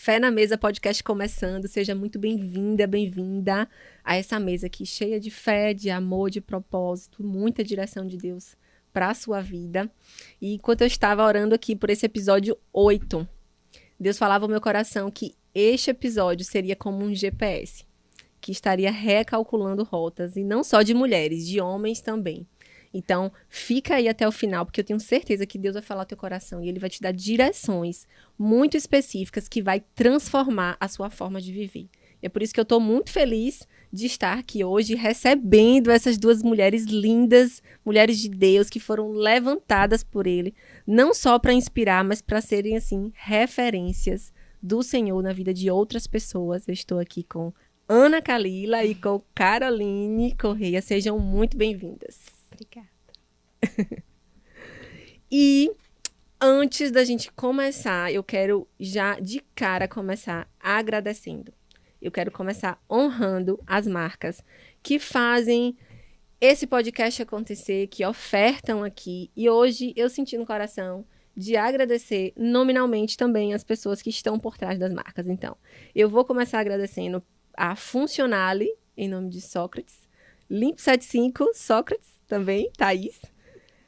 Fé na Mesa podcast começando. Seja muito bem-vinda, bem-vinda a essa mesa aqui cheia de fé, de amor, de propósito, muita direção de Deus para a sua vida. E enquanto eu estava orando aqui por esse episódio 8, Deus falava ao meu coração que este episódio seria como um GPS, que estaria recalculando rotas, e não só de mulheres, de homens também. Então, fica aí até o final, porque eu tenho certeza que Deus vai falar ao teu coração e Ele vai te dar direções muito específicas que vai transformar a sua forma de viver. É por isso que eu estou muito feliz de estar aqui hoje recebendo essas duas mulheres lindas, mulheres de Deus, que foram levantadas por Ele, não só para inspirar, mas para serem, assim, referências do Senhor na vida de outras pessoas. Eu estou aqui com Ana Kalila e com Caroline Correia. Sejam muito bem-vindas. Obrigada. E antes da gente começar, eu quero já de cara começar agradecendo. Eu quero começar honrando as marcas que fazem esse podcast acontecer, que ofertam aqui. E hoje eu senti no coração de agradecer nominalmente também as pessoas que estão por trás das marcas. Então, eu vou começar agradecendo a Funcionale, em nome de Sócrates, Limpo75, Sócrates também, Thaís,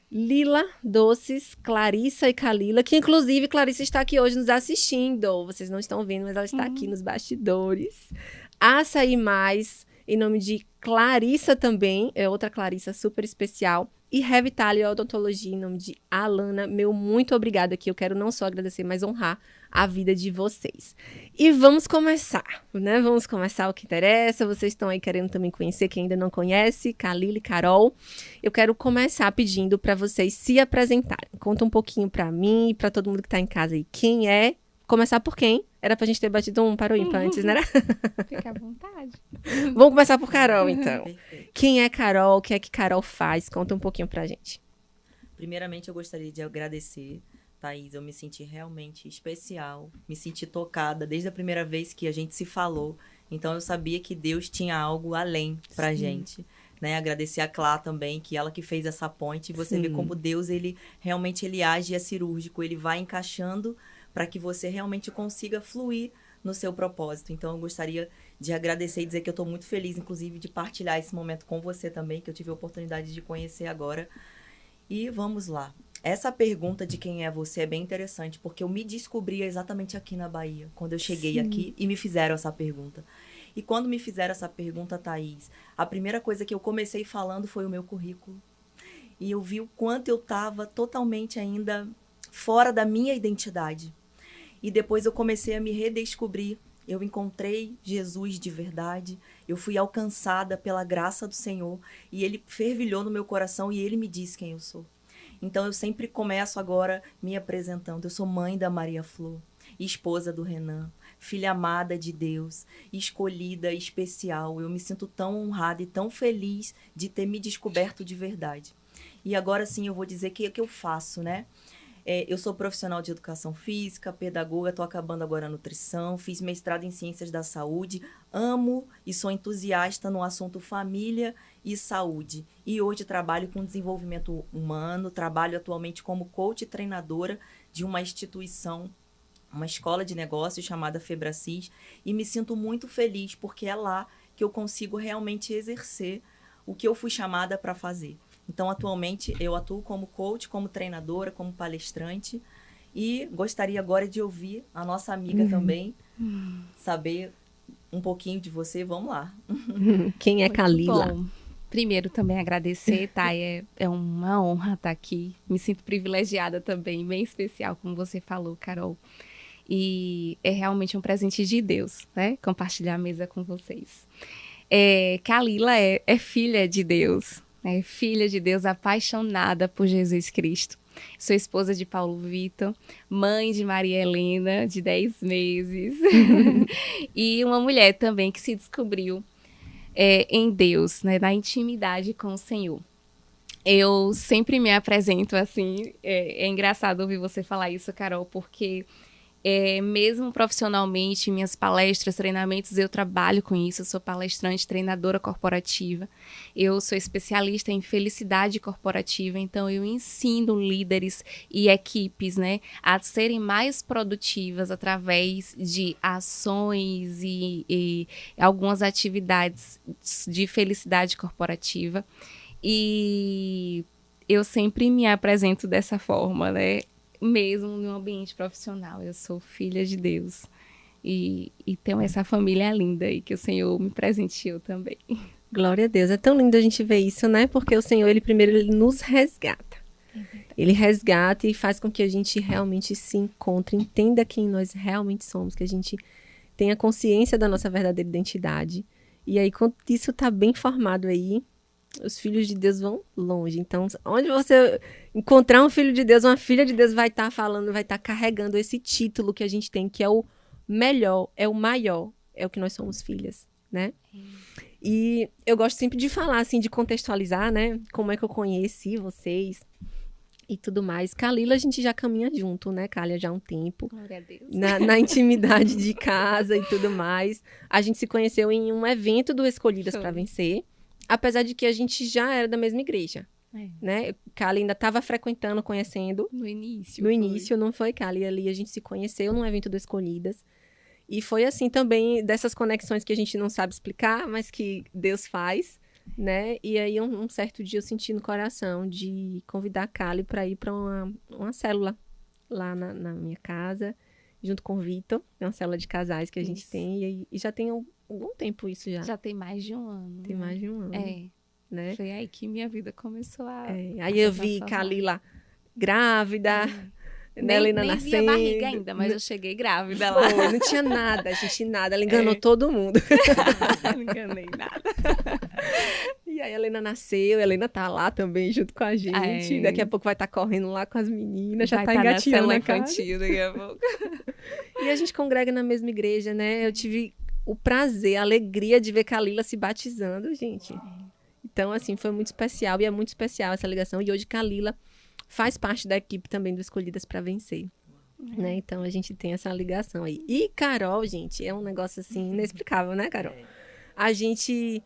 Lila Doces, Clarissa e Kalila, que inclusive Clarissa está aqui hoje nos assistindo. Vocês não estão vendo, mas ela está aqui nos bastidores. Açaí Mais, em nome de Clarissa também, é outra Clarissa super especial. E Revitale Odontologia, em nome de Alana. Meu muito obrigada aqui. Eu quero não só agradecer, mas honrar a vida de vocês. E vamos começar, né? Vamos começar o que interessa. Vocês estão aí querendo também conhecer quem ainda não conhece, Kalila e Carol. Eu quero começar pedindo para vocês se apresentarem. Conta um pouquinho para mim e para todo mundo que está em casa aí. Quem é? Começar por quem? Era pra gente ter batido um para o ímpar antes, né? Fica à vontade. Vamos começar por Carol, então. Perfeito. Quem é Carol? O que é que Carol faz? Conta um pouquinho pra gente. Primeiramente, eu gostaria de agradecer, Thaís. Eu me senti realmente especial, me senti tocada desde a primeira vez que a gente se falou. Então, eu sabia que Deus tinha algo além pra gente. Né? Agradecer a Clá também, que ela que fez essa ponte. E você vê como Deus, ele realmente ele age, é cirúrgico. Ele vai encaixando para que você realmente consiga fluir no seu propósito. Então, eu gostaria de agradecer e dizer que eu estou muito feliz, inclusive, de partilhar esse momento com você também, que eu tive a oportunidade de conhecer agora. E vamos lá. Essa pergunta de quem é você é bem interessante, porque eu me descobri exatamente aqui na Bahia, quando eu cheguei aqui e me fizeram essa pergunta. E quando me fizeram essa pergunta, Thaís, a primeira coisa que eu comecei falando foi o meu currículo. E eu vi o quanto eu estava totalmente ainda fora da minha identidade. E depois eu comecei a me redescobrir. Eu encontrei Jesus de verdade. Eu fui alcançada pela graça do Senhor. E Ele fervilhou no meu coração e Ele me disse quem eu sou. Então eu sempre começo agora me apresentando. Eu sou mãe da Maria Flor, esposa do Renan, filha amada de Deus, escolhida, especial. Eu me sinto tão honrada e tão feliz de ter me descoberto de verdade. E agora sim eu vou dizer o que eu faço, né? Eu sou profissional de educação física, pedagoga, estou acabando agora a nutrição, fiz mestrado em ciências da saúde, amo e sou entusiasta no assunto família e saúde. E hoje trabalho com desenvolvimento humano, trabalho atualmente como coach e treinadora de uma instituição, uma escola de negócios chamada Febracis, e me sinto muito feliz porque é lá que eu consigo realmente exercer o que eu fui chamada para fazer. Então, atualmente, eu atuo como coach, como treinadora, como palestrante. E gostaria agora de ouvir a nossa amiga também, saber um pouquinho de você. Vamos lá. Quem é Kalila? Bom, primeiro também agradecer, tá? É uma honra estar aqui. Me sinto privilegiada também, bem especial, como você falou, Carol. E é realmente um presente de Deus, né? Compartilhar a mesa com vocês. Kalila é filha de Deus. É filha de Deus, apaixonada por Jesus Cristo. Sou esposa de Paulo Vitor, mãe de Maria Helena, de 10 meses. E uma mulher também que se descobriu em Deus, né, na intimidade com o Senhor. Eu sempre me apresento assim, é engraçado ouvir você falar isso, Carol, porque Mesmo profissionalmente, minhas palestras, treinamentos, eu trabalho com isso. Eu sou palestrante, treinadora corporativa. Eu sou especialista em felicidade corporativa. Então, eu ensino líderes e equipes, né, a serem mais produtivas através de ações e algumas atividades de felicidade corporativa. E eu sempre me apresento dessa forma, né? Mesmo no ambiente profissional. Eu sou filha de Deus. E tenho essa família linda aí que o Senhor me presenteou também. Glória a Deus. É tão lindo a gente ver isso, né? Porque o Senhor, ele primeiro ele nos resgata. Ele resgata e faz com que a gente realmente se encontre, entenda quem nós realmente somos, que a gente tenha consciência da nossa verdadeira identidade. E aí, quando isso está bem formado aí, os filhos de Deus vão longe. Então, onde você encontrar um filho de Deus, uma filha de Deus vai estar falando, vai estar carregando esse título que a gente tem, que é o melhor, é o maior, é o que nós somos filhas, né? E eu gosto sempre de falar, assim, de contextualizar, né? Como é que eu conheci vocês e tudo mais. Kalila, a gente já caminha junto, né, Kália, já há um tempo. Glória a Deus. Na intimidade de casa e tudo mais. A gente se conheceu em um evento do Escolhidas para Vencer. Apesar de que a gente já era da mesma igreja, né? Kali ainda estava frequentando, conhecendo. No início. No início, não foi, Kali? Ali a gente se conheceu num evento do Escolhidas. E foi assim também, dessas conexões que a gente não sabe explicar, mas que Deus faz, né? E aí um certo dia eu senti no coração de convidar a Kali para ir para uma célula lá na minha casa, junto com o Vitor. É uma célula de casais que a gente tem. E já tem algum tempo isso já. Já tem mais de um ano. Tem mais de um ano. Né? Foi aí que minha vida começou a... Aí eu vi Kalila grávida, nem nascendo. vi a barriga ainda, mas eu cheguei grávida lá. Não tinha nada, gente, nada. Ela enganou todo mundo. Não enganei nada. E aí a Helena nasceu, a Helena tá lá também junto com a gente. Daqui a pouco vai estar correndo lá com as meninas, já tá engatinhando na infantil daqui a pouco. E a gente congrega na mesma igreja, né? Eu tive o prazer, a alegria de ver Kalila se batizando, gente. Então, assim, foi muito especial. E é muito especial essa ligação. E hoje Kalila faz parte da equipe também do Escolhidas para Vencer. Né? Então, a gente tem essa ligação aí. E Carol, gente, é um negócio, assim, inexplicável, né, Carol? A gente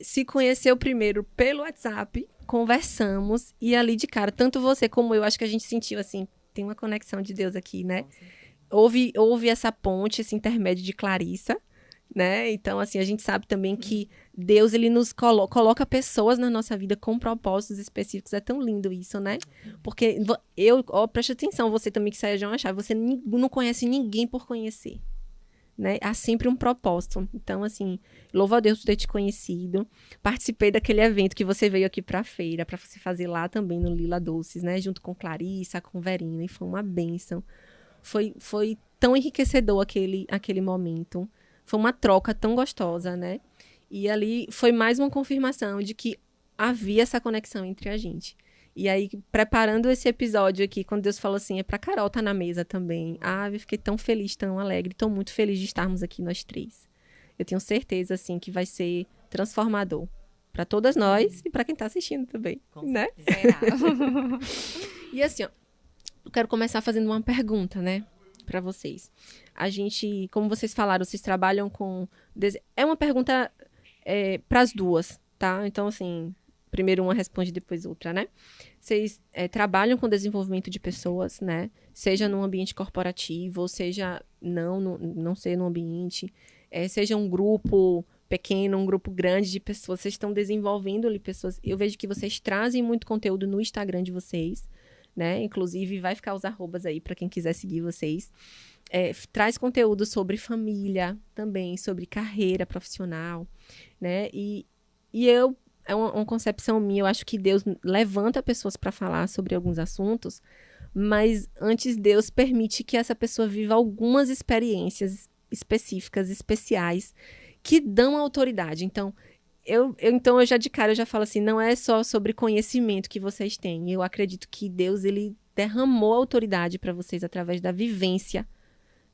se conheceu primeiro pelo WhatsApp, conversamos. E ali de cara, tanto você como eu, acho que a gente sentiu, assim, tem uma conexão de Deus aqui, né? Houve essa ponte, esse intermédio de Clarissa, né? Então, assim, a gente sabe também que Deus, ele nos coloca pessoas na nossa vida com propósitos específicos. É tão lindo isso, né? Porque preste atenção, você também que sai de uma chave, você não conhece ninguém por conhecer, né? Há sempre um propósito. Então, assim, louvo a Deus por ter te conhecido. Participei daquele evento que você veio aqui pra feira, pra você fazer lá também no Lila Doces, né? Junto com Clarissa, com Verina, e foi uma bênção. Foi tão enriquecedor aquele momento. Foi uma troca tão gostosa, né? E ali foi mais uma confirmação de que havia essa conexão entre a gente. E aí, preparando esse episódio aqui, quando Deus falou assim, é pra Carol tá na mesa também. Eu fiquei tão feliz, tão alegre, tão muito feliz de estarmos aqui nós três. Eu tenho certeza, assim, que vai ser transformador para todas nós e para quem tá assistindo também, né? Será? E assim, ó, eu quero começar fazendo uma pergunta, né? Para vocês. A gente, como vocês falaram, vocês trabalham com... É uma pergunta para as duas, tá? Então, assim, primeiro uma responde, depois outra, né? Vocês trabalham com desenvolvimento de pessoas, né? Seja num ambiente corporativo, ou seja, não ser num ambiente, seja um grupo pequeno, um grupo grande de pessoas. Vocês estão desenvolvendo ali pessoas. Eu vejo que vocês trazem muito conteúdo no Instagram de vocês, né? Inclusive, vai ficar os arrobas aí para quem quiser seguir vocês. Traz conteúdo sobre família também, sobre carreira profissional, né? E é uma concepção minha, eu acho que Deus levanta pessoas para falar sobre alguns assuntos, mas antes Deus permite que essa pessoa viva algumas experiências específicas, especiais, que dão autoridade. Então, eu já de cara eu já falo assim, não é só sobre conhecimento que vocês têm. Eu acredito que Deus, ele derramou autoridade para vocês através da vivência,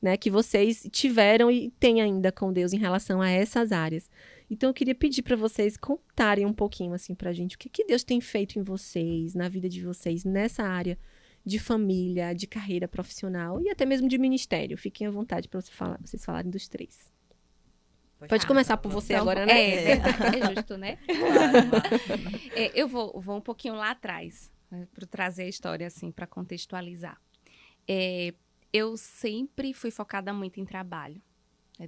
né, que vocês tiveram e têm ainda com Deus em relação a essas áreas. Então, eu queria pedir para vocês contarem um pouquinho, assim, pra gente, o que Deus tem feito em vocês, na vida de vocês, nessa área de família, de carreira profissional e até mesmo de ministério. Fiquem à vontade para vocês falarem dos 3. Pode começar por você então, agora, né? É verdade, é justo, né? Claro. Eu vou um pouquinho lá atrás, né, para trazer a história, assim, para contextualizar. Eu sempre fui focada muito em trabalho.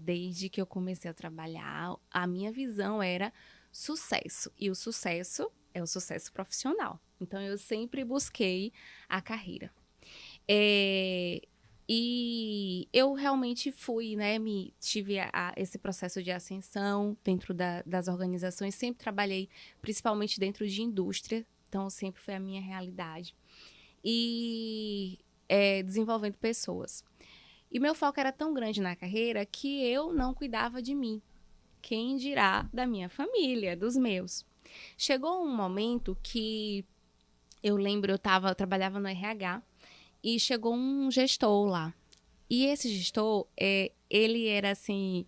Desde que eu comecei a trabalhar, a minha visão era sucesso. E o sucesso é o sucesso profissional. Então, eu sempre busquei a carreira. E eu realmente fui, né, tive esse processo de ascensão dentro das organizações. Sempre trabalhei, principalmente dentro de indústria. Então, sempre foi a minha realidade. E desenvolvendo pessoas. E meu foco era tão grande na carreira que eu não cuidava de mim. Quem dirá da minha família, dos meus. Chegou um momento que eu lembro, eu trabalhava no RH e chegou um gestor lá. E esse gestor, ele era assim,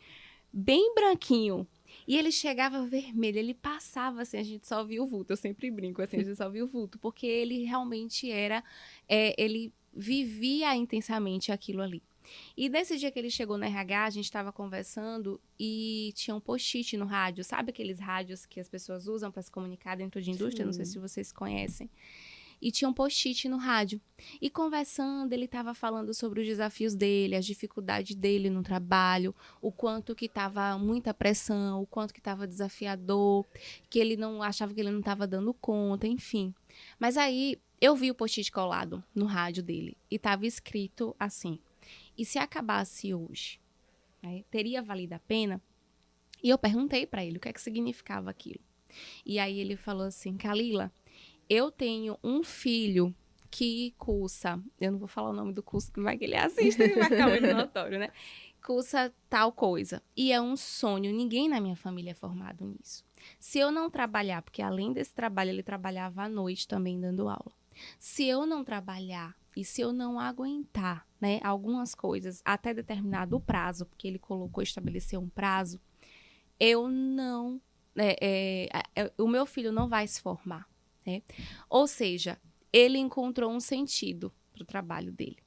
bem branquinho. E ele chegava vermelho, ele passava assim, a gente só via o vulto. Eu sempre brinco assim, a gente só via o vulto. Porque ele realmente ele vivia intensamente aquilo ali. E nesse dia que ele chegou no RH, a gente estava conversando e tinha um post-it no rádio. Sabe aqueles rádios que as pessoas usam para se comunicar dentro de indústria? Sim. Não sei se vocês conhecem. E tinha um post-it no rádio. E conversando, ele estava falando sobre os desafios dele, as dificuldades dele no trabalho, o quanto que estava muita pressão, o quanto que estava desafiador, que ele não achava que ele não estava dando conta, enfim. Mas aí, eu vi o post-it colado no rádio dele e estava escrito assim: e se acabasse hoje? Teria valido a pena? E eu perguntei para ele o que é que significava aquilo. E aí ele falou assim: Kalila, eu tenho um filho que cursa, eu não vou falar o nome do curso, que vai que ele assiste e vai ficar muito notório, né? Cursa tal coisa. E é um sonho, ninguém na minha família é formado nisso. Se eu não trabalhar, porque além desse trabalho ele trabalhava à noite também dando aula. Se eu não trabalhar e se eu não aguentar, né, algumas coisas até determinado prazo, porque ele estabeleceu um prazo, eu não, o meu filho não vai se formar, né? Ou seja, ele encontrou um sentido para o trabalho dele.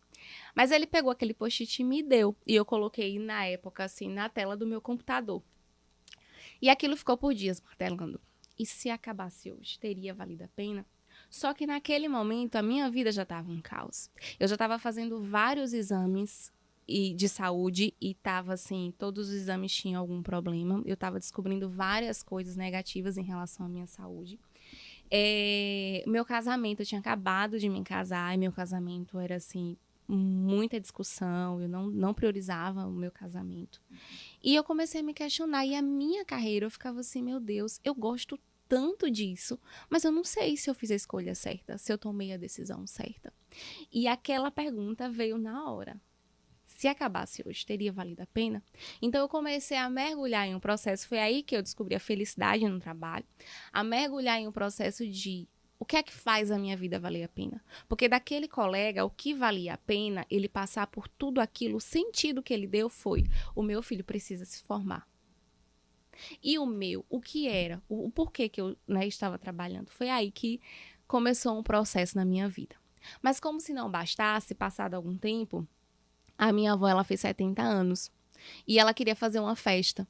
Mas ele pegou aquele post-it e me deu, e eu coloquei na época assim na tela do meu computador. E aquilo ficou por dias martelando. E se acabasse hoje, teria valido a pena? Só que naquele momento a minha vida já estava um caos. Eu já estava fazendo vários exames de saúde e estava assim, todos os exames tinham algum problema. Eu estava descobrindo várias coisas negativas em relação à minha saúde. Meu casamento, eu tinha acabado de me casar e meu casamento era assim, muita discussão, eu não priorizava o meu casamento. E eu comecei a me questionar, e a minha carreira, eu ficava assim, meu Deus, eu gosto tanto disso, mas eu não sei se eu fiz a escolha certa, se eu tomei a decisão certa. E aquela pergunta veio na hora. Se acabasse hoje, teria valido a pena? Então eu comecei a mergulhar em um processo, foi aí que eu descobri a felicidade no trabalho, a mergulhar em um processo de o que é que faz a minha vida valer a pena? Porque daquele colega, o que valia a pena ele passar por tudo aquilo, o sentido que ele deu foi: o meu filho precisa se formar. E o que era? O porquê que eu estava trabalhando? Foi aí que começou um processo na minha vida. Mas como se não bastasse, passado algum tempo, a minha avó ela fez 70 anos e ela queria fazer uma festa.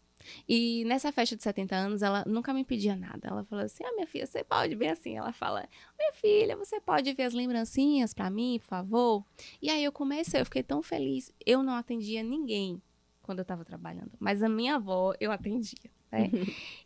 E nessa festa de 70 anos, ela nunca me pedia nada. Ela falou assim: minha filha, você pode, bem assim, ela fala: minha filha, você pode ver as lembrancinhas pra mim, por favor? E aí eu fiquei tão feliz. Eu não atendia ninguém quando eu tava trabalhando, mas a minha avó eu atendia, né?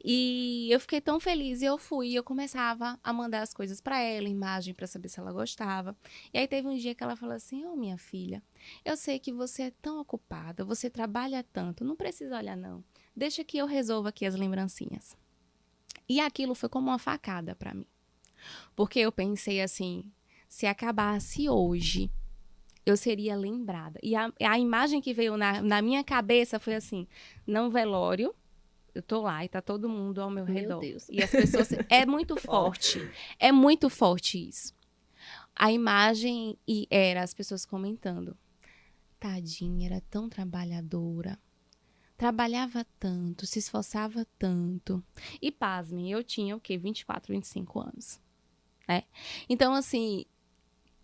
E eu fiquei tão feliz, e eu começava a mandar as coisas pra ela, imagem, pra saber se ela gostava. E aí teve um dia que ela falou assim: minha filha, eu sei que você é tão ocupada, você trabalha tanto, não precisa olhar não. Deixa que eu resolva aqui as lembrancinhas. E aquilo foi como uma facada pra mim. Porque eu pensei assim, se acabasse hoje, eu seria lembrada. E a imagem que veio na minha cabeça foi assim, num velório, eu tô lá e tá todo mundo ao meu redor. Deus. E as pessoas... É muito forte. É muito forte isso. A imagem era as pessoas comentando: tadinha, era tão trabalhadora. Trabalhava tanto, se esforçava tanto. E pasmem, eu tinha o quê? 24, 25 anos. Né? Então, assim,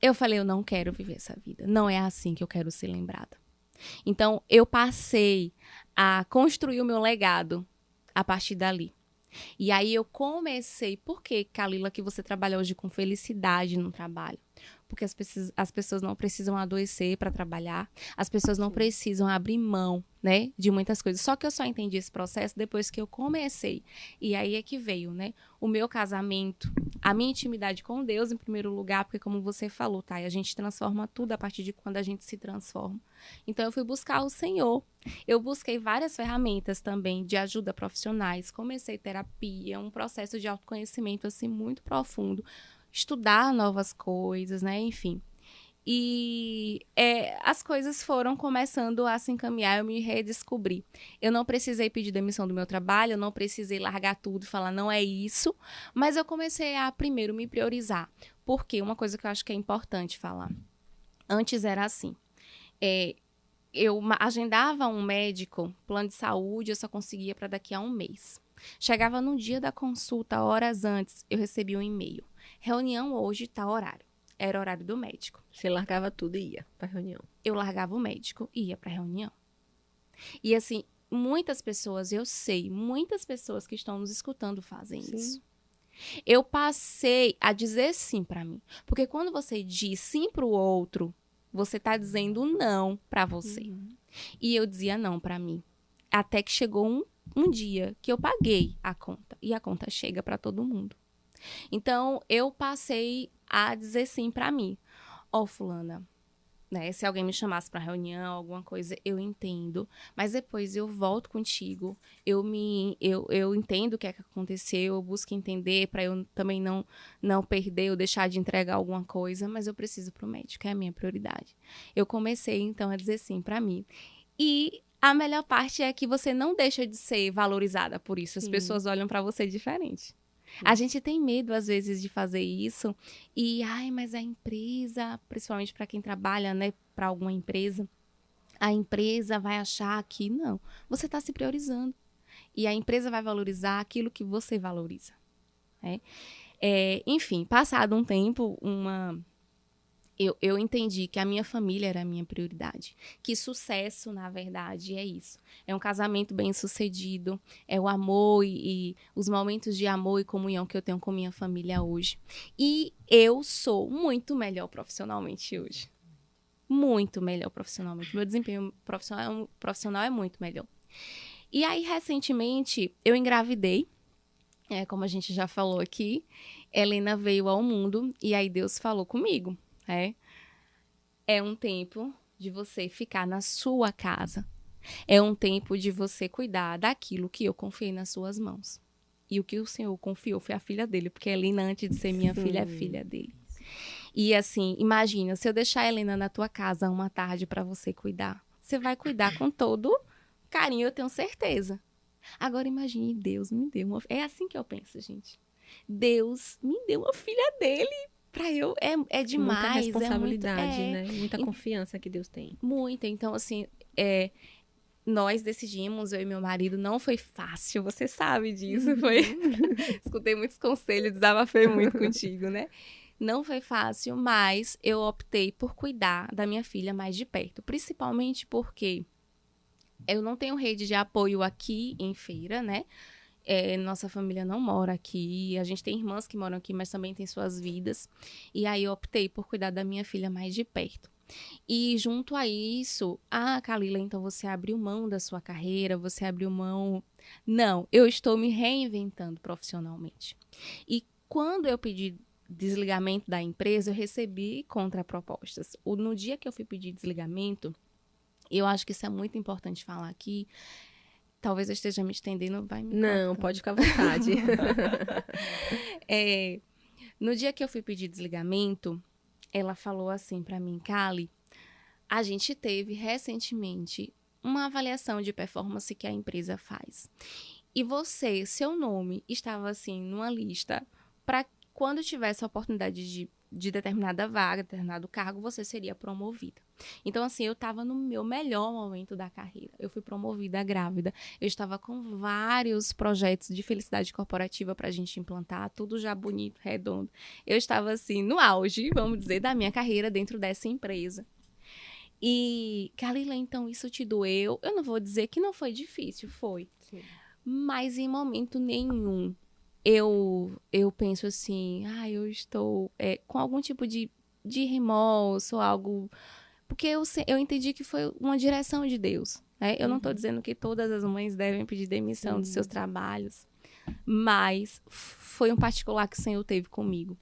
eu falei, eu não quero viver essa vida. Não é assim que eu quero ser lembrada. Então, eu passei a construir o meu legado a partir dali. E aí eu comecei, por que, Kalila, que você trabalha hoje com felicidade no trabalho? Porque as pessoas não precisam adoecer para trabalhar, as pessoas não precisam abrir mão, né, de muitas coisas. Só que eu só entendi esse processo depois que eu comecei. E aí é que veio, né, o meu casamento, a minha intimidade com Deus em primeiro lugar, porque como você falou, tá, a gente transforma tudo a partir de quando a gente se transforma. Então eu fui buscar o Senhor. Eu busquei várias ferramentas também de ajuda profissionais, comecei terapia, um processo de autoconhecimento assim muito profundo, estudar novas coisas, né, enfim. E as coisas foram começando a se encaminhar, eu me redescobri. Eu não precisei pedir demissão do meu trabalho, eu não precisei largar tudo e falar, não é isso, mas eu comecei a primeiro me priorizar. Porque uma coisa que eu acho que é importante falar, antes era assim, eu agendava um médico, plano de saúde, eu só conseguia para daqui a um mês. Chegava no dia da consulta, horas antes, eu recebia um e-mail. Reunião hoje, tá horário. Era horário do médico. Você largava tudo e ia pra reunião. Eu largava o médico e ia pra reunião. E assim, muitas pessoas, eu sei, muitas pessoas que estão nos escutando fazem isso. Eu passei a dizer sim pra mim. Porque quando você diz sim pro outro, você tá dizendo não pra você. E eu dizia não pra mim. Até que chegou um dia que eu paguei a conta. E a conta chega pra todo mundo. Então, eu passei a dizer sim pra mim. Fulana, né, se alguém me chamasse pra reunião, alguma coisa, eu entendo. Mas depois eu volto contigo, eu entendo o que é que aconteceu, eu busco entender pra eu também não perder ou deixar de entregar alguma coisa, mas eu preciso pro médico, é a minha prioridade. Eu comecei, então, a dizer sim pra mim. E a melhor parte é que você não deixa de ser valorizada por isso. As pessoas olham pra você diferente. A gente tem medo, às vezes, de fazer isso. E, mas a empresa, principalmente para quem trabalha, né, para alguma empresa, a empresa vai achar que não. Você está se priorizando. E a empresa vai valorizar aquilo que você valoriza. Né? Enfim, passado um tempo, eu entendi que a minha família era a minha prioridade. Que sucesso, na verdade, é isso. É um casamento bem-sucedido, é o amor e os momentos de amor e comunhão que eu tenho com minha família hoje. E eu sou muito melhor profissionalmente hoje. Muito melhor profissionalmente. Meu desempenho profissional é muito melhor. E aí, recentemente, eu engravidei. Como a gente já falou aqui, Helena veio ao mundo e aí Deus falou comigo. É um tempo de você ficar na sua casa. É um tempo de você cuidar daquilo que eu confiei nas suas mãos. E o que o Senhor confiou foi a filha dele, porque a Helena, antes de ser minha filha, é filha dele. E assim, imagina, se eu deixar a Helena na tua casa uma tarde para você cuidar, você vai cuidar com todo carinho, eu tenho certeza. Agora imagine, Deus me deu uma... É assim que eu penso, gente. Deus me deu uma filha dele. Pra eu, é demais. Muita responsabilidade, né? Muita confiança que Deus tem. Muita. Então, assim, nós decidimos, eu e meu marido, não foi fácil, você sabe disso. Escutei muitos conselhos, desabafei muito contigo, né? Não foi fácil, mas eu optei por cuidar da minha filha mais de perto. Principalmente porque eu não tenho rede de apoio aqui em Feira, né? Nossa família não mora aqui, a gente tem irmãs que moram aqui, mas também tem suas vidas. E aí eu optei por cuidar da minha filha mais de perto. E junto a isso, Kalila, então você abriu mão da sua carreira, você abriu mão... Não, eu estou me reinventando profissionalmente. E quando eu pedi desligamento da empresa, eu recebi contrapropostas. No dia que eu fui pedir desligamento, eu acho que isso é muito importante falar aqui. Talvez eu esteja me estendendo, vai me Não, cortando. pode ficar à vontade. No dia que eu fui pedir desligamento, ela falou assim pra mim, Kali, a gente teve recentemente uma avaliação de performance que a empresa faz. E seu nome estava assim numa lista para quando tivesse a oportunidade de determinada vaga, determinado cargo, você seria promovida. Então, assim, eu estava no meu melhor momento da carreira. Eu fui promovida grávida. Eu estava com vários projetos de felicidade corporativa para a gente implantar, tudo já bonito, redondo. Eu estava, assim, no auge, vamos dizer, da minha carreira dentro dessa empresa. E, Kalila, então, isso te doeu? Eu não vou dizer que não foi difícil, foi. Sim. Mas em momento nenhum eu penso assim, eu estou com algum tipo de remorso, algo... Porque eu entendi que foi uma direção de Deus, né? Eu não estou dizendo que todas as mães devem pedir demissão dos seus trabalhos, mas foi um particular que o Senhor teve comigo.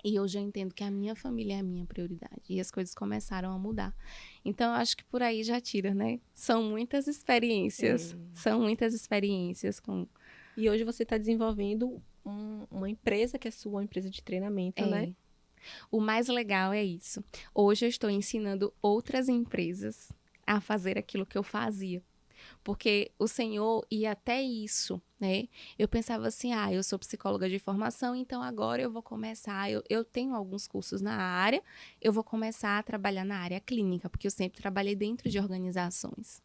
E eu já entendo que a minha família é a minha prioridade. E as coisas começaram a mudar. Então, eu acho que por aí já tira, né? São muitas experiências. São muitas experiências com... E hoje você está desenvolvendo uma empresa que é sua, uma empresa de treinamento, né? O mais legal é isso. Hoje eu estou ensinando outras empresas a fazer aquilo que eu fazia. Porque o Senhor ia até isso, né? Eu pensava assim, eu sou psicóloga de formação, então agora eu vou começar, eu tenho alguns cursos na área, eu vou começar a trabalhar na área clínica, porque eu sempre trabalhei dentro de organizações.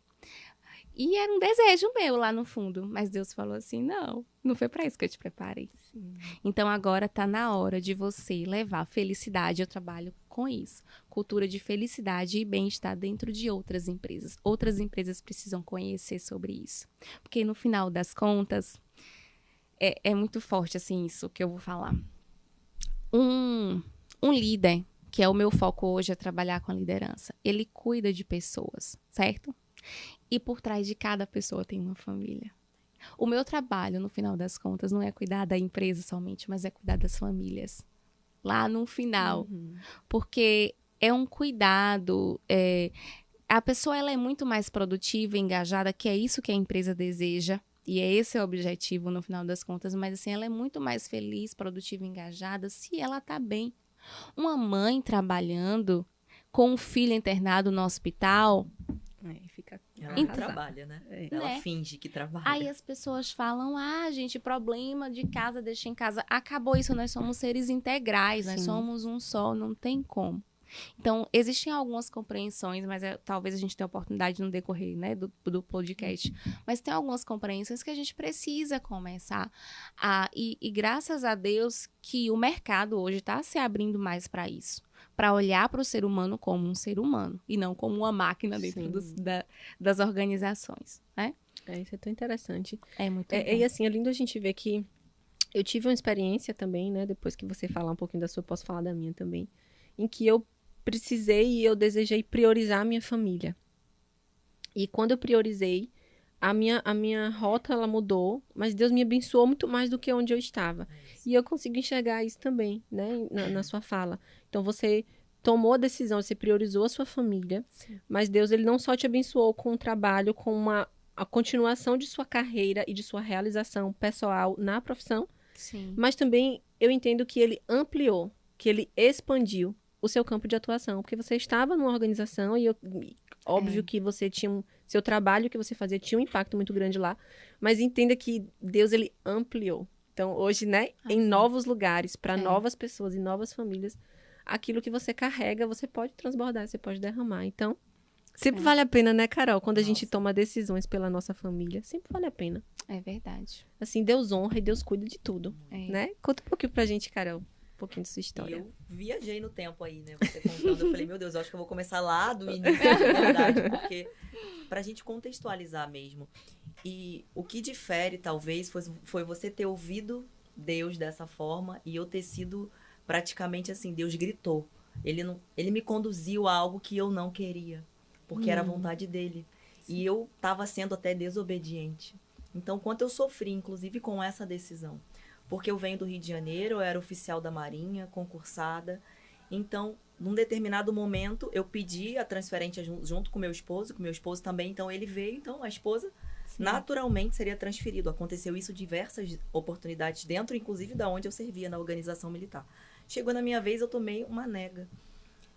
E era um desejo meu lá no fundo, mas Deus falou assim, não foi para isso que eu te preparei. Sim. Então agora tá na hora de você levar felicidade, eu trabalho com isso, cultura de felicidade e bem-estar dentro de outras empresas. Outras empresas precisam conhecer sobre isso, porque no final das contas, é muito forte assim isso que eu vou falar. Um líder, que é o meu foco hoje, é trabalhar com a liderança, ele cuida de pessoas, certo? E por trás de cada pessoa tem uma família. O meu trabalho, no final das contas, não é cuidar da empresa somente, mas é cuidar das famílias. Lá no final. Porque é um cuidado. A pessoa ela é muito mais produtiva, engajada, que é isso que a empresa deseja. E esse é o objetivo, no final das contas. Mas assim, ela é muito mais feliz, produtiva, engajada, se ela está bem. Uma mãe trabalhando com um filho internado no hospital... Ela não trabalha, né? Ela finge que trabalha. Aí as pessoas falam, gente, problema de casa, deixa em casa. Acabou isso, nós somos seres integrais, nós somos um só, não tem como. Então, existem algumas compreensões, mas talvez a gente tenha oportunidade no decorrer, né, do podcast. Mas tem algumas compreensões que a gente precisa começar e graças a Deus que o mercado hoje está se abrindo mais para isso. Para olhar para o ser humano como um ser humano e não como uma máquina dentro das organizações, né? Isso é tão interessante. É muito bom. E assim, é lindo a gente ver que eu tive uma experiência também, né? Depois que você falar um pouquinho da sua, eu posso falar da minha também. Em que eu precisei e eu desejei priorizar a minha família. E quando eu priorizei, a minha rota, ela mudou, mas Deus me abençoou muito mais do que onde eu estava. E eu consigo enxergar isso também, né, na sua fala. Então, você tomou a decisão, você priorizou a sua família, mas Deus, ele não só te abençoou com o trabalho, com a continuação de sua carreira e de sua realização pessoal na profissão, mas também eu entendo que ele ampliou, que ele expandiu o seu campo de atuação, porque você estava numa organização e óbvio que você tinha seu trabalho que você fazia tinha um impacto muito grande lá, mas entenda que Deus, ele ampliou. Então, hoje, né, em novos lugares, para novas pessoas e novas famílias, aquilo que você carrega, você pode transbordar, você pode derramar. Então, sempre vale a pena, né, Carol? Quando a gente toma decisões pela nossa família, sempre vale a pena. É verdade. Assim, Deus honra e Deus cuida de tudo, né? Conta um pouquinho pra gente, Carol. Um pouquinho da sua história. E eu viajei no tempo aí, né? Você contando, eu falei, meu Deus, eu acho que eu vou começar lá do início, de verdade, porque pra gente contextualizar mesmo. E o que difere, talvez, foi você ter ouvido Deus dessa forma e eu ter sido praticamente assim, Deus gritou. Ele me conduziu a algo que eu não queria, porque era a vontade dele. E eu tava sendo até desobediente. Então, quanto eu sofri, inclusive, com essa decisão. Porque eu venho do Rio de Janeiro, eu era oficial da Marinha, concursada. Então, num determinado momento, eu pedi a transferência junto com meu esposo também, então ele veio, então a esposa naturalmente seria transferido. Aconteceu isso diversas oportunidades dentro, inclusive, da onde eu servia na organização militar. Chegou na minha vez, eu tomei uma nega.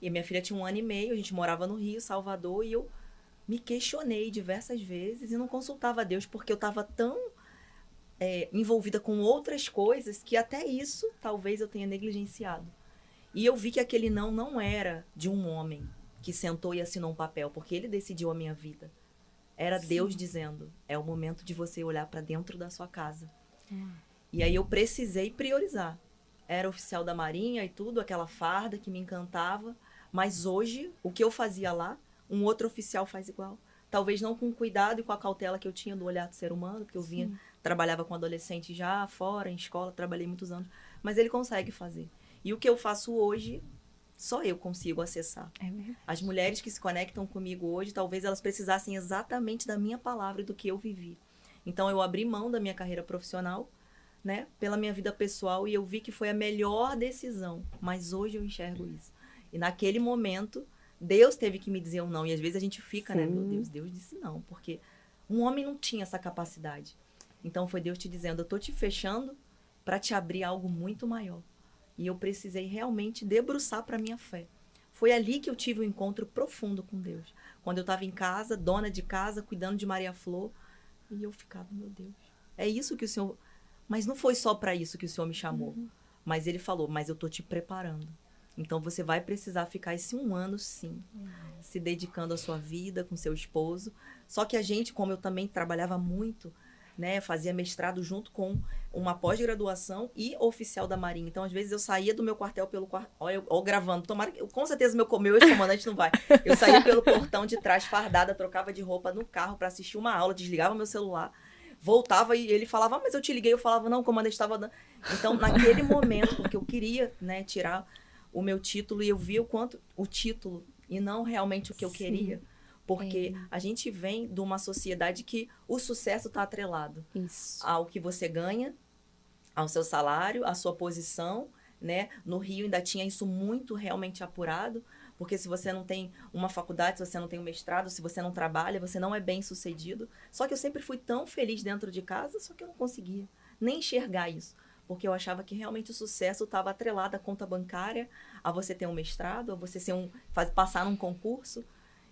E minha filha tinha 1 ano e meio, a gente morava no Rio, Salvador, e eu me questionei diversas vezes e não consultava a Deus, porque eu estava tão envolvida com outras coisas que até isso talvez eu tenha negligenciado. E eu vi que aquele não era de um homem que sentou e assinou um papel, porque ele decidiu a minha vida. Era Deus dizendo, é o momento de você olhar para dentro da sua casa. E aí eu precisei priorizar. Era oficial da Marinha e tudo, aquela farda que me encantava. Mas hoje, o que eu fazia lá, um outro oficial faz igual. Talvez não com o cuidado e com a cautela que eu tinha do olhar do ser humano, porque eu trabalhava com adolescente já fora, em escola, trabalhei muitos anos. Mas ele consegue fazer. E o que eu faço hoje, só eu consigo acessar. As mulheres que se conectam comigo hoje, talvez elas precisassem exatamente da minha palavra e do que eu vivi. Então, eu abri mão da minha carreira profissional, né, pela minha vida pessoal, e eu vi que foi a melhor decisão. Mas hoje eu enxergo isso. E naquele momento, Deus teve que me dizer um não. E às vezes a gente fica, né, meu Deus, Deus disse não. Porque um homem não tinha essa capacidade. Então, foi Deus te dizendo, eu tô te fechando para te abrir algo muito maior. E eu precisei realmente debruçar para minha fé. Foi ali que eu tive um encontro profundo com Deus. Quando eu estava em casa, dona de casa, cuidando de Maria Flor. E eu ficava, meu Deus, é isso que o Senhor... Mas não foi só para isso que o Senhor me chamou. Mas ele falou, mas eu tô te preparando. Então, você vai precisar ficar esse 1 ano, sim, se dedicando à sua vida com seu esposo. Só que a gente, como eu também trabalhava muito, né, fazia mestrado junto com uma pós-graduação e oficial da Marinha. Então, às vezes, eu saía do meu quartel pelo quarto... Olha, eu gravando. Tomara que... Com certeza, meu ex-comandante não vai. Eu saía pelo portão de trás, fardada, trocava de roupa no carro para assistir uma aula, desligava meu celular, voltava e ele falava, mas eu te liguei. Eu falava, não, o comandante estava dando... Então, naquele momento, porque eu queria, né, tirar o meu título, e eu via o quanto o título, e não realmente o que eu queria. Porque a gente vem de uma sociedade que o sucesso está atrelado ao que você ganha, ao seu salário, à sua posição, né? No Rio ainda tinha isso muito realmente apurado, porque se você não tem uma faculdade, se você não tem um mestrado, se você não trabalha, você não é bem sucedido. Só que eu sempre fui tão feliz dentro de casa, só que eu não conseguia nem enxergar isso. Porque eu achava que realmente o sucesso estava atrelado à conta bancária, a você ter um mestrado, a você passar num concurso.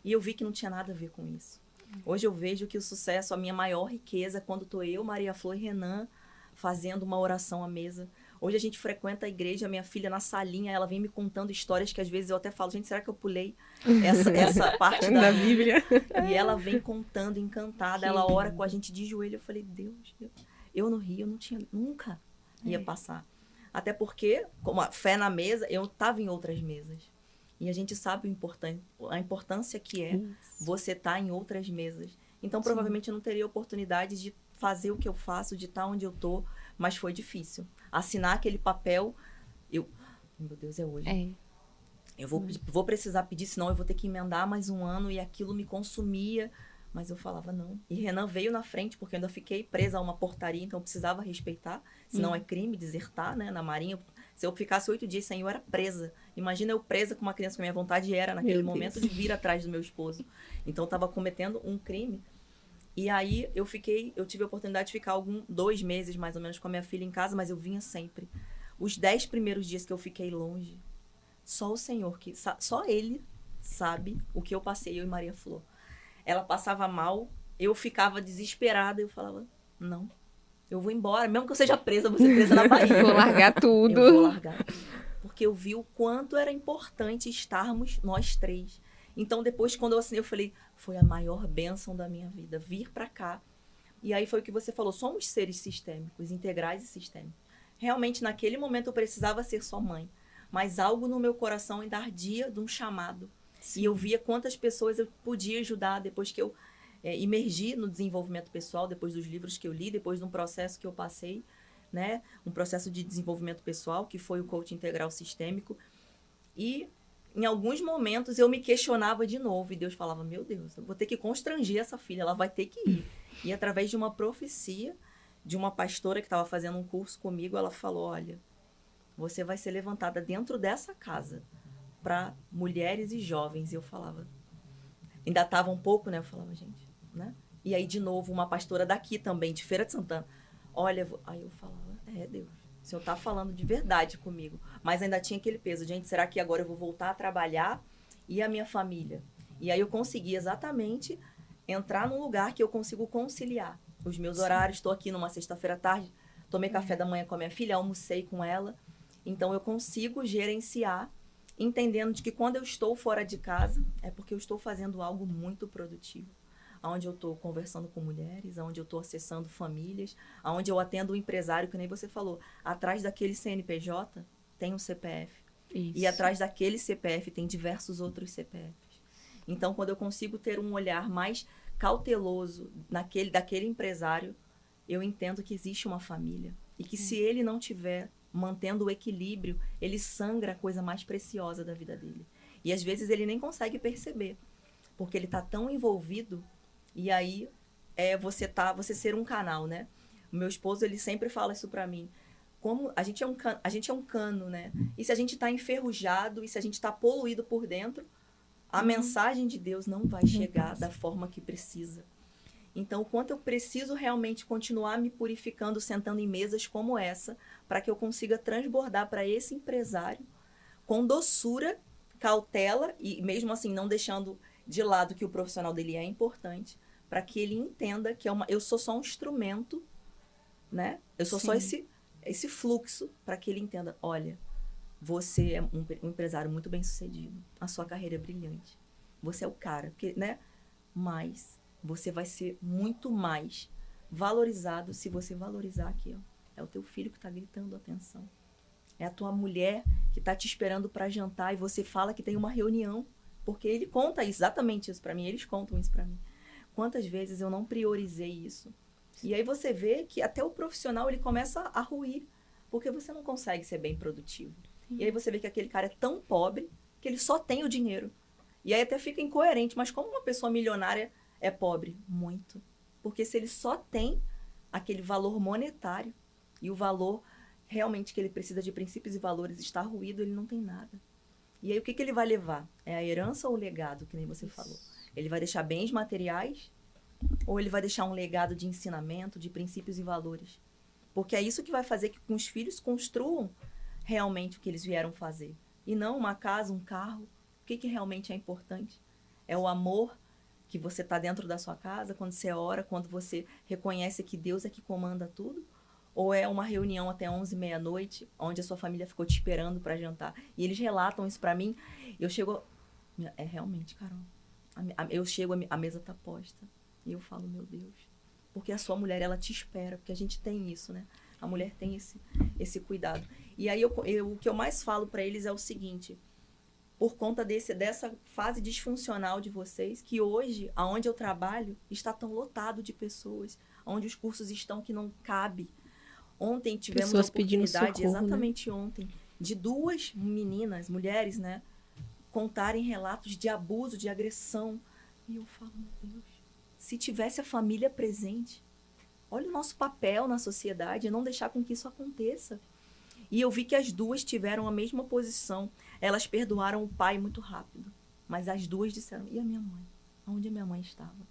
E eu vi que não tinha nada a ver com isso. Hoje eu vejo que o sucesso, a minha maior riqueza, é quando estou eu, Maria Flor e Renan fazendo uma oração à mesa. Hoje a gente frequenta a igreja, a minha filha na salinha, ela vem me contando histórias que às vezes eu até falo, gente, será que eu pulei essa parte da Bíblia? E ela vem contando, encantada, ela ora com a gente de joelho. Eu falei, Deus, eu no Rio, eu não tinha, nunca ia passar. Até porque, como a fé na mesa, eu estava em outras mesas. E a gente sabe a importância que é você estar em outras mesas. Então, provavelmente, eu não teria oportunidade de fazer o que eu faço, de estar onde eu estou, mas foi difícil. Assinar aquele papel, meu Deus, é hoje. Eu vou precisar pedir, senão eu vou ter que emendar mais 1 ano, e aquilo me consumia. Mas eu falava, não. E Renan veio na frente, porque eu ainda fiquei presa a uma portaria, então eu precisava respeitar. Senão é crime desertar, né, na Marinha. Se eu ficasse 8 dias sem, eu era presa. Imagina eu presa com uma criança, que a minha vontade era, naquele momento, de vir atrás do meu esposo. Então, eu estava cometendo um crime. E aí, eu tive a oportunidade de ficar 2 meses, mais ou menos, com a minha filha em casa, mas eu vinha sempre. Os 10 primeiros dias que eu fiquei longe, só o Senhor, só Ele sabe o que eu passei, eu e Maria Flor. Ela passava mal, eu ficava desesperada, eu falava, não. Eu vou embora, mesmo que eu seja presa, eu vou ser presa na Bahia. Vou largar tudo. Eu vou largar tudo. Porque eu vi o quanto era importante estarmos nós 3. Então, depois, quando eu assinei, eu falei, foi a maior bênção da minha vida, vir pra cá. E aí foi o que você falou, somos seres sistêmicos, integrais e sistêmicos. Realmente, naquele momento, eu precisava ser só mãe. Mas algo no meu coração ainda ardia de um chamado. Sim. E eu via quantas pessoas eu podia ajudar depois que eu imergi no desenvolvimento pessoal, depois dos livros que eu li, depois de um processo que eu passei, né? Um processo de desenvolvimento pessoal, que foi o coaching integral sistêmico. E, em alguns momentos, eu me questionava de novo. E Deus falava, meu Deus, eu vou ter que constranger essa filha, ela vai ter que ir. E, através de uma profecia, de uma pastora que estava fazendo um curso comigo, ela falou, olha, você vai ser levantada dentro dessa casa para mulheres e jovens. E eu falava, ainda estava um pouco, né? Eu falava, gente, né? E aí, de novo, uma pastora daqui também, de Feira de Santana. Olha, aí eu falava, Deus, o Senhor está falando de verdade comigo. Mas ainda tinha aquele peso, gente, será que agora eu vou voltar a trabalhar e a minha família? E aí eu consegui exatamente entrar num lugar que eu consigo conciliar. os meus horários. Estou aqui numa sexta-feira à tarde, tomei café da manhã com a minha filha, almocei com ela. Então, eu consigo gerenciar, entendendo de que quando eu estou fora de casa, é porque eu estou fazendo algo muito produtivo. Onde eu estou conversando com mulheres, onde eu estou acessando famílias, onde eu atendo um empresário, que nem você falou. Atrás daquele CNPJ tem um CPF. Isso. E atrás daquele CPF tem diversos outros CPFs. Então, quando eu consigo ter um olhar mais cauteloso daquele empresário, eu entendo que existe uma família. E que se ele não tiver mantendo o equilíbrio, ele sangra a coisa mais preciosa da vida dele. E às vezes ele nem consegue perceber, porque ele está tão envolvido. E aí você ser um canal, né? O meu esposo, ele sempre fala isso para mim. Como a gente é um cano, né? E se a gente está enferrujado, e se a gente está poluído por dentro, a mensagem de Deus não vai chegar da forma que precisa. Então, o quanto eu preciso realmente continuar me purificando, sentando em mesas como essa, para que eu consiga transbordar para esse empresário com doçura, cautela, e mesmo assim não deixando de lado que o profissional dele é importante, para que ele entenda que eu sou só um instrumento, né? Eu sou só esse fluxo, para que ele entenda, olha, você é um empresário muito bem sucedido, a sua carreira é brilhante, você é o cara, né? Mas você vai ser muito mais valorizado se você valorizar aqui, ó. É o teu filho que está gritando atenção. É a tua mulher que está te esperando para jantar e você fala que tem uma reunião, porque ele conta exatamente isso para mim, eles contam isso para mim. Quantas vezes eu não priorizei isso? E aí você vê que até o profissional ele começa a ruir, porque você não consegue ser bem produtivo. E aí você vê que aquele cara é tão pobre que ele só tem o dinheiro. E aí até fica incoerente, mas como uma pessoa milionária é pobre? Muito. Porque se ele só tem aquele valor monetário e o valor realmente que ele precisa de princípios e valores está ruído, ele não tem nada. E aí o que ele vai levar? É a herança ou o legado, que nem você falou? Ele vai deixar bens materiais ou ele vai deixar um legado de ensinamento, de princípios e valores? Porque é isso que vai fazer que os filhos construam realmente o que eles vieram fazer. E não uma casa, um carro. O que realmente é importante? É o amor que você está dentro da sua casa, quando você ora, quando você reconhece que Deus é que comanda tudo? Ou é uma reunião até 11, meia-noite, onde a sua família ficou te esperando para jantar? E eles relatam isso para mim. Eu chego... É realmente, Carol. Eu chego, a mesa tá posta. E eu falo, meu Deus. Porque a sua mulher, ela te espera. Porque a gente tem isso, né? A mulher tem esse cuidado. E aí, o que eu mais falo para eles é o seguinte. Por conta dessa fase disfuncional de vocês, que hoje, aonde eu trabalho, está tão lotado de pessoas. Onde os cursos estão que não cabe. Ontem tivemos a oportunidade, exatamente ontem, de 2 meninas, mulheres, né? Contarem relatos de abuso, de agressão. E eu falo, meu Deus, se tivesse a família presente, olha o nosso papel na sociedade, não deixar com que isso aconteça. E eu vi que as 2 tiveram a mesma posição. Elas perdoaram o pai muito rápido. Mas as 2 disseram, e a minha mãe? Onde a minha mãe estava?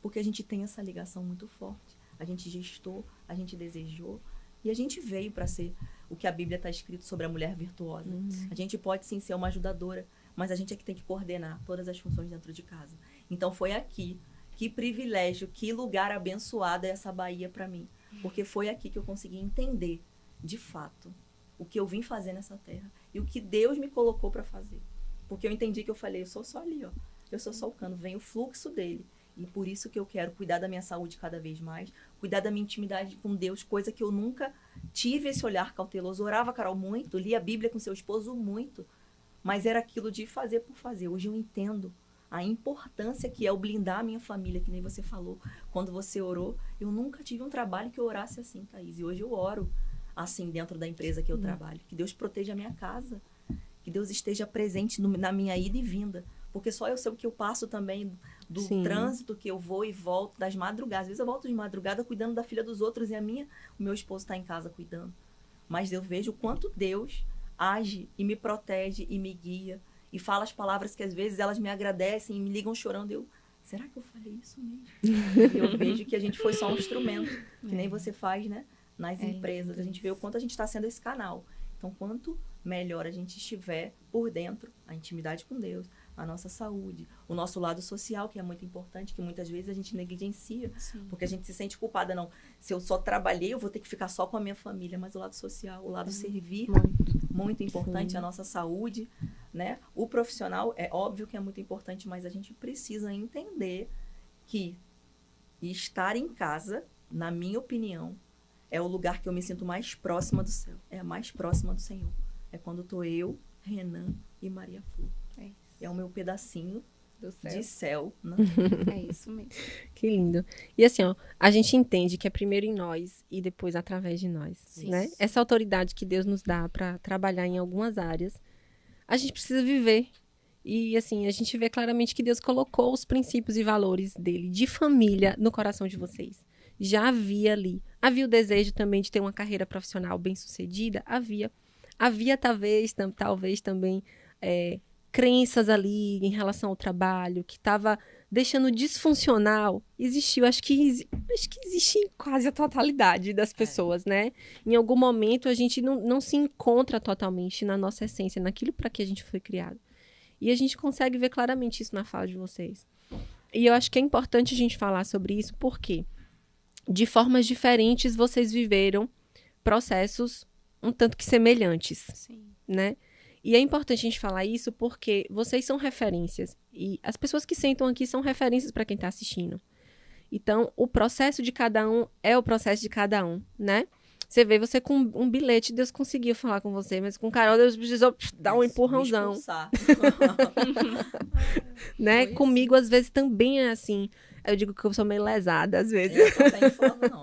Porque a gente tem essa ligação muito forte. A gente gestou, a gente desejou. E a gente veio para ser o que a Bíblia está escrito sobre a mulher virtuosa. A gente pode sim ser uma ajudadora, mas a gente é que tem que coordenar todas as funções dentro de casa. Então foi aqui, que privilégio, que lugar abençoado é essa Bahia para mim. Porque foi aqui que eu consegui entender, de fato, o que eu vim fazer nessa terra e o que Deus me colocou para fazer. Porque eu entendi que eu falei, eu sou só ali, ó. Eu sou só o cano, vem o fluxo dele. E por isso que eu quero cuidar da minha saúde cada vez mais, cuidar da minha intimidade com Deus, coisa que eu nunca tive esse olhar cauteloso. Orava, Carol, muito, lia a Bíblia com seu esposo muito, mas era aquilo de fazer por fazer. Hoje eu entendo a importância que é o blindar a minha família, que nem você falou. Quando você orou, eu nunca tive um trabalho que eu orasse assim, Thaís. E hoje eu oro assim dentro da empresa que eu trabalho. Que Deus proteja a minha casa, que Deus esteja presente na minha ida e vinda. Porque só eu sei o que eu passo também do trânsito que eu vou e volto das madrugadas. Às vezes eu volto de madrugada cuidando da filha dos outros e o meu esposo está em casa cuidando. Mas eu vejo o quanto Deus age e me protege e me guia e fala as palavras que às vezes elas me agradecem e me ligam chorando. Será que eu falei isso mesmo? E eu vejo que a gente foi só um instrumento, que nem você faz, né? Nas empresas. A gente vê o quanto a gente está sendo esse canal. Então, quanto melhor a gente estiver por dentro, a intimidade com Deus, a nossa saúde, o nosso lado social, que é muito importante, que muitas vezes a gente negligencia, porque a gente se sente culpada, não. Se eu só trabalhei, eu vou ter que ficar só com a minha família, mas o lado social, o lado servir, muito importante, a nossa saúde, né? O profissional, é óbvio que é muito importante, mas a gente precisa entender que estar em casa, na minha opinião, é o lugar que eu me sinto mais próxima do céu. É a mais próxima do Senhor. É quando estou eu, Renan e Maria Flor. É o meu pedacinho do céu. de céu. Né? É isso mesmo. Que lindo. E assim, ó, a gente entende que é primeiro em nós e depois através de nós, né? Essa autoridade que Deus nos dá para trabalhar em algumas áreas, a gente precisa viver. E assim, a gente vê claramente que Deus colocou os princípios e valores dele, de família, no coração de vocês. Já havia ali. Havia o desejo também de ter uma carreira profissional bem-sucedida? Havia. Havia talvez também crenças ali em relação ao trabalho, que estava deixando disfuncional. Existiu, acho que existe em quase a totalidade das pessoas, né? Em algum momento a gente não se encontra totalmente na nossa essência, naquilo para que a gente foi criado. E a gente consegue ver claramente isso na fala de vocês. E eu acho que é importante a gente falar sobre isso, porque de formas diferentes vocês viveram processos um tanto que semelhantes, né? E é importante a gente falar isso porque vocês são referências. E as pessoas que sentam aqui são referências para quem está assistindo. Então, o processo de cada um é o processo de cada um, né? Você vê, você com um bilhete, Deus conseguiu falar com você, mas com Carol, Deus precisou dar um empurrãozão. Né? Comigo, às vezes, também é assim. Eu digo que eu sou meio lesada, às vezes. Eu não tenho forma, não.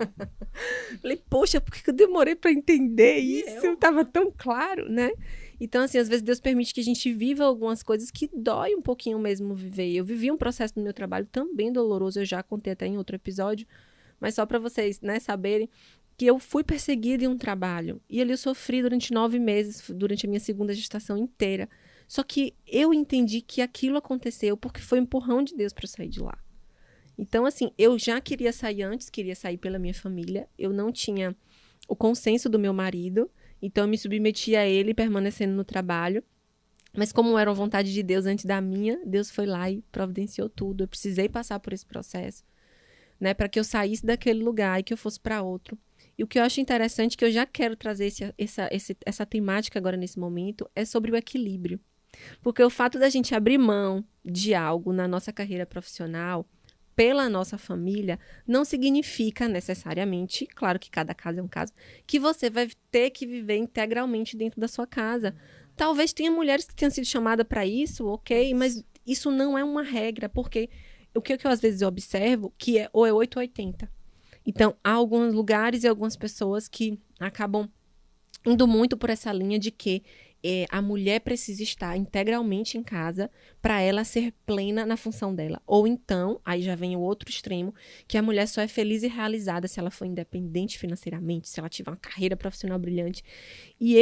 Falei, poxa, por que eu demorei para entender isso? Tava tão claro, né? Então, assim, às vezes Deus permite que a gente viva algumas coisas que dói um pouquinho mesmo viver. Eu vivi um processo no meu trabalho também doloroso, eu já contei até em outro episódio, mas só para vocês, né, saberem que eu fui perseguida em um trabalho. E ali eu sofri durante 9 meses, durante a minha segunda gestação inteira. Só que eu entendi que aquilo aconteceu porque foi um empurrão de Deus para eu sair de lá. Então, assim, eu já queria sair antes, queria sair pela minha família. Eu não tinha o consenso do meu marido, então eu me submetia a ele permanecendo no trabalho. Mas como era a vontade de Deus antes da minha, Deus foi lá e providenciou tudo. Eu precisei passar por esse processo, né, para que eu saísse daquele lugar e que eu fosse para outro. E o que eu acho interessante, que eu já quero trazer essa temática agora nesse momento, é sobre o equilíbrio. Porque o fato da gente abrir mão de algo na nossa carreira profissional, pela nossa família, não significa necessariamente, claro que cada caso é um caso, que você vai ter que viver integralmente dentro da sua casa. Talvez tenha mulheres que tenham sido chamadas para isso, ok, mas isso não é uma regra, porque o que eu às vezes observo, que é ou é 8 ou 80. Então, há alguns lugares e algumas pessoas que acabam indo muito por essa linha de que a mulher precisa estar integralmente em casa para ela ser plena na função dela. Ou então, aí já vem o outro extremo, que a mulher só é feliz e realizada se ela for independente financeiramente, se ela tiver uma carreira profissional brilhante. E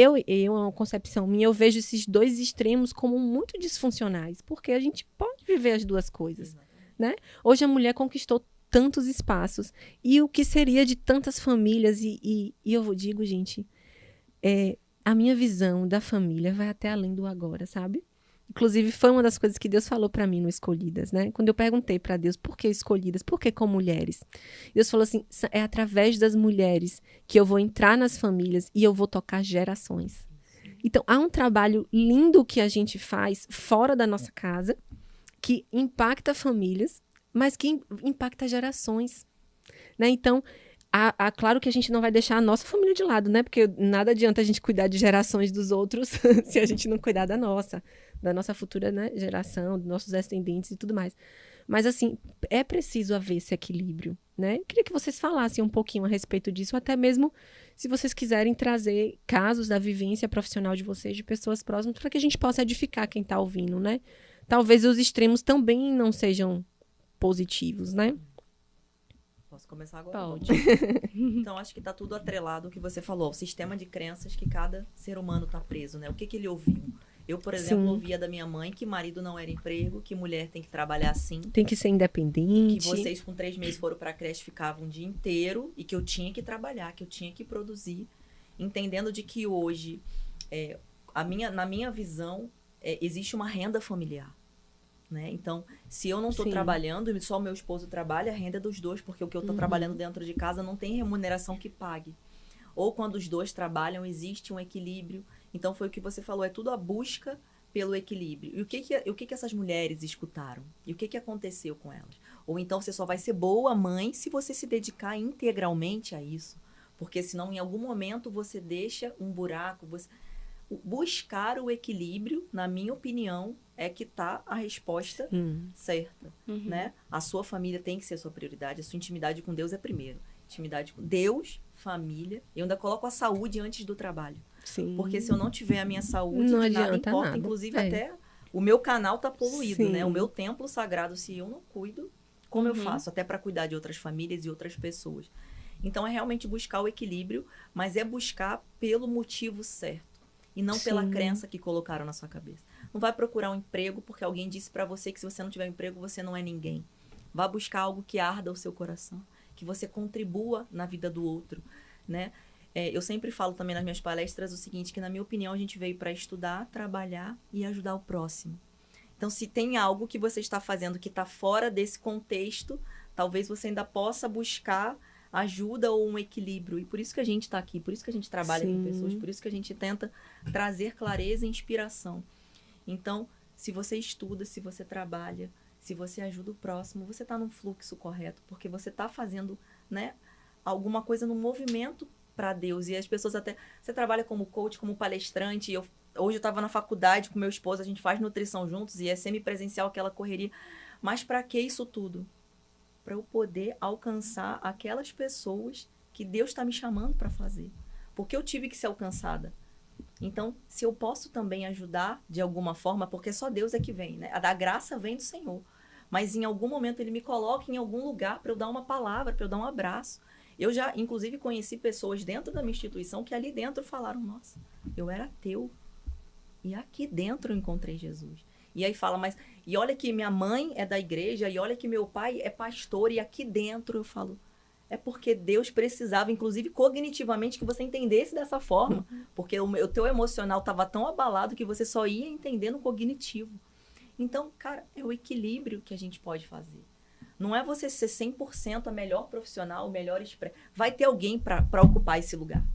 uma concepção minha, eu vejo esses dois extremos como muito disfuncionais, porque a gente pode viver as duas coisas, né? Hoje a mulher conquistou tantos espaços, e o que seria de tantas famílias, e eu digo, gente, a minha visão da família vai até além do agora, sabe? Inclusive, foi uma das coisas que Deus falou para mim no Escolhidas, né? Quando eu perguntei para Deus, por que escolhidas? Por que com mulheres? Deus falou assim, é através das mulheres que eu vou entrar nas famílias e eu vou tocar gerações. Então, há um trabalho lindo que a gente faz fora da nossa casa, que impacta famílias, mas que impacta gerações, né? Então, claro que a gente não vai deixar a nossa família de lado, né? Porque nada adianta a gente cuidar de gerações dos outros se a gente não cuidar da nossa futura, né, geração, dos nossos descendentes e tudo mais. Mas, assim, é preciso haver esse equilíbrio, né? Eu queria que vocês falassem um pouquinho a respeito disso, até mesmo se vocês quiserem trazer casos da vivência profissional de vocês, de pessoas próximas, para que a gente possa edificar quem está ouvindo, né? Talvez os extremos também não sejam positivos, né? Posso começar agora? Pode. Então, acho que tá tudo atrelado ao que você falou, o sistema de crenças que cada ser humano tá preso, né? O que ele ouviu? Eu, por exemplo, ouvia da minha mãe que marido não era emprego, que mulher tem que trabalhar assim. Tem que ser independente. Que vocês com 3 meses foram pra creche, ficavam um dia inteiro e que eu tinha que trabalhar, que eu tinha que produzir. Entendendo de que hoje, na minha visão, existe uma renda familiar. né? Então, se eu não estou Sim. trabalhando e só o meu esposo trabalha, a renda é dos dois, porque o que eu estou trabalhando dentro de casa não tem remuneração que pague. Ou quando os dois trabalham, existe um equilíbrio. Então, foi o que você falou, é tudo a busca pelo equilíbrio. E o que essas mulheres escutaram? E o que aconteceu com elas? Ou então, você só vai ser boa mãe se você se dedicar integralmente a isso. Porque senão, em algum momento, você deixa um buraco. Buscar o equilíbrio, na minha opinião, é que está a resposta certa, né? A sua família tem que ser a sua prioridade, a sua intimidade com Deus é primeiro. Intimidade com Deus, família. Eu ainda coloco a saúde antes do trabalho. Sim. Porque se eu não tiver a minha saúde, Não de nada adianta importa. nada. Inclusive, É. até o meu canal tá poluído, Sim. né? O meu templo sagrado, se eu não cuido, como eu faço? Até para cuidar de outras famílias e outras pessoas. Então, é realmente buscar o equilíbrio, mas é buscar pelo motivo certo. E não pela Sim. crença que colocaram na sua cabeça. Não vai procurar um emprego porque alguém disse para você que se você não tiver um emprego, você não é ninguém. Vá buscar algo que arda o seu coração, que você contribua na vida do outro, né? Eu sempre falo também nas minhas palestras o seguinte, que na minha opinião a gente veio para estudar, trabalhar e ajudar o próximo. Então, se tem algo que você está fazendo que está fora desse contexto, talvez você ainda possa buscar ajuda ou um equilíbrio. E por isso que a gente está aqui, por isso que a gente trabalha com pessoas, por isso que a gente tenta trazer clareza e inspiração. Então, se você estuda, se você trabalha, se você ajuda o próximo, você está num fluxo correto, porque você está fazendo, né, alguma coisa no movimento para Deus. E as pessoas até... Você trabalha como coach, como palestrante. Hoje eu estava na faculdade com meu esposo, a gente faz nutrição juntos e é semipresencial, aquela correria. Mas para que isso tudo? Para eu poder alcançar aquelas pessoas que Deus está me chamando para fazer. Porque eu tive que ser alcançada. Então, se eu posso também ajudar de alguma forma, porque só Deus é que vem, né? A da graça vem do Senhor. Mas em algum momento Ele me coloca em algum lugar para eu dar uma palavra, para eu dar um abraço. Eu já, inclusive, conheci pessoas dentro da minha instituição que ali dentro falaram, nossa, eu era ateu. E aqui dentro eu encontrei Jesus. E aí fala, mas... E olha que minha mãe é da igreja, e olha que meu pai é pastor, e aqui dentro eu falo... É porque Deus precisava, inclusive cognitivamente, que você entendesse dessa forma. Porque o teu emocional estava tão abalado que você só ia entender no cognitivo. Então, cara, é o equilíbrio que a gente pode fazer. Não é você ser 100% a melhor profissional, o melhor expresso. Vai ter alguém para ocupar esse lugar.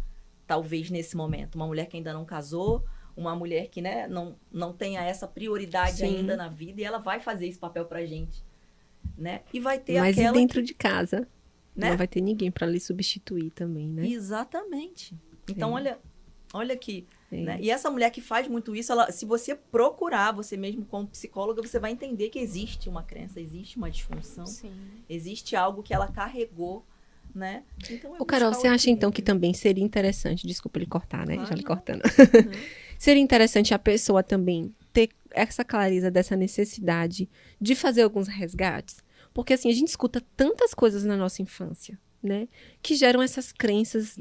Talvez nesse momento. Uma mulher que ainda não casou, uma mulher que, né, não tenha essa prioridade ainda na vida, e ela vai fazer esse papel pra gente. Né? E vai ter Mas aquela... e dentro de casa? Né? Não vai ter ninguém para lhe substituir também, né? Exatamente. Então, olha aqui. É. Né? E essa mulher que faz muito isso, ela, se você procurar, você mesmo como psicóloga, você vai entender que existe uma crença, existe uma disfunção, existe algo que ela carregou, né? Então, Ô, Carol, você acha então que também seria interessante, desculpa lhe cortar, né? Claro. Já lhe cortando. Seria interessante a pessoa também ter essa clareza dessa necessidade de fazer alguns resgates? Porque assim, a gente escuta tantas coisas na nossa infância, né? Que geram essas crenças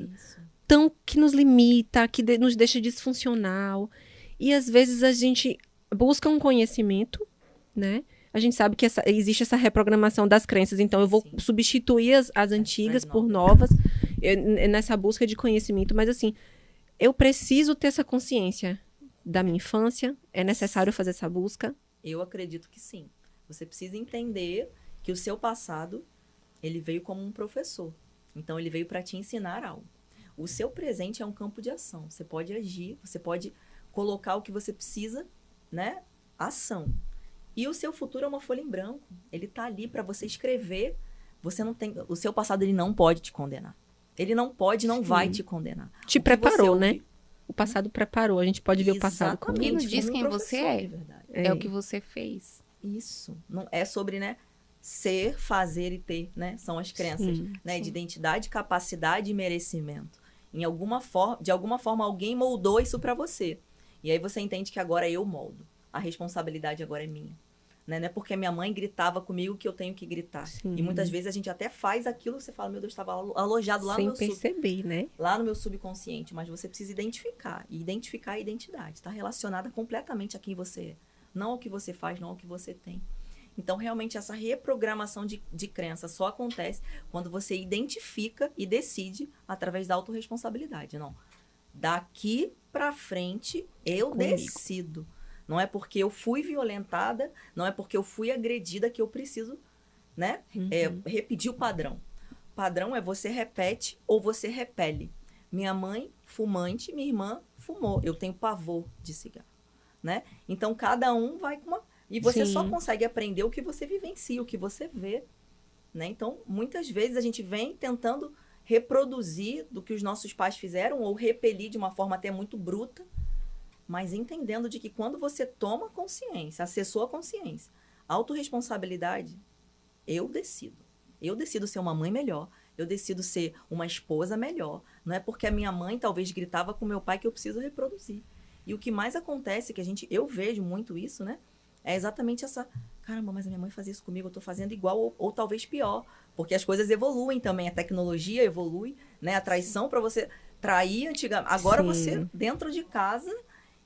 que nos limita, que nos deixa disfuncional. E às vezes a gente busca um conhecimento, né? A gente sabe que existe essa reprogramação das crenças, então eu vou substituir as antigas por novas, nessa busca de conhecimento. Mas assim, eu preciso ter essa consciência da minha infância, é necessário fazer essa busca? Eu acredito que sim. Você precisa entender que o seu passado, ele veio como um professor. Então, ele veio para te ensinar algo. O seu presente é um campo de ação. Você pode agir, você pode colocar o que você precisa, né? Ação. E o seu futuro é uma folha em branco. Ele tá ali para você escrever. Você não tem... O seu passado, ele não pode te condenar. Ele não pode, não vai te condenar. Te preparou, né? O passado preparou. A gente pode ver o passado como... E não diz quem você é. É o que você fez. Isso. Não é sobre, né? Ser, fazer e ter, né? São as crenças, né? De identidade, capacidade e merecimento. De alguma forma, alguém moldou isso para você. E aí você entende que agora eu moldo. A responsabilidade agora é minha. Né? Não é porque minha mãe gritava comigo que eu tenho que gritar. E muitas vezes a gente até faz aquilo que você fala, meu Deus, estava alojado lá no meu perceber, né? Lá no meu subconsciente. Mas você precisa identificar. E identificar a identidade. Está relacionada completamente a quem você é. Não ao que você faz, não ao que você tem. Então, realmente, essa reprogramação de crença só acontece quando você identifica e decide através da autorresponsabilidade. Não, daqui para frente, eu decido. Não é porque eu fui violentada, não é porque eu fui agredida que eu preciso, né, repetir o padrão. Padrão é você repete ou você repele. Minha mãe, fumante, minha irmã fumou. Eu tenho pavor de cigarro, né? Então, cada um vai com uma... E você só consegue aprender o que você vivencia, o que você vê, né? Então, muitas vezes a gente vem tentando reproduzir do que os nossos pais fizeram ou repelir de uma forma até muito bruta, mas entendendo de que quando você toma consciência, acessou a consciência, autorresponsabilidade, eu decido. Eu decido ser uma mãe melhor, eu decido ser uma esposa melhor. Não é porque a minha mãe talvez gritava com meu pai que eu preciso reproduzir. E o que mais acontece, que eu vejo muito isso, né? É exatamente essa, caramba, mas a minha mãe fazia isso comigo, eu tô fazendo igual ou talvez pior. Porque as coisas evoluem também, a tecnologia evolui, né? A traição para você trair antigamente. Agora você, dentro de casa.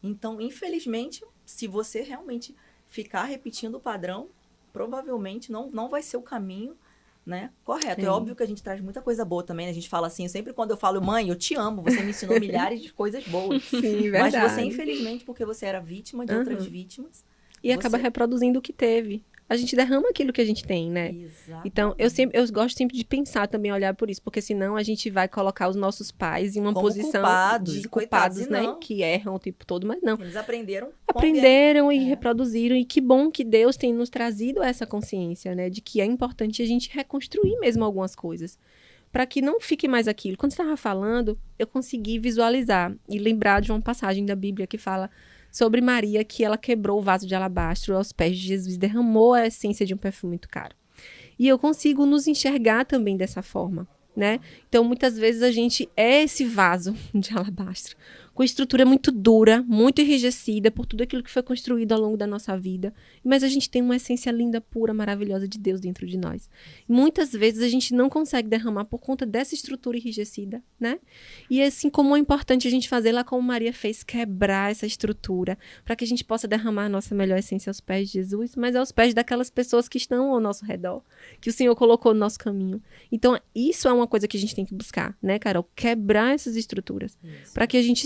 Então, infelizmente, se você realmente ficar repetindo o padrão, provavelmente não vai ser o caminho, né, correto. É óbvio que a gente traz muita coisa boa também, né? A gente fala assim, sempre quando eu falo, mãe, eu te amo, você me ensinou milhares de coisas boas. Sim, verdade. Mas você, infelizmente, porque você era vítima de outras vítimas. E acaba reproduzindo o que teve. A gente derrama aquilo que a gente tem, né? Exatamente. Então, eu gosto sempre de pensar também, olhar por isso, porque senão a gente vai colocar os nossos pais em uma como posição culpados, culpados, né? Que erram o tempo todo, mas não. Eles aprenderam E reproduziram, e que bom que Deus tem nos trazido essa consciência, né? De que é importante a gente reconstruir mesmo algumas coisas, para que não fique mais aquilo. Quando você estava falando, eu consegui visualizar e lembrar de uma passagem da Bíblia que fala sobre Maria, que ela quebrou o vaso de alabastro aos pés de Jesus, derramou a essência de um perfume muito caro. E eu consigo nos enxergar também dessa forma, né? Então, muitas vezes a gente é esse vaso de alabastro, com estrutura muito dura, muito enrijecida por tudo aquilo que foi construído ao longo da nossa vida. Mas a gente tem uma essência linda, pura, maravilhosa de Deus dentro de nós. E muitas vezes a gente não consegue derramar por conta dessa estrutura enrijecida, né? E assim como é importante a gente fazer lá como Maria fez, quebrar essa estrutura, para que a gente possa derramar a nossa melhor essência aos pés de Jesus, mas aos pés daquelas pessoas que estão ao nosso redor, que o Senhor colocou no nosso caminho. Então, isso é uma coisa que a gente tem que buscar, né, Carol? Quebrar essas estruturas, para que a gente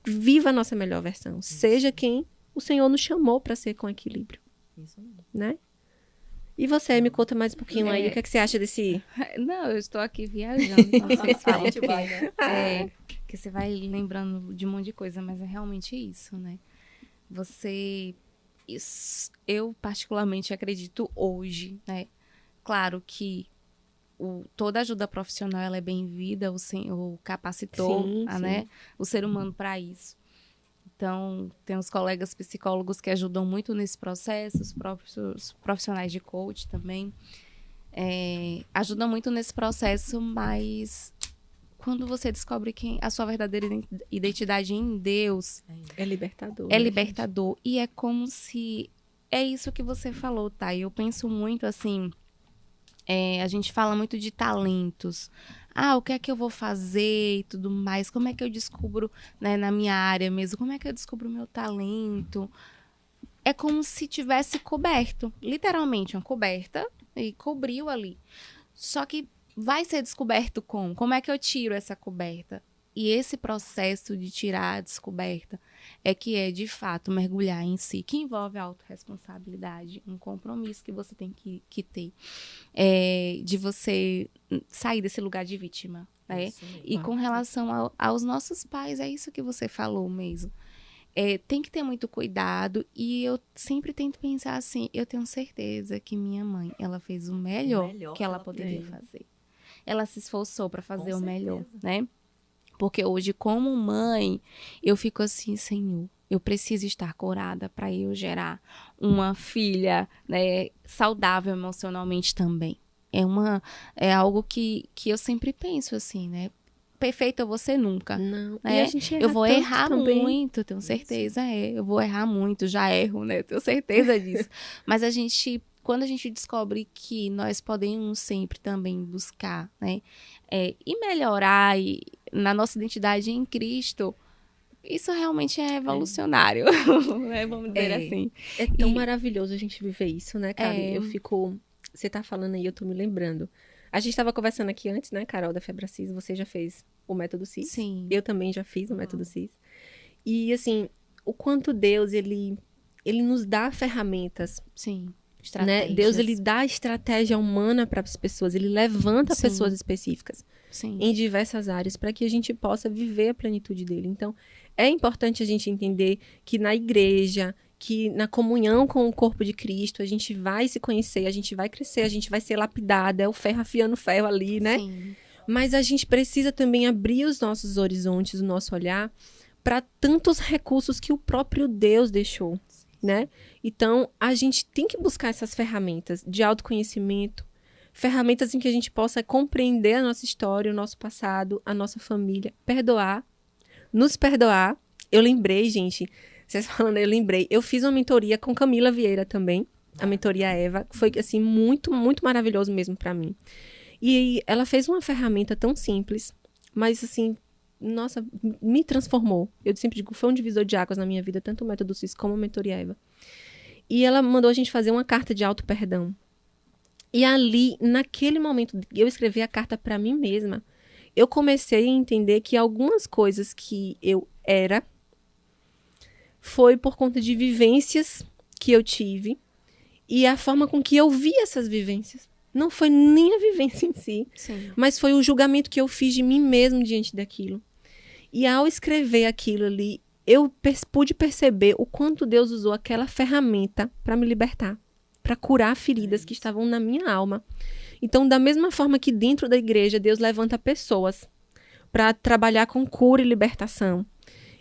viva a nossa melhor versão, seja quem o Senhor nos chamou para ser com equilíbrio. Isso mesmo. Né? E você, me conta mais um pouquinho aí, o que é que você acha desse... Não, eu estou aqui viajando, não sei se a gente vai, né? Que você vai lembrando de um monte de coisa, mas é realmente isso, né? Eu particularmente acredito hoje, né? Claro que toda ajuda profissional ela é bem-vinda, o Senhor capacitou né, o ser humano para isso. Então, tem os colegas psicólogos que ajudam muito nesse processo, os próprios profissionais de coach também ajudam muito nesse processo, mas quando você descobre a sua verdadeira identidade em Deus... É libertador. É libertador. Gente? E é como se... É isso que você falou, tá? Eu penso muito assim... a gente fala muito de talentos. O que é que eu vou fazer e tudo mais? Como é que eu descubro, né, na minha área mesmo? Como é que eu descubro o meu talento? É como se tivesse coberto. Literalmente, uma coberta. E cobriu ali. Só que vai ser descoberto como? Como é que eu tiro essa coberta? E esse processo de tirar a descoberta é que é, de fato, mergulhar em si, que envolve a autorresponsabilidade, um compromisso que você tem que ter, de você sair desse lugar de vítima, né? E com relação aos nossos pais, é isso que você falou mesmo. Tem que ter muito cuidado e eu sempre tento pensar assim, eu tenho certeza que minha mãe, ela fez o melhor que ela poderia fazer. Ela se esforçou para fazer o melhor, né? Porque hoje, como mãe, eu fico assim, Senhor, eu preciso estar curada para eu gerar uma filha, né, saudável emocionalmente também. É algo que eu sempre penso assim, né? Perfeita eu vou ser nunca. Não. Né? E a gente eu vou errar também. muito, tenho certeza. Eu vou errar muito, já erro, né? Tenho certeza disso. Mas quando a gente descobre que nós podemos sempre também buscar, né? E melhorar na nossa identidade em Cristo, isso realmente é evolucionário, né? Vamos dizer assim. É tão maravilhoso a gente viver isso, né, cara? Você tá falando aí, eu tô me lembrando. A gente tava conversando aqui antes, né, Carol, da Febracis, você já fez o método CIS. Sim. Eu também já fiz o método CIS. E, assim, o quanto Deus, ele nos dá ferramentas, Sim. né? Deus, ele dá estratégia humana para as pessoas, ele levanta Sim. pessoas específicas Sim. em diversas áreas para que a gente possa viver a plenitude dele. Então, é importante a gente entender que na igreja, que na comunhão com o corpo de Cristo, a gente vai se conhecer, a gente vai crescer, a gente vai ser lapidada, é o ferro afiando o ferro ali, né? Sim. Mas a gente precisa também abrir os nossos horizontes, o nosso olhar para tantos recursos que o próprio Deus deixou, né? Então, a gente tem que buscar essas ferramentas de autoconhecimento, ferramentas em que a gente possa compreender a nossa história, o nosso passado, a nossa família, perdoar, nos perdoar. Eu lembrei, gente, vocês falando, eu lembrei, eu fiz uma mentoria com Camila Vieira também, a mentoria Eva, que foi, assim, muito, muito maravilhoso mesmo para mim. E ela fez uma ferramenta tão simples, mas, assim, nossa, me transformou. Eu sempre digo, foi um divisor de águas na minha vida, tanto o método CIS como a mentoria Eva. E ela mandou a gente fazer uma carta de auto-perdão. E ali, naquele momento, eu escrevi a carta para mim mesma. Eu comecei a entender que algumas coisas que eu era foi por conta de vivências que eu tive e a forma com que eu vi essas vivências. Não foi nem a vivência em si, Sim. mas foi o julgamento que eu fiz de mim mesmo diante daquilo. E ao escrever aquilo ali, eu pude perceber o quanto Deus usou aquela ferramenta para me libertar, para curar feridas que estavam na minha alma. Então, da mesma forma que dentro da igreja, Deus levanta pessoas para trabalhar com cura e libertação.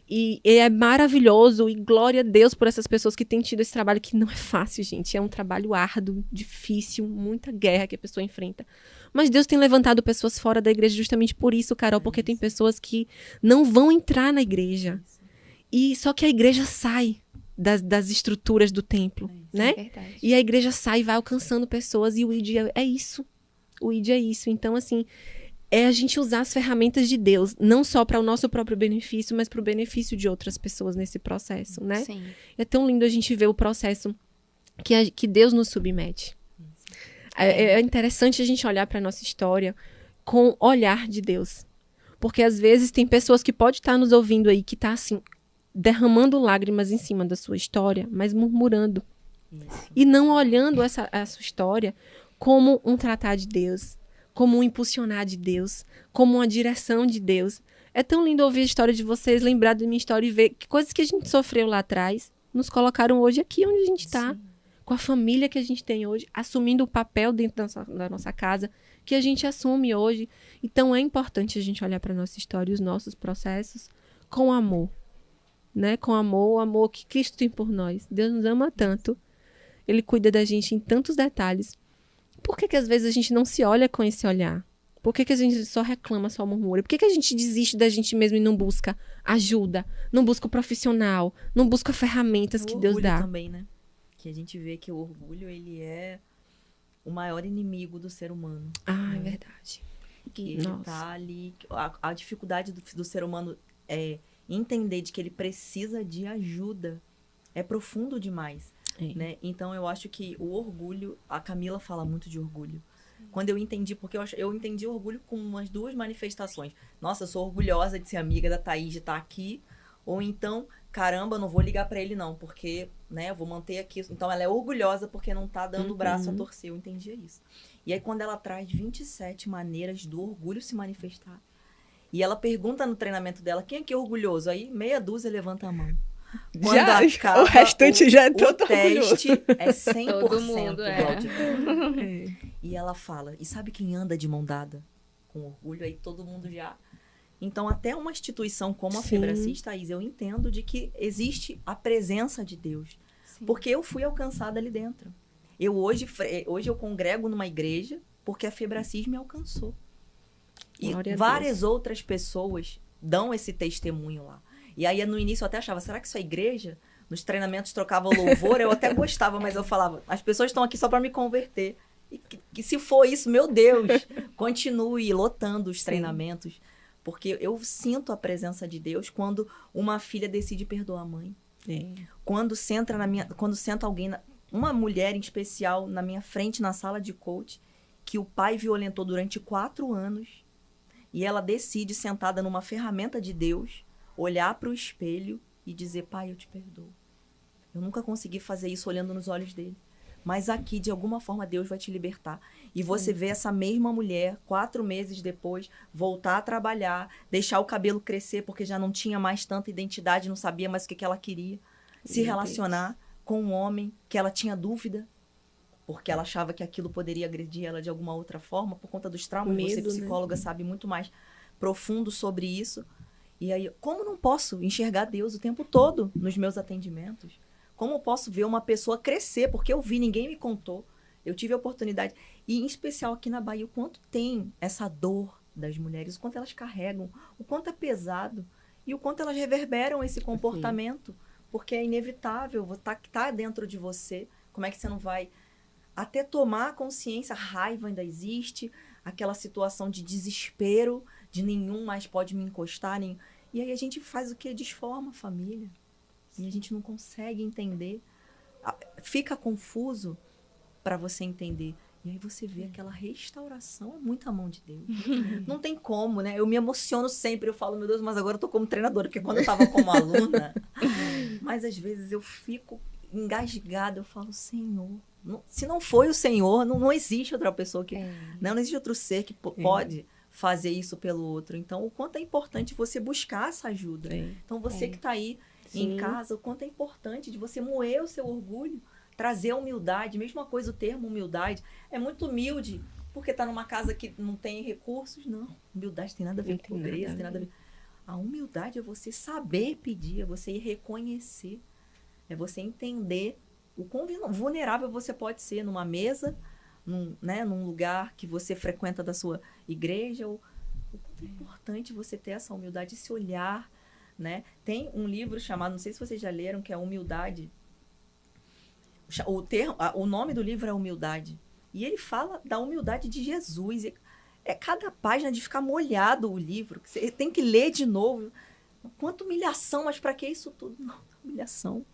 E é maravilhoso, e glória a Deus por essas pessoas que têm tido esse trabalho, que não é fácil, gente. É um trabalho árduo, difícil, muita guerra que a pessoa enfrenta. Mas Deus tem levantado pessoas fora da igreja justamente por isso, Carol, porque tem pessoas que não vão entrar na igreja. E só que a igreja sai das estruturas do templo, né? É verdade. E a igreja sai e vai alcançando pessoas, e o ID é isso. O ID é isso. Então, assim, é a gente usar as ferramentas de Deus, não só para o nosso próprio benefício, mas para o benefício de outras pessoas nesse processo, né? Sim. É tão lindo a gente ver o processo que Deus nos submete. É interessante a gente olhar para a nossa história com o olhar de Deus. Porque às vezes tem pessoas que podem estar nos ouvindo aí, que tá assim, derramando lágrimas em cima da sua história, mas murmurando. Isso. E não olhando essa sua história como um tratar de Deus, como um impulsionar de Deus, como uma direção de Deus. É tão lindo ouvir a história de vocês, lembrar da minha história e ver que coisas que a gente sofreu lá atrás nos colocaram hoje aqui onde a gente está, com a família que a gente tem hoje, assumindo o papel dentro da nossa casa que a gente assume hoje. Então é importante a gente olhar para a nossa história e os nossos processos com amor, né? Com amor, o amor que Cristo tem por nós. Deus nos ama tanto, Ele cuida da gente em tantos detalhes. Por que às vezes a gente não se olha com esse olhar? Por que a gente só reclama, só murmura? Por que a gente desiste da gente mesmo e não busca ajuda? Não busca o profissional? Não busca ferramentas que Deus dá? Também, né? Que a gente vê que o orgulho, ele é o maior inimigo do ser humano. Ah, é verdade. Que ele tá ali... A dificuldade do ser humano é entender de que ele precisa de ajuda. É profundo demais. Né? Então, eu acho que o orgulho... A Camila fala muito de orgulho. Quando eu entendi... Porque eu entendi orgulho com umas duas manifestações. Nossa, eu sou orgulhosa de ser amiga da Thaís, de estar aqui. Ou então, caramba, não vou ligar pra ele não, porque, né, eu vou manter aqui. Então, ela é orgulhosa porque não tá dando o braço a torcer. Eu entendia isso. E aí, quando ela traz 27 maneiras do orgulho se manifestar, e ela pergunta no treinamento dela, quem é que é orgulhoso? Aí, meia dúzia levanta a mão. Já, o restante já é todo orgulhoso. O teste é 100% Todo mundo E ela fala, e sabe quem anda de mão dada com orgulho? Aí todo mundo já... Então, até uma instituição como a Febracis, Thaís, eu entendo de que existe a presença de Deus. Sim. Porque eu fui alcançada ali dentro. Hoje eu congrego numa igreja porque a Febracis me alcançou. E várias outras pessoas dão esse testemunho lá. E aí, no início, eu até achava, será que isso é igreja? Nos treinamentos trocava louvor, eu até gostava, mas eu falava, as pessoas estão aqui só para me converter. E que se for isso, meu Deus, continue lotando os treinamentos. Porque eu sinto a presença de Deus quando uma filha decide perdoar a mãe. Quando senta alguém, uma mulher em especial, na minha frente, na sala de coach, que o pai violentou durante 4 anos, e ela decide, sentada numa ferramenta de Deus, olhar para o espelho e dizer, pai, eu te perdoo. Eu nunca consegui fazer isso olhando nos olhos dele. Mas aqui, de alguma forma, Deus vai te libertar. E você vê essa mesma mulher, 4 meses depois, voltar a trabalhar, deixar o cabelo crescer, porque já não tinha mais tanta identidade, não sabia mais o que ela queria. Se relacionar com um homem que ela tinha dúvida, porque ela achava que aquilo poderia agredir ela de alguma outra forma, por conta dos traumas. Você, psicóloga, sabe muito mais profundo sobre isso. E aí, como não posso enxergar Deus o tempo todo nos meus atendimentos? Como eu posso ver uma pessoa crescer? Porque eu vi, ninguém me contou. Eu tive a oportunidade. E, em especial, aqui na Bahia, o quanto tem essa dor das mulheres, o quanto elas carregam, o quanto é pesado e o quanto elas reverberam esse comportamento. Porque é inevitável, tá dentro de você. Como é que você não vai até tomar consciência? A raiva ainda existe, aquela situação de desespero, de nenhum mais pode me encostar. E aí a gente faz o quê? Desforma a família. E a gente não consegue entender. Fica confuso para você entender. E aí você vê aquela restauração, é muita mão de Deus. Não tem como, né? Eu me emociono sempre, eu falo, meu Deus, mas agora eu tô como treinadora, porque quando eu tava como aluna, mas às vezes eu fico engasgada, eu falo, Senhor, se não foi o Senhor, não existe outra pessoa que... Não existe outro ser que pode fazer isso pelo outro. Então, o quanto é importante você buscar essa ajuda. Então, você que tá aí em casa, o quanto é importante de você moer o seu orgulho, trazer a humildade. Mesma coisa o termo humildade. É muito humilde porque tá numa casa que não tem recursos. Não, humildade tem nada a ver com pobreza, tem nada a ver. A humildade é você saber pedir, é você reconhecer, é você entender o quão vulnerável você pode ser numa mesa, num lugar que você frequenta da sua igreja. O quanto é importante você ter essa humildade, esse olhar, né? Tem um livro chamado, não sei se vocês já leram, que é Humildade. O nome do livro é Humildade. E ele fala da humildade de Jesus. É cada página de ficar molhado o livro. Você tem que ler de novo. Quanta humilhação, mas para que isso tudo? Não, humilhação.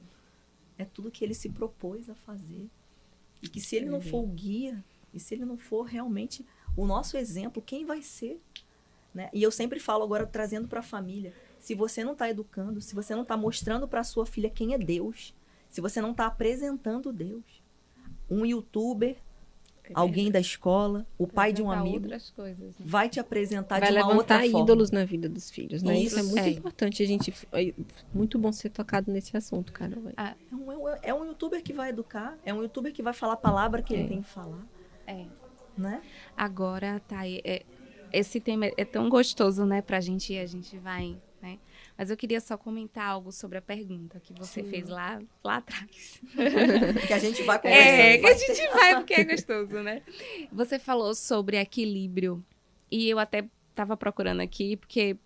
É tudo que ele se propôs a fazer. E que se ele não for o guia, e se ele não for realmente o nosso exemplo, quem vai ser? Né? E eu sempre falo agora, trazendo para a família, se você não está educando, se você não está mostrando para a sua filha quem é Deus, se você não está apresentando Deus, um youtuber, alguém da escola, o pai de um amigo, coisas, né? vai te apresentar vai de uma outra forma. Vai levantar ídolos na vida dos filhos, né? Isso é muito Isso. importante. Muito bom ser tocado nesse assunto, cara. É um youtuber que vai educar, é um youtuber que vai falar a palavra que ele tem que falar. Né? Agora, Thay, esse tema é tão gostoso, né, pra gente ir, a gente vai, né? Mas eu queria só comentar algo sobre a pergunta que você fez lá atrás. Que a gente vai conversando. Que a gente vai porque é gostoso, né? Você falou sobre equilíbrio e eu até estava procurando aqui porque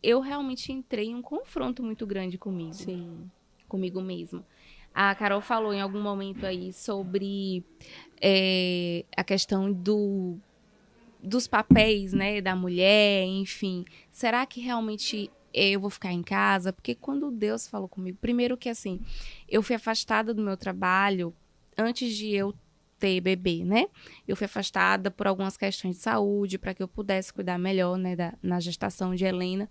eu realmente entrei em um confronto muito grande comigo. Sim. Comigo mesmo. A Carol falou em algum momento aí sobre a questão dos papéis, né, da mulher, enfim. Será que realmente eu vou ficar em casa? Porque quando Deus falou comigo, primeiro que assim, eu fui afastada do meu trabalho antes de eu ter bebê, né? Eu fui afastada por algumas questões de saúde, para que eu pudesse cuidar melhor, né, na gestação de Helena.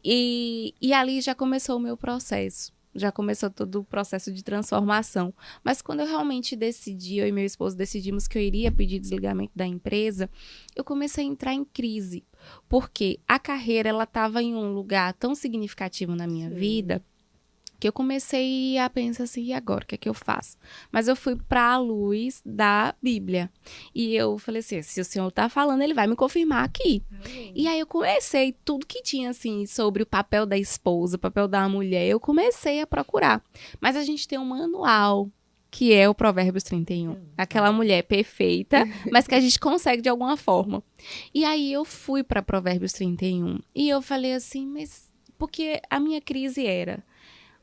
E ali já começou o meu processo. Já começou todo o processo de transformação. Mas quando eu realmente decidi, eu e meu esposo decidimos que eu iria pedir desligamento da empresa, eu comecei a entrar em crise. Porque a carreira, ela estava em um lugar tão significativo na minha vida, que eu comecei a pensar assim, e agora, o que é que eu faço? Mas eu fui para a luz da Bíblia. E eu falei assim, se o Senhor está falando, ele vai me confirmar aqui. E aí eu comecei, tudo que tinha, assim, sobre o papel da esposa, o papel da mulher, eu comecei a procurar. Mas a gente tem um manual, que é o Provérbios 31. Aquela mulher perfeita, mas que a gente consegue de alguma forma. E aí eu fui para Provérbios 31. E eu falei assim, mas... Porque a minha crise era...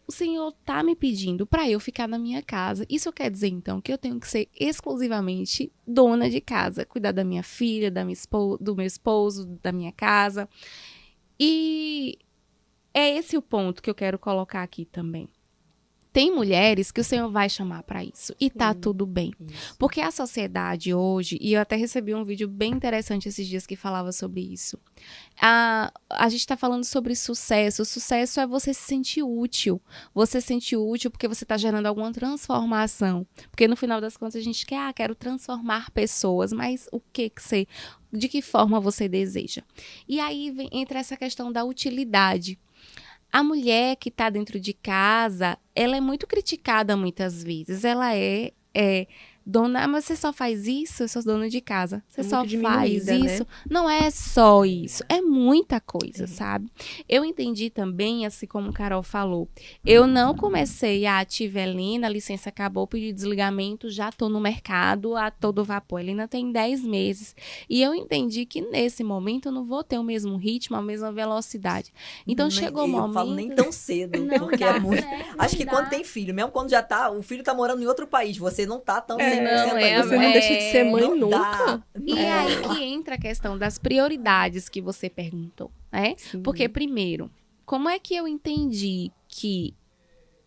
O Senhor tá me pedindo para eu ficar na minha casa. Isso quer dizer, então, que eu tenho que ser exclusivamente dona de casa. Cuidar da minha filha, do meu esposo, da minha casa. E é esse o ponto que eu quero colocar aqui também. Tem mulheres que o Senhor vai chamar para isso. E tá tudo bem. Isso. Porque a sociedade hoje, e eu até recebi um vídeo bem interessante esses dias que falava sobre isso. A gente tá falando sobre sucesso. O sucesso é você se sentir útil. Você se sentir útil porque você tá gerando alguma transformação. Porque no final das contas a gente quero transformar pessoas. Mas o que você... De que forma você deseja? E aí entra essa questão da utilidade. A mulher que está dentro de casa, ela é muito criticada muitas vezes. Ela é dona, mas você só faz isso, eu sou dona de casa. Você só faz isso. Né? Não é só isso, é muita coisa, sabe? Eu entendi também, assim como a Carol falou, eu não comecei tive Helena, a licença acabou, pedi desligamento, já tô no mercado a todo vapor. A Helena tem 10 meses. E eu entendi que nesse momento eu não vou ter o mesmo ritmo, a mesma velocidade. Então chegou o momento... Eu falo nem tão cedo, não porque dá, é muito... né? Acho que quando tem filho, mesmo quando já tá, o filho tá morando em outro país, você não tá tão 100% Você não deixa de ser mãe não nunca. Dá. E é aí que entra a questão das prioridades que você perguntou, né? Sim. Porque, primeiro, como é que eu entendi que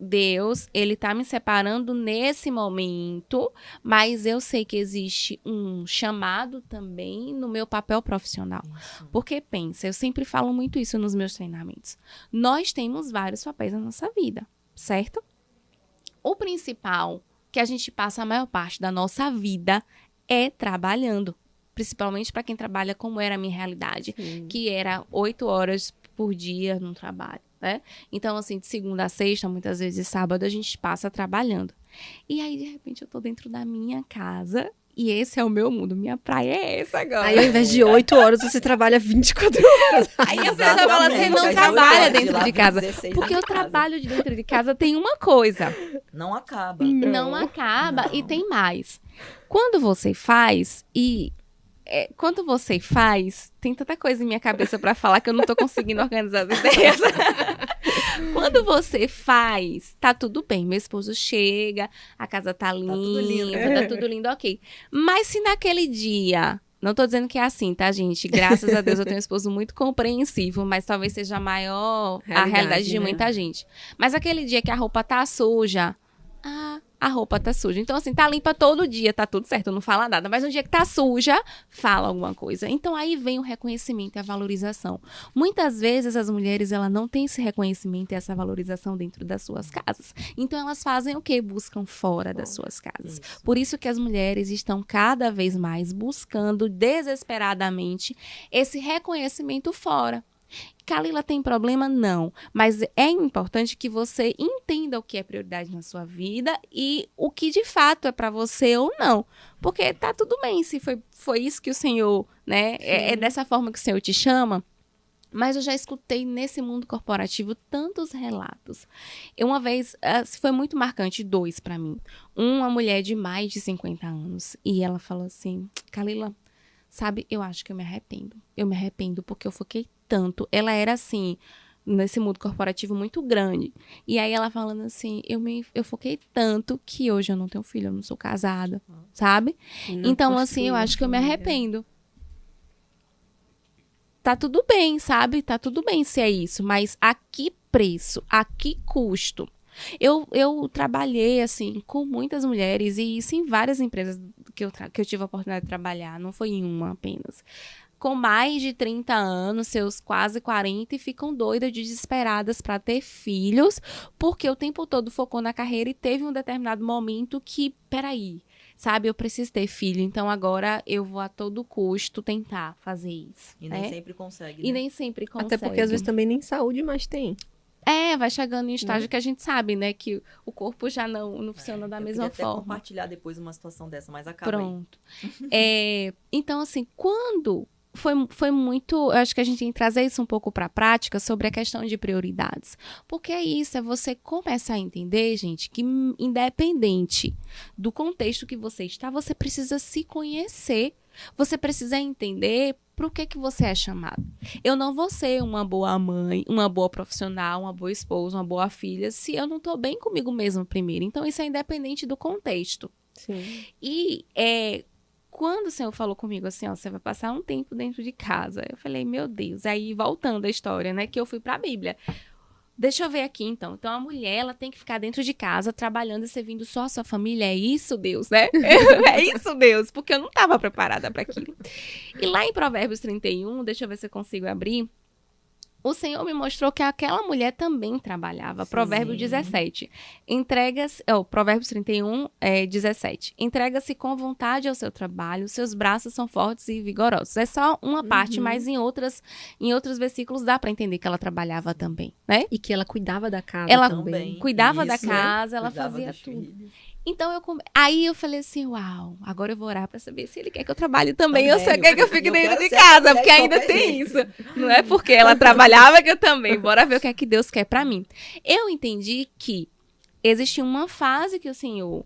Deus, ele tá me separando nesse momento, mas eu sei que existe um chamado também no meu papel profissional. Isso. Porque, pensa, eu sempre falo muito isso nos meus treinamentos. Nós temos vários papéis na nossa vida, certo? O principal que a gente passa a maior parte da nossa vida é trabalhando. Principalmente para quem trabalha como era a minha realidade. Sim. Que era 8 horas por dia no trabalho, né? Então, assim, de segunda a sexta, muitas vezes sábado, a gente passa trabalhando. E aí, de repente, eu tô dentro da minha casa e esse é o meu mundo. Minha praia é essa agora. Aí, ao invés de 8 horas, você trabalha 24 horas. Aí a pessoa fala, você não trabalha dentro de casa. Porque o casa. trabalho de dentro de casa tem uma coisa. Não acaba. Não acaba Não. e tem mais. Quando você faz quando você faz, tem tanta coisa em minha cabeça pra falar que eu não tô conseguindo organizar as ideias. Quando você faz, tá tudo bem. Meu esposo chega, a casa tá limpa, tá tudo lindo, ok. Mas se naquele dia... Não tô dizendo que é assim, tá, gente? Graças a Deus eu tenho um esposo muito compreensivo, mas talvez seja maior a realidade de muita gente. Mas aquele dia que a roupa tá suja, a roupa tá suja. Então, assim, tá limpa todo dia, tá tudo certo, não fala nada. Mas no dia que tá suja, fala alguma coisa. Então, aí vem o reconhecimento e a valorização. Muitas vezes, as mulheres, elas não têm esse reconhecimento e essa valorização dentro das suas casas. Então, elas fazem o quê? Buscam fora das suas casas. Isso. Por isso que as mulheres estão cada vez mais buscando desesperadamente esse reconhecimento fora. Kalila tem problema? Não. Mas é importante que você entenda o que é prioridade na sua vida e o que de fato é para você ou não. Porque tá tudo bem se foi isso que o Senhor, né? É dessa forma que o Senhor te chama. Mas eu já escutei nesse mundo corporativo tantos relatos. Uma vez, foi muito marcante, 2 para mim. Uma mulher de mais de 50 anos. E ela falou assim, Kalila, sabe, eu acho que eu me arrependo. Eu me arrependo porque eu foquei tanto. Ela era assim, nesse mundo corporativo muito grande. E aí ela falando assim, eu foquei tanto que hoje eu não tenho filho, eu não sou casada, sabe? Então, assim, eu acho que eu me arrependo. Tá tudo bem, sabe? Tá tudo bem se é isso, mas a que preço? A que custo? Eu trabalhei, assim, com muitas mulheres, e isso em várias empresas que eu tive a oportunidade de trabalhar, não foi em uma apenas. Com mais de 30 anos, seus quase 40, e ficam doidas, desesperadas para ter filhos, porque o tempo todo focou na carreira e teve um determinado momento que, peraí, sabe, eu preciso ter filho, então agora eu vou a todo custo tentar fazer isso. E nem sempre consegue, E né? nem sempre consegue. Até porque às vezes também nem saúde mais tem. Vai chegando em estágio que a gente sabe, né, que o corpo já não funciona da mesma Eu queria forma. até compartilhar depois uma situação dessa, mas acaba Pronto. Então, assim, quando... Foi muito... Eu acho que a gente tem que trazer isso um pouco para a prática sobre a questão de prioridades. Porque é isso, é você começar a entender, gente, que independente do contexto que você está, você precisa se conhecer. Você precisa entender para o que você é chamado. Eu não vou ser uma boa mãe, uma boa profissional, uma boa esposa, uma boa filha, se eu não estou bem comigo mesma primeiro. Então, isso é independente do contexto. Sim. E quando o Senhor falou comigo assim, ó, você vai passar um tempo dentro de casa. Eu falei, meu Deus. Aí, voltando à história, né, que eu fui para a Bíblia. deixa eu ver aqui, então. Então, a mulher, ela tem que ficar dentro de casa, trabalhando e servindo só a sua família. É isso, Deus, né? É isso, Deus, porque eu não estava preparada para aquilo. E lá em Provérbios 31, deixa eu ver se eu consigo abrir, o Senhor me mostrou que aquela mulher também trabalhava. Sim. Provérbio 17. Provérbios 31, 17. Entrega-se com vontade ao seu trabalho, seus braços são fortes e vigorosos. É só uma parte, mas em outros versículos dá para entender que ela trabalhava também, né? E que ela cuidava da casa Ela também. cuidava da Isso, casa, ela Cuidava fazia dos tudo. filhos. Então, aí eu falei assim, uau, agora eu vou orar pra saber se ele quer que eu trabalhe também, ou se ele quer que eu fique dentro de casa, porque ainda tem isso. Não é porque ela trabalhava que eu também. Bora ver o que é que Deus quer pra mim. Eu entendi que existe uma fase que o Senhor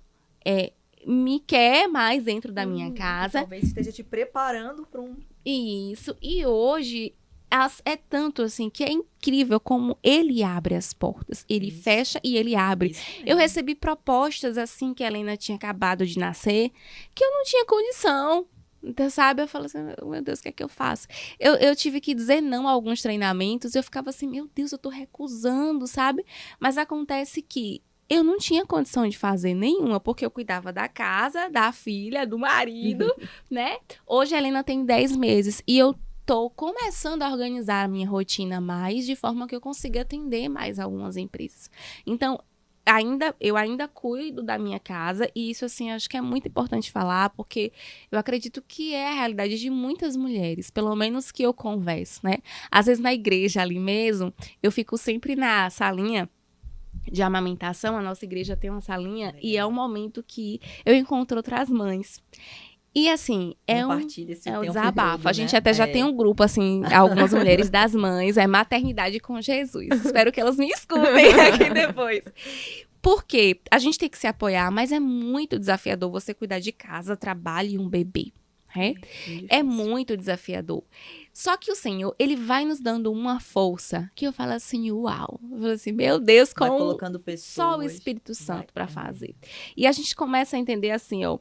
me quer mais dentro da minha casa. Talvez esteja te preparando para um... Isso. E hoje é tanto assim que é incrível como ele abre as portas. Ele fecha e ele abre. Eu recebi propostas assim que a Helena tinha acabado de nascer, que eu não tinha condição. Então, sabe? Eu falo assim, meu Deus, o que é que eu faço? Eu tive que dizer não a alguns treinamentos. Eu ficava assim, meu Deus, eu tô recusando, sabe? Mas acontece que eu não tinha condição de fazer nenhuma, porque eu cuidava da casa, da filha, do marido, né? Hoje a Helena tem 10 meses e eu tô começando a organizar a minha rotina mais, de forma que eu consiga atender mais algumas empresas. Então, eu ainda cuido da minha casa, e isso, assim, acho que é muito importante falar, porque eu acredito que é a realidade de muitas mulheres, pelo menos que eu converso, né? Às vezes na igreja ali mesmo, eu fico sempre na salinha de amamentação, a nossa igreja tem uma salinha, e é um momento que eu encontro outras mães. E assim, é um desabafo. Todo, a gente né? até já tem um grupo, assim, algumas mulheres das mães, Maternidade com Jesus. Espero que elas me escutem aqui depois. Porque a gente tem que se apoiar, mas é muito desafiador você cuidar de casa, trabalho e um bebê. É muito desafiador. Só que o Senhor, ele vai nos dando uma força que eu falo assim, uau. Eu falo assim, meu Deus, vai com colocando pessoas, só o Espírito Santo para fazer. E a gente começa a entender assim, ó,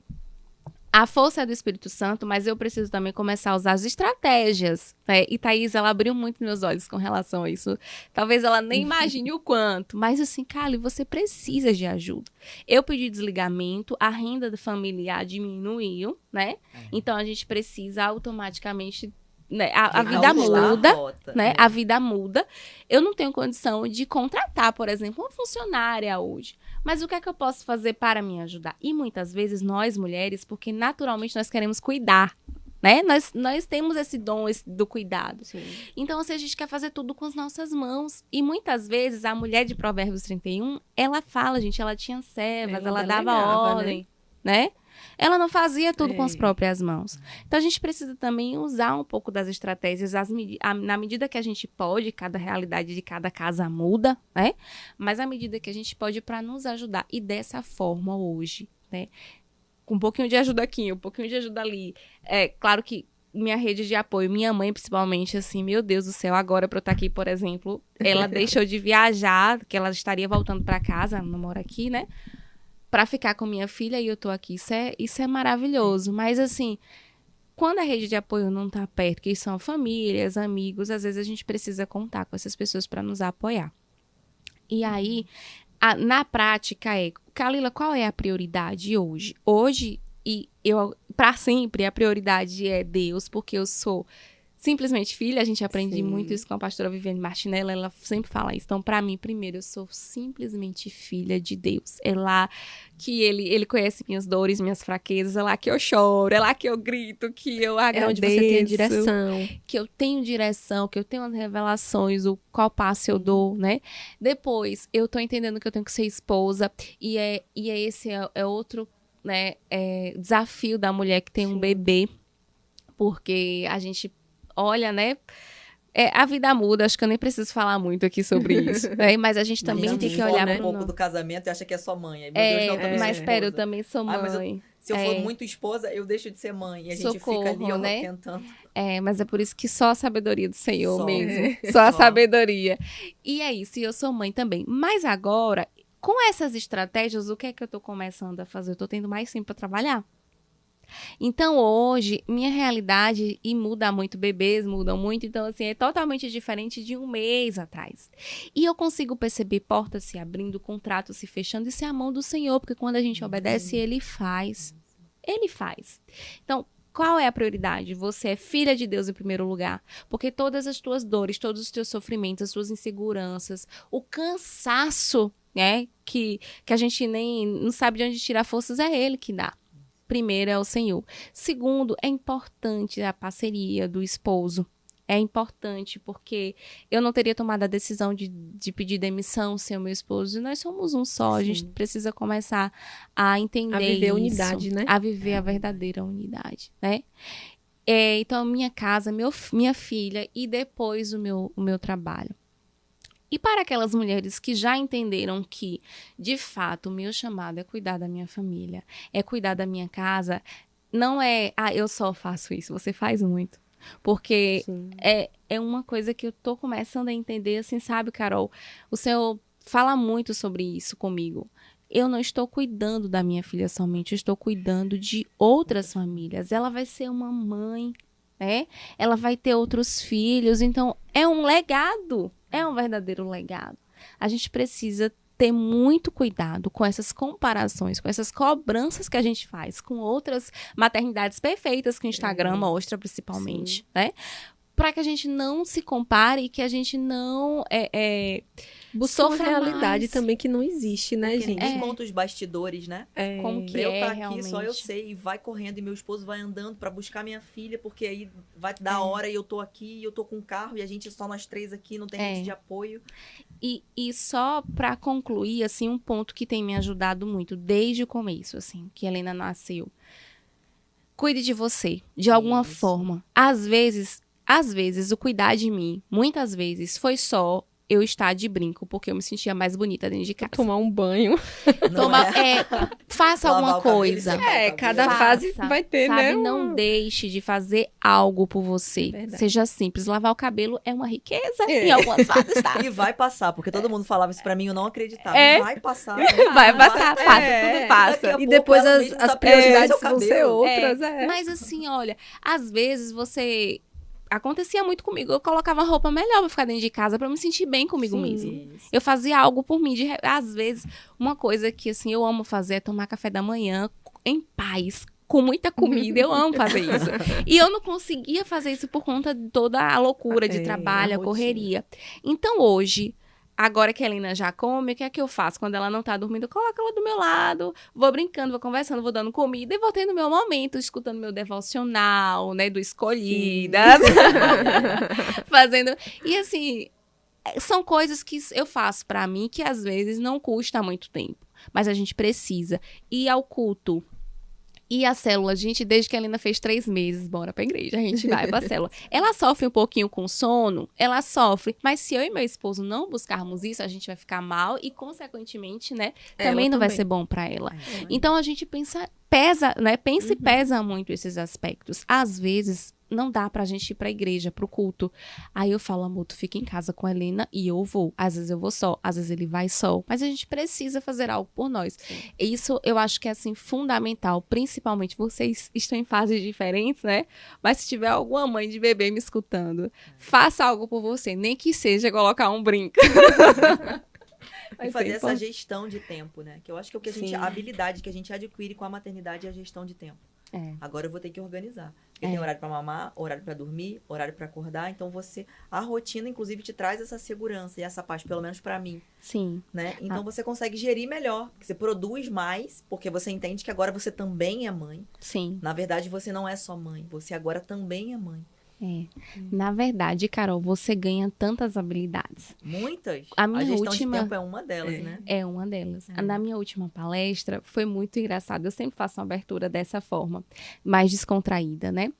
a força é do Espírito Santo, mas eu preciso também começar a usar as estratégias, né? E Thaís, ela abriu muito meus olhos com relação a isso. Talvez ela nem imagine o quanto, mas assim, Kali, você precisa de ajuda. Eu pedi desligamento, a renda familiar diminuiu, né? Então, a gente precisa automaticamente... Né? A vida muda, né? A vida muda. Eu não tenho condição de contratar, por exemplo, uma funcionária hoje. Mas o que é que eu posso fazer para me ajudar? E muitas vezes nós, mulheres, porque naturalmente nós queremos cuidar, né? Nós temos esse dom do cuidado. Sim. Então, assim, a gente quer fazer tudo com as nossas mãos. E muitas vezes a mulher de Provérbios 31, ela fala, gente, ela tinha servas, ela dava ordem, né? Ela não fazia tudo com as próprias mãos. Então, a gente precisa também usar um pouco das estratégias, na medida que a gente pode, cada realidade de cada casa muda, né? Mas à medida que a gente pode para nos ajudar. E dessa forma hoje, né? Com um pouquinho de ajuda aqui, um pouquinho de ajuda ali. É claro que minha rede de apoio, minha mãe principalmente, assim, meu Deus do céu, agora pra eu estar aqui, por exemplo, ela deixou de viajar, que ela estaria voltando para casa, ela não mora aqui, né? Para ficar com minha filha e eu tô aqui. Isso é maravilhoso. Mas, assim, quando a rede de apoio não tá perto, que são famílias, amigos, às vezes a gente precisa contar com essas pessoas para nos apoiar. E aí, na prática, Kalila, qual é a prioridade hoje? Hoje, para sempre, a prioridade é Deus, porque eu sou simplesmente filha. A gente aprende muito isso com a pastora Viviane Martinella, ela sempre fala isso. Então, para mim, primeiro, eu sou simplesmente filha de Deus. É lá que ele conhece minhas dores, minhas fraquezas, é lá que eu choro, é lá que eu grito, que eu agradeço. É onde você tem a direção. Que eu tenho direção, que eu tenho as revelações, o qual passo eu dou, né? Depois, eu tô entendendo que eu tenho que ser esposa, e esse é outro, né, desafio da mulher que tem um bebê, porque a gente olha, né? A vida muda, acho que eu nem preciso falar muito aqui sobre isso, né? Mas a gente também tem que olhar um pouco do casamento e acha que é só mãe. Meu Deus, não, também mas espera, eu também sou mãe. Se eu for muito esposa, eu deixo de ser mãe. E a gente fica ali, né? Tentando. Mas é por isso que só a sabedoria do Senhor mesmo. Só a sabedoria. E é isso, e eu sou mãe também. Mas agora, com essas estratégias, o que é que eu tô começando a fazer? Eu tô tendo mais tempo para trabalhar. Então, hoje, minha realidade, e muda muito, bebês mudam muito, então, assim, é totalmente diferente de um mês atrás. E eu consigo perceber portas se abrindo, contratos se fechando, isso é a mão do Senhor, porque quando a gente obedece, Ele faz. Ele faz. Então, qual é a prioridade? Você é filha de Deus em primeiro lugar, porque todas as tuas dores, todos os teus sofrimentos, as tuas inseguranças, o cansaço, né, que a gente nem não sabe de onde tirar forças, é Ele que dá. Primeiro é o Senhor. Segundo, é importante a parceria do esposo. É importante porque eu não teria tomado a decisão de pedir demissão sem o meu esposo. E nós somos um só. Sim. A gente precisa começar a entender isso. A viver a unidade, né? A viver a verdadeira unidade, né? Então, minha casa, minha filha e depois o meu trabalho. E para aquelas mulheres que já entenderam que, de fato, o meu chamado é cuidar da minha família, é cuidar da minha casa, não é, eu só faço isso, você faz muito. Porque é uma coisa que eu tô começando a entender, assim, sabe, Carol? O Senhor fala muito sobre isso comigo. Eu não estou cuidando da minha filha somente, eu estou cuidando de outras famílias. Ela vai ser uma mãe, né? Ela vai ter outros filhos, então é um legado. É um verdadeiro legado. A gente precisa ter muito cuidado com essas comparações, com essas cobranças que a gente faz com outras maternidades perfeitas que o Instagram mostra, principalmente, né? Para que a gente não se compare e que a gente não busca uma realidade também que não existe, né, porque gente? Ninguém conta os bastidores, né? Como que eu tá aqui, realmente. só eu sei, e vai correndo, e meu esposo vai andando pra buscar minha filha, porque aí vai dar hora e eu tô aqui, e eu tô com um carro, e a gente só nós três aqui, não tem rede de apoio. E só pra concluir, assim, um ponto que tem me ajudado muito, desde o começo, assim, que a Helena nasceu. Cuide de você, de alguma forma. Às vezes, o cuidar de mim, muitas vezes, foi só eu estar de brinco, porque eu me sentia mais bonita dentro de casa. Tomar um banho. Faça alguma coisa. Cada fase vai ter, sabe, né? Não deixe de fazer algo por você. Verdade. Seja simples. Lavar o cabelo é uma riqueza em algumas fases, tá? E vai passar, porque todo mundo falava isso pra mim, eu não acreditava. Vai passar. Vai passar, tudo passa. E depois as prioridades vão ser outras. Mas assim, olha, às vezes você... Acontecia muito comigo. Eu colocava roupa melhor pra ficar dentro de casa, pra eu me sentir bem comigo mesmo. Eu fazia algo por mim. Às vezes, uma coisa que, assim, eu amo fazer é tomar café da manhã em paz, com muita comida. Eu amo fazer isso. E eu não conseguia fazer isso por conta de toda a loucura de trabalho, a correria. Então, hoje... Agora que a Helena já come, o que é que eu faço? Quando ela não tá dormindo, eu coloco ela do meu lado, vou brincando, vou conversando, vou dando comida e vou tendo meu momento, escutando meu devocional, né, do Escolhidas. Fazendo... E assim, são coisas que eu faço pra mim que às vezes não custa muito tempo, mas a gente precisa ir ao culto. E a célula, gente, desde que a Helena fez 3 meses, bora pra igreja, a gente vai pra célula. Ela sofre um pouquinho com sono, ela sofre, mas se eu e meu esposo não buscarmos isso, a gente vai ficar mal e, consequentemente, né, também não vai ser bom pra ela. Então, a gente pesa muito esses aspectos. Às vezes, não dá pra gente ir pra igreja, pro culto. Aí eu falo, amor, tu fica em casa com a Helena e eu vou. Às vezes eu vou só, às vezes ele vai só. Mas a gente precisa fazer algo por nós. Isso eu acho que é, assim, fundamental. Principalmente, vocês estão em fases diferentes, né? Mas se tiver alguma mãe de bebê me escutando, faça algo por você. Nem que seja colocar um brinco. E fazer essa gestão de tempo, né? Que eu acho que é o que a habilidade que a gente adquire com a maternidade é a gestão de tempo. Agora eu vou ter que organizar. Porque tem horário pra mamar, horário pra dormir, horário pra acordar. Então a rotina, inclusive, te traz essa segurança e essa paz, pelo menos pra mim. Sim. Né? Então você consegue gerir melhor. Porque você produz mais, porque você entende que agora você também é mãe. Sim. Na verdade, você não é só mãe. Você agora também é mãe. Na verdade, Carol, você ganha tantas habilidades. Muitas. A gestão de tempo é uma delas, né? É uma delas. Na minha última palestra, foi muito engraçado. Eu sempre faço uma abertura dessa forma, mais descontraída, né?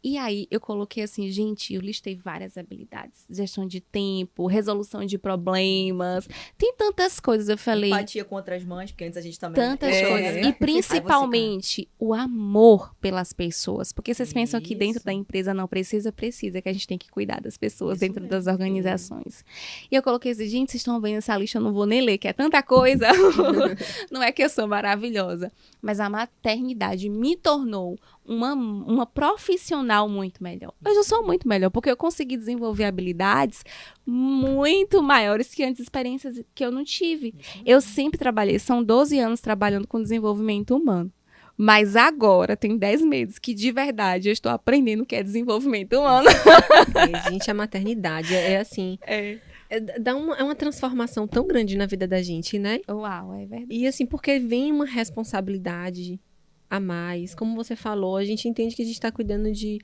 E aí, eu coloquei assim, gente, eu listei várias habilidades. Gestão de tempo, resolução de problemas. Tem tantas coisas, eu falei... Empatia com outras mães, porque antes a gente também... Tantas coisas. E principalmente, o amor pelas pessoas. Porque vocês pensam que dentro da empresa não precisa, que a gente tem que cuidar das pessoas dentro das organizações. E eu coloquei assim, gente, vocês estão vendo essa lista, eu não vou nem ler, que é tanta coisa. Não é que eu sou maravilhosa. Mas a maternidade me tornou uma profissional muito melhor. Hoje eu sou muito melhor, porque eu consegui desenvolver habilidades muito maiores que antes, experiências que eu não tive. Eu sempre trabalhei, são 12 anos trabalhando com desenvolvimento humano. Mas agora, tem 10 meses que, de verdade, eu estou aprendendo o que é desenvolvimento humano. Gente, a maternidade é assim... É uma transformação tão grande na vida da gente, né? Uau, é verdade. E assim, porque vem uma responsabilidade a mais. Como você falou, a gente entende que a gente está cuidando de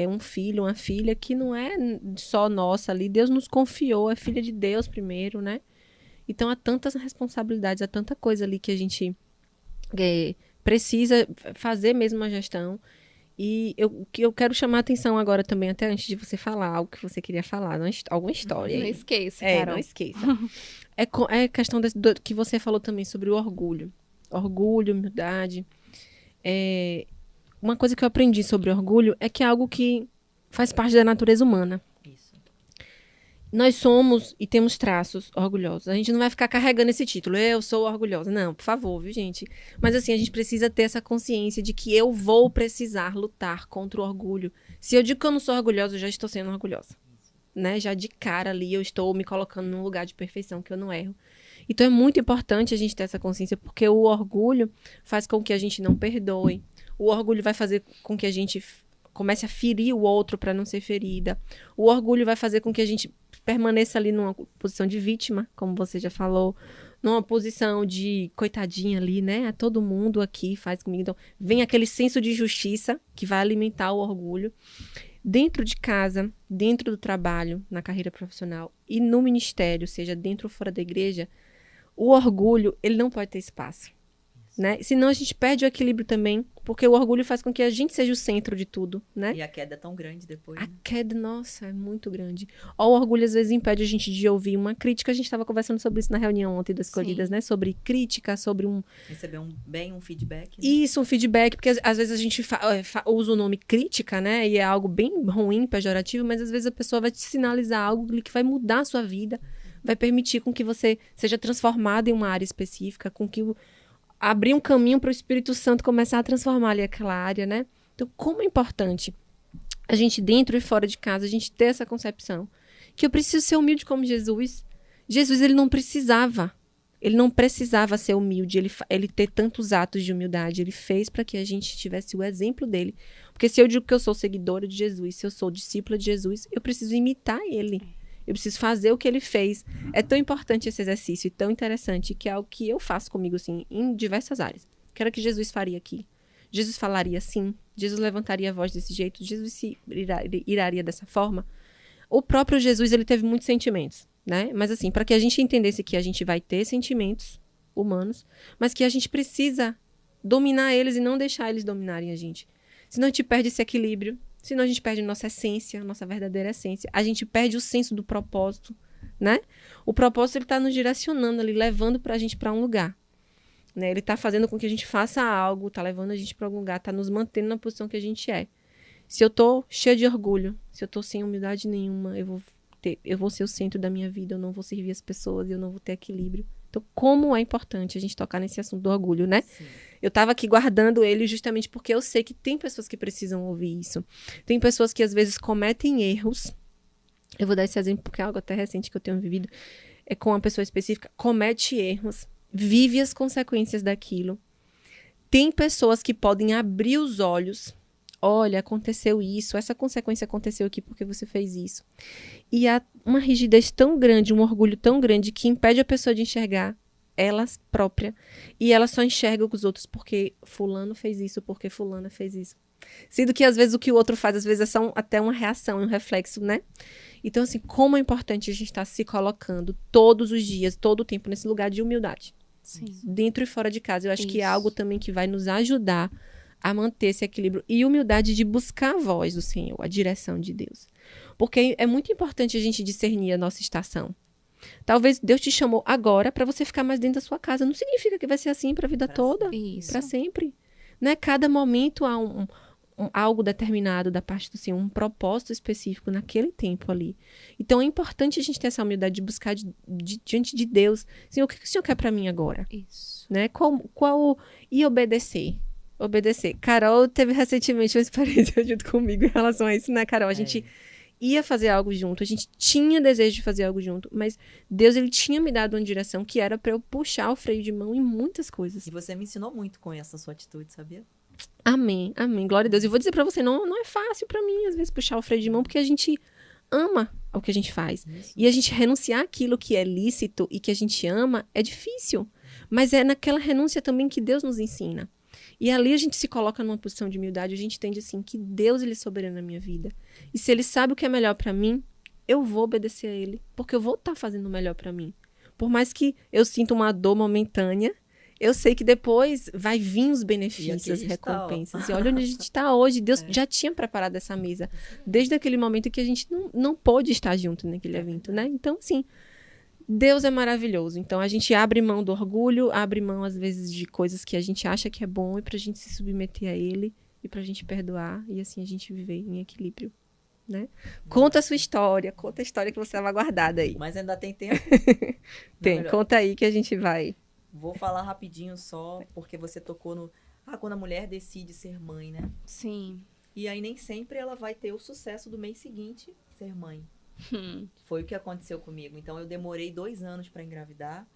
um filho, uma filha, que não é só nossa ali. Deus nos confiou, é filha de Deus primeiro, né? Então, há tantas responsabilidades, há tanta coisa ali que a gente precisa fazer mesmo uma gestão. E eu quero chamar a atenção agora também, até antes de você falar algo que você queria falar, alguma história aí. Não esqueça, Carol. Não esqueça. É questão que você falou também sobre o orgulho. Orgulho, humildade. Uma coisa que eu aprendi sobre orgulho é que é algo que faz parte da natureza humana. Isso. Nós somos e temos traços orgulhosos. A gente não vai ficar carregando esse título, eu sou orgulhosa. Não, por favor, viu, gente? Mas assim, a gente precisa ter essa consciência de que eu vou precisar lutar contra o orgulho. Se eu digo que eu não sou orgulhosa, eu já estou sendo orgulhosa. Né? Já de cara ali, eu estou me colocando num lugar de perfeição que eu não erro. Então é muito importante a gente ter essa consciência, porque o orgulho faz com que a gente não perdoe. O orgulho vai fazer com que a gente comece a ferir o outro para não ser ferida. O orgulho vai fazer com que a gente permaneça ali numa posição de vítima, como você já falou, numa posição de coitadinha ali, né? Todo mundo aqui faz comigo. Então, vem aquele senso de justiça que vai alimentar o orgulho. Dentro de casa, dentro do trabalho, na carreira profissional e no ministério, seja dentro ou fora da igreja, o orgulho, ele não pode ter espaço. Né? Senão a gente perde o equilíbrio também, porque o orgulho faz com que a gente seja o centro de tudo, né? E a queda é tão grande depois, né? A queda, nossa, é muito grande. O orgulho às vezes impede a gente de ouvir uma crítica. A gente estava conversando sobre isso na reunião ontem das Escolhidas, né? Sobre crítica, sobre receber um feedback. Né? Isso, um feedback, porque às vezes a gente usa o nome crítica, né? E é algo bem ruim, pejorativo, mas às vezes a pessoa vai te sinalizar algo que vai mudar a sua vida, vai permitir com que você seja transformado em uma área específica, com que abrir um caminho para o Espírito Santo começar a transformar ali aquela área, né? Então, como é importante a gente, dentro e fora de casa, a gente ter essa concepção que eu preciso ser humilde como Jesus. Jesus, ele não precisava ser humilde, ele ter tantos atos de humildade. Ele fez para que a gente tivesse o exemplo dele. Porque se eu digo que eu sou seguidora de Jesus, se eu sou discípula de Jesus, eu preciso imitar ele. Eu preciso fazer o que ele fez. É tão importante esse exercício e tão interessante que é algo que eu faço comigo, assim, em diversas áreas. Que era que Jesus faria aqui. Jesus falaria assim. Jesus levantaria a voz desse jeito. Jesus se iraria dessa forma. O próprio Jesus, ele teve muitos sentimentos, né? Mas assim, para que a gente entendesse que a gente vai ter sentimentos humanos, mas que a gente precisa dominar eles e não deixar eles dominarem a gente. Senão a gente perde esse equilíbrio. Senão a gente perde nossa essência, nossa verdadeira essência. A gente perde o senso do propósito, né? O propósito, ele tá nos direcionando ali, levando a gente para um lugar. Né? Ele tá fazendo com que a gente faça algo, tá levando a gente para algum lugar, tá nos mantendo na posição que a gente é. Se eu tô cheia de orgulho, se eu tô sem humildade nenhuma, eu vou ser o centro da minha vida, eu não vou servir as pessoas, eu não vou ter equilíbrio. Então, como é importante a gente tocar nesse assunto do orgulho, né? Sim. Eu estava aqui guardando ele justamente porque eu sei que tem pessoas que precisam ouvir isso. Tem pessoas que, às vezes, cometem erros. Eu vou dar esse exemplo porque é algo até recente que eu tenho vivido. É com uma pessoa específica. Comete erros. Vive as consequências daquilo. Tem pessoas que podem abrir os olhos. Olha, aconteceu isso. Essa consequência aconteceu aqui porque você fez isso. E há uma rigidez tão grande, um orgulho tão grande que impede a pessoa de enxergar ela própria. E ela só enxerga os outros porque fulano fez isso, porque fulana fez isso. Sendo que às vezes o que o outro faz, às vezes é só até uma reação, um reflexo, né? Então assim, como é importante a gente estar se colocando todos os dias, todo o tempo nesse lugar de humildade. Sim. Dentro e fora de casa. Eu acho que é algo também que vai nos ajudar a manter esse equilíbrio e humildade de buscar a voz do Senhor, a direção de Deus. Porque é muito importante a gente discernir a nossa estação. Talvez Deus te chamou agora para você ficar mais dentro da sua casa. Não significa que vai ser assim para a vida toda, para sempre. Né? Cada momento há algo determinado da parte do Senhor, um propósito específico naquele tempo ali. Então é importante a gente ter essa humildade de buscar diante de Deus. Senhor, o que o Senhor quer para mim agora? Isso. Né? E obedecer. Obedecer. Carol teve recentemente uma experiência junto comigo em relação a isso, né, Carol? A gente ia fazer algo junto, a gente tinha desejo de fazer algo junto, mas Deus, ele tinha me dado uma direção que era pra eu puxar o freio de mão em muitas coisas. E você me ensinou muito com essa sua atitude, sabia? Amém, amém, glória a Deus. E vou dizer pra você, não é fácil pra mim, às vezes, puxar o freio de mão, porque a gente ama o que a gente faz. Isso. E a gente renunciar àquilo que é lícito e que a gente ama é difícil. Mas é naquela renúncia também que Deus nos ensina. E ali a gente se coloca numa posição de humildade, a gente entende assim, que Deus, ele é soberano na minha vida. E se ele sabe o que é melhor pra mim, eu vou obedecer a ele, porque eu vou estar fazendo o melhor pra mim. Por mais que eu sinta uma dor momentânea, eu sei que depois vai vir os benefícios, as recompensas. E olha onde a gente está hoje. Deus já tinha preparado essa mesa. Desde aquele momento que a gente não pôde estar junto naquele evento, né? Então, assim, Deus é maravilhoso. Então, a gente abre mão do orgulho, abre mão, às vezes, de coisas que a gente acha que é bom e pra gente se submeter a Ele e pra gente perdoar e, assim, a gente viver em equilíbrio, né? Conta a sua história, conta a história que você estava guardada aí. Mas ainda tem tempo? Tem, conta aí que a gente vai... Vou falar rapidinho só, porque você tocou no... quando a mulher decide ser mãe, né? Sim. E aí nem sempre ela vai ter o sucesso do mês seguinte ser mãe. Foi o que aconteceu comigo. Então eu demorei 2 anos para engravidar.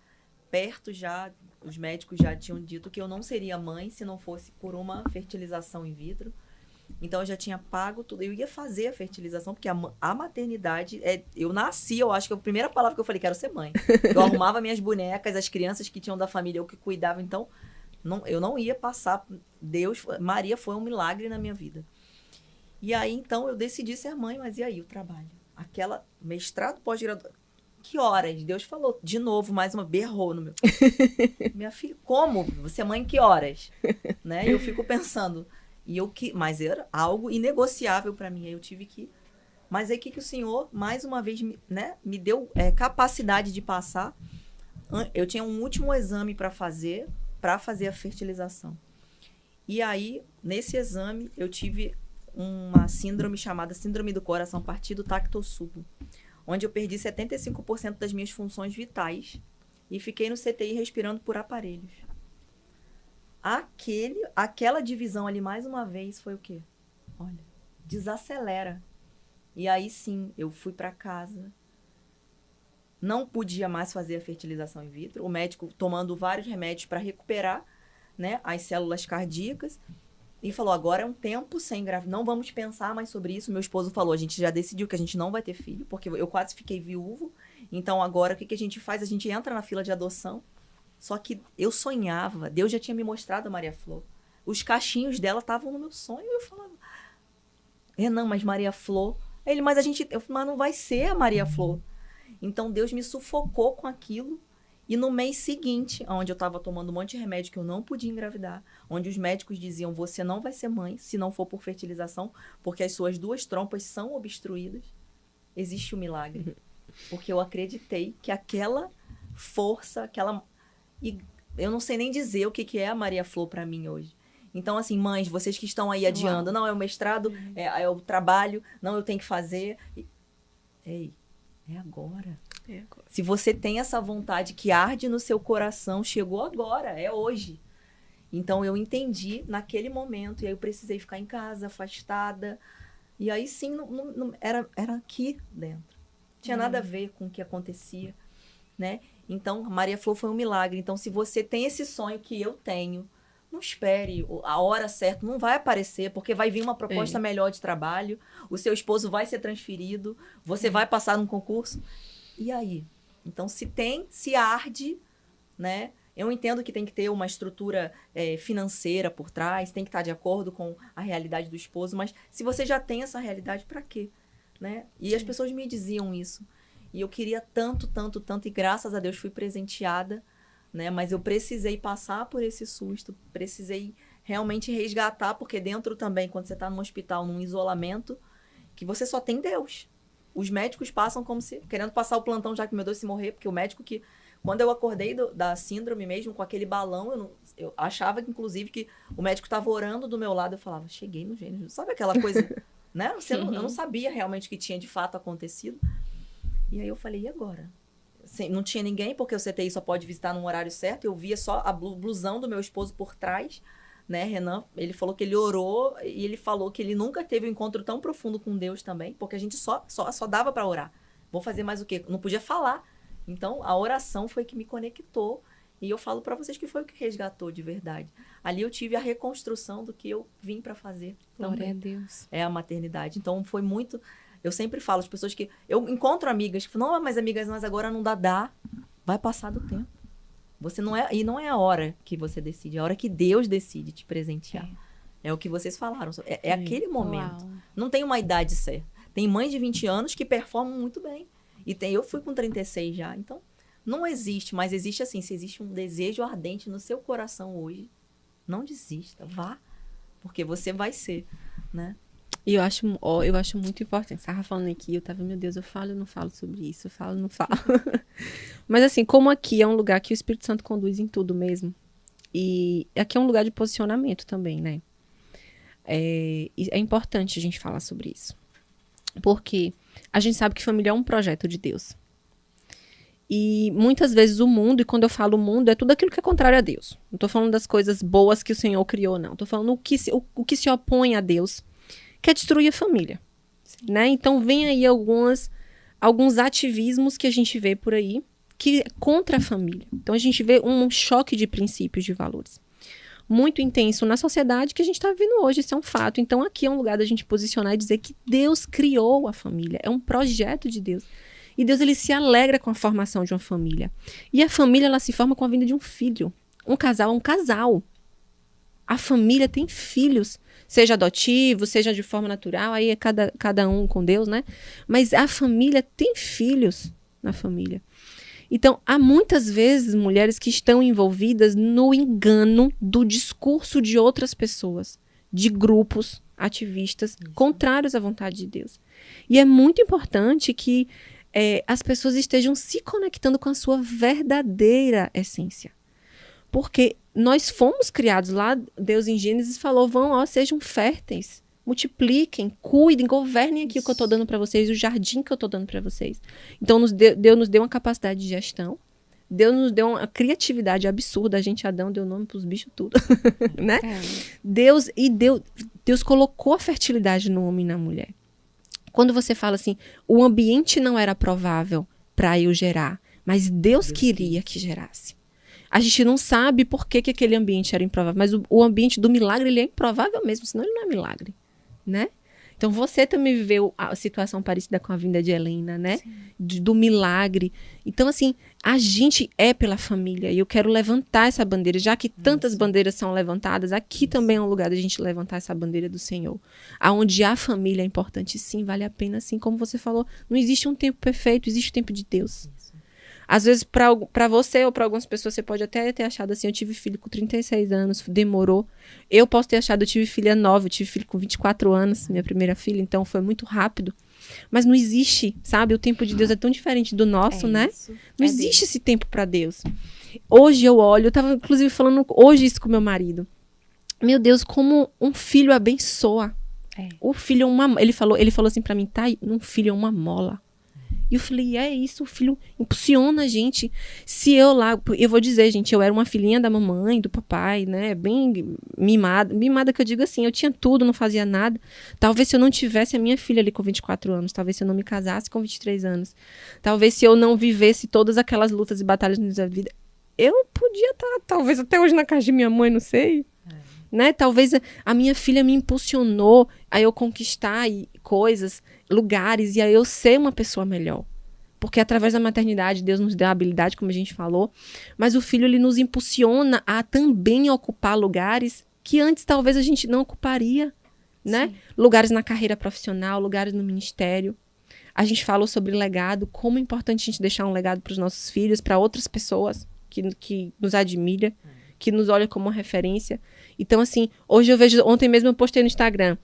Perto já, os médicos já tinham dito que eu não seria mãe se não fosse por uma fertilização in vitro. Então eu já tinha pago tudo. Eu ia fazer a fertilização, porque a maternidade... eu nasci, eu acho que a primeira palavra que eu falei, quero ser mãe. Eu arrumava minhas bonecas, as crianças que tinham da família, eu que cuidava. Então, eu não ia passar... Maria foi um milagre na minha vida. E aí, então, eu decidi ser mãe, mas e aí o trabalho? Aquela mestrado, pós-graduação. Que horas? Deus falou de novo, mais uma, berrou no meu... Minha filha, como? Você é mãe que horas? Né? E eu fico pensando... Mas era algo inegociável para mim. Aí eu tive que... Mas aí que o Senhor, mais uma vez, me deu capacidade de passar. Eu tinha um último exame para fazer a fertilização. E aí, nesse exame, eu tive uma síndrome chamada síndrome do coração partido tactossubo, onde eu perdi 75% das minhas funções vitais e fiquei no CTI respirando por aparelhos. Aquela divisão ali, mais uma vez, foi o quê? Olha, desacelera. E aí, sim, eu fui para casa. Não podia mais fazer a fertilização in vitro. O médico tomando vários remédios para recuperar, né, as células cardíacas. E falou, agora é um tempo sem engravidar. Não vamos pensar mais sobre isso. Meu esposo falou, a gente já decidiu que a gente não vai ter filho, porque eu quase fiquei viúvo. Então, agora, o que a gente faz? A gente entra na fila de adoção. Só que eu sonhava, Deus já tinha me mostrado a Maria Flor. Os cachinhos dela estavam no meu sonho. E eu falava, Renan, mas Maria Flor... mas não vai ser a Maria Flor. Então Deus me sufocou com aquilo. E no mês seguinte, onde eu estava tomando um monte de remédio que eu não podia engravidar, onde os médicos diziam, você não vai ser mãe se não for por fertilização, porque as suas 2 trompas são obstruídas, existe um milagre. Porque eu acreditei que aquela força, E eu não sei nem dizer o que é a Maria Flor para mim hoje. Então, assim, mães, vocês que estão aí adiando, não, é o mestrado, é o trabalho, não, eu tenho que fazer. Ei, é agora. Se você tem essa vontade que arde no seu coração, chegou agora, é hoje. Então, eu entendi naquele momento, e aí eu precisei ficar em casa, afastada. E aí, sim, era aqui dentro. Não tinha nada a ver com o que acontecia, né? Então, Maria Flor foi um milagre. Então, se você tem esse sonho que eu tenho, não espere a hora certa, não vai aparecer, porque vai vir uma proposta melhor de trabalho, o seu esposo vai ser transferido, você vai passar num concurso. E aí? Então, se arde, né? Eu entendo que tem que ter uma estrutura financeira por trás, tem que estar de acordo com a realidade do esposo, mas se você já tem essa realidade, para quê? Né? E as pessoas me diziam isso. E eu queria tanto, tanto, tanto, e graças a Deus fui presenteada, né? Mas eu precisei passar por esse susto, precisei realmente resgatar, porque dentro também, quando você está num hospital, num isolamento, que você só tem Deus. Os médicos passam como se, querendo passar o plantão já que meu Deus se morrer, porque o médico que, quando eu acordei da síndrome mesmo, com aquele balão, eu achava que, inclusive, que o médico estava orando do meu lado, eu falava, cheguei no gênero. Sabe aquela coisa, né? Eu não sabia realmente o que tinha de fato acontecido. E aí eu falei, e agora? Não tinha ninguém, porque o CTI só pode visitar num horário certo. Eu via só a blusão do meu esposo por trás, né, Renan, ele falou que ele orou e ele falou que ele nunca teve um encontro tão profundo com Deus também, porque a gente só dava para orar. Vou fazer mais o quê? Não podia falar. Então, a oração foi que me conectou. E eu falo para vocês que foi o que resgatou de verdade. Ali eu tive a reconstrução do que eu vim para fazer. Glória a Deus. É a maternidade. Então, foi muito... Eu sempre falo às pessoas que... Eu encontro amigas que falam, não, mas amigas, mas agora não dá. Vai passar do tempo. Você não é... E não é a hora que você decide. É a hora que Deus decide te presentear. É o que vocês falaram. É aquele momento. Uau. Não tem uma idade certa. Tem mães de 20 anos que performam muito bem. Eu fui com 36 já. Então... Não existe, mas existe assim, se existe um desejo ardente no seu coração hoje, não desista, vá, porque você vai ser, né? E eu acho muito importante. Você estava falando aqui, eu tava, meu Deus, eu falo, eu não falo sobre isso, eu falo, eu não falo. Mas assim, como aqui é um lugar que o Espírito Santo conduz em tudo mesmo, e aqui é um lugar de posicionamento também, né? É importante a gente falar sobre isso. Porque a gente sabe que família é um projeto de Deus. E muitas vezes o mundo, e quando eu falo mundo, é tudo aquilo que é contrário a Deus. Não estou falando das coisas boas que o Senhor criou, não. Estou falando o que se opõe a Deus, que é destruir a família. Né? Então, vem aí alguns ativismos que a gente vê por aí, que é contra a família. Então, a gente vê um choque de princípios, de valores. Muito intenso na sociedade que a gente está vivendo hoje, isso é um fato. Então, aqui é um lugar da gente posicionar e dizer que Deus criou a família. É um projeto de Deus. E Deus, ele se alegra com a formação de uma família. E a família, ela se forma com a vinda de um filho. Um casal é um casal. A família tem filhos, seja adotivo, seja de forma natural, aí é cada um com Deus, né? Mas a família tem filhos na família. Então, há muitas vezes mulheres que estão envolvidas no engano do discurso de outras pessoas, de grupos ativistas contrários à vontade de Deus. E é muito importante que as pessoas estejam se conectando com a sua verdadeira essência. Porque nós fomos criados lá, Deus em Gênesis falou, sejam férteis, multipliquem, cuidem, governem aqui o que eu estou dando para vocês, o jardim que eu estou dando para vocês. Então, Deus nos deu uma capacidade de gestão, Deus nos deu uma criatividade absurda, a gente, Adão, deu nome para os bichos tudo, né? Deus colocou a fertilidade no homem e na mulher. Quando você fala assim, o ambiente não era provável para eu gerar, mas Deus queria que gerasse. A gente não sabe por que aquele ambiente era improvável, mas o ambiente do milagre, ele é improvável mesmo, senão ele não é milagre, né? Então, você também viveu a situação parecida com a vinda de Helena, né? Do milagre. Então, assim, a gente é pela família. E eu quero levantar essa bandeira. Já que tantas bandeiras são levantadas, aqui também é um lugar da gente levantar essa bandeira do Senhor. Aonde a família é importante, sim, vale a pena, sim. Como você falou, não existe um tempo perfeito, existe o tempo de Deus. Às vezes, para você ou para algumas pessoas, você pode até ter achado assim, eu tive filho com 36 anos, demorou. Eu posso ter achado, eu tive filha nova, eu tive filho com 24 anos, minha primeira filha, então foi muito rápido. Mas não existe, sabe? O tempo de Deus é tão diferente do nosso, né? Não existe esse tempo para Deus. Hoje eu olho, eu estava inclusive falando hoje isso com meu marido. Meu Deus, como um filho abençoa. O filho é uma... Ele falou assim para mim, tá, um filho é uma mola. E eu falei, é isso, o filho impulsiona a gente. Se eu vou dizer, gente, eu era uma filhinha da mamãe, do papai, né, bem mimada que eu digo assim, eu tinha tudo, não fazia nada. Talvez se eu não tivesse a minha filha ali com 24 anos, talvez se eu não me casasse com 23 anos, talvez se eu não vivesse todas aquelas lutas e batalhas na minha vida, eu podia estar, talvez até hoje na casa de minha mãe, não sei. Né? Talvez a minha filha me impulsionou a eu conquistar coisas, lugares, e a eu ser uma pessoa melhor. Porque através da maternidade, Deus nos deu a habilidade, como a gente falou, mas o filho, ele nos impulsiona a também ocupar lugares que antes talvez a gente não ocuparia, né? Lugares na carreira profissional, lugares no ministério. A gente falou sobre legado, como é importante a gente deixar um legado para os nossos filhos, para outras pessoas que nos admiram, que nos olham como uma referência. Então, assim, hoje eu vejo, ontem mesmo eu postei no Instagram,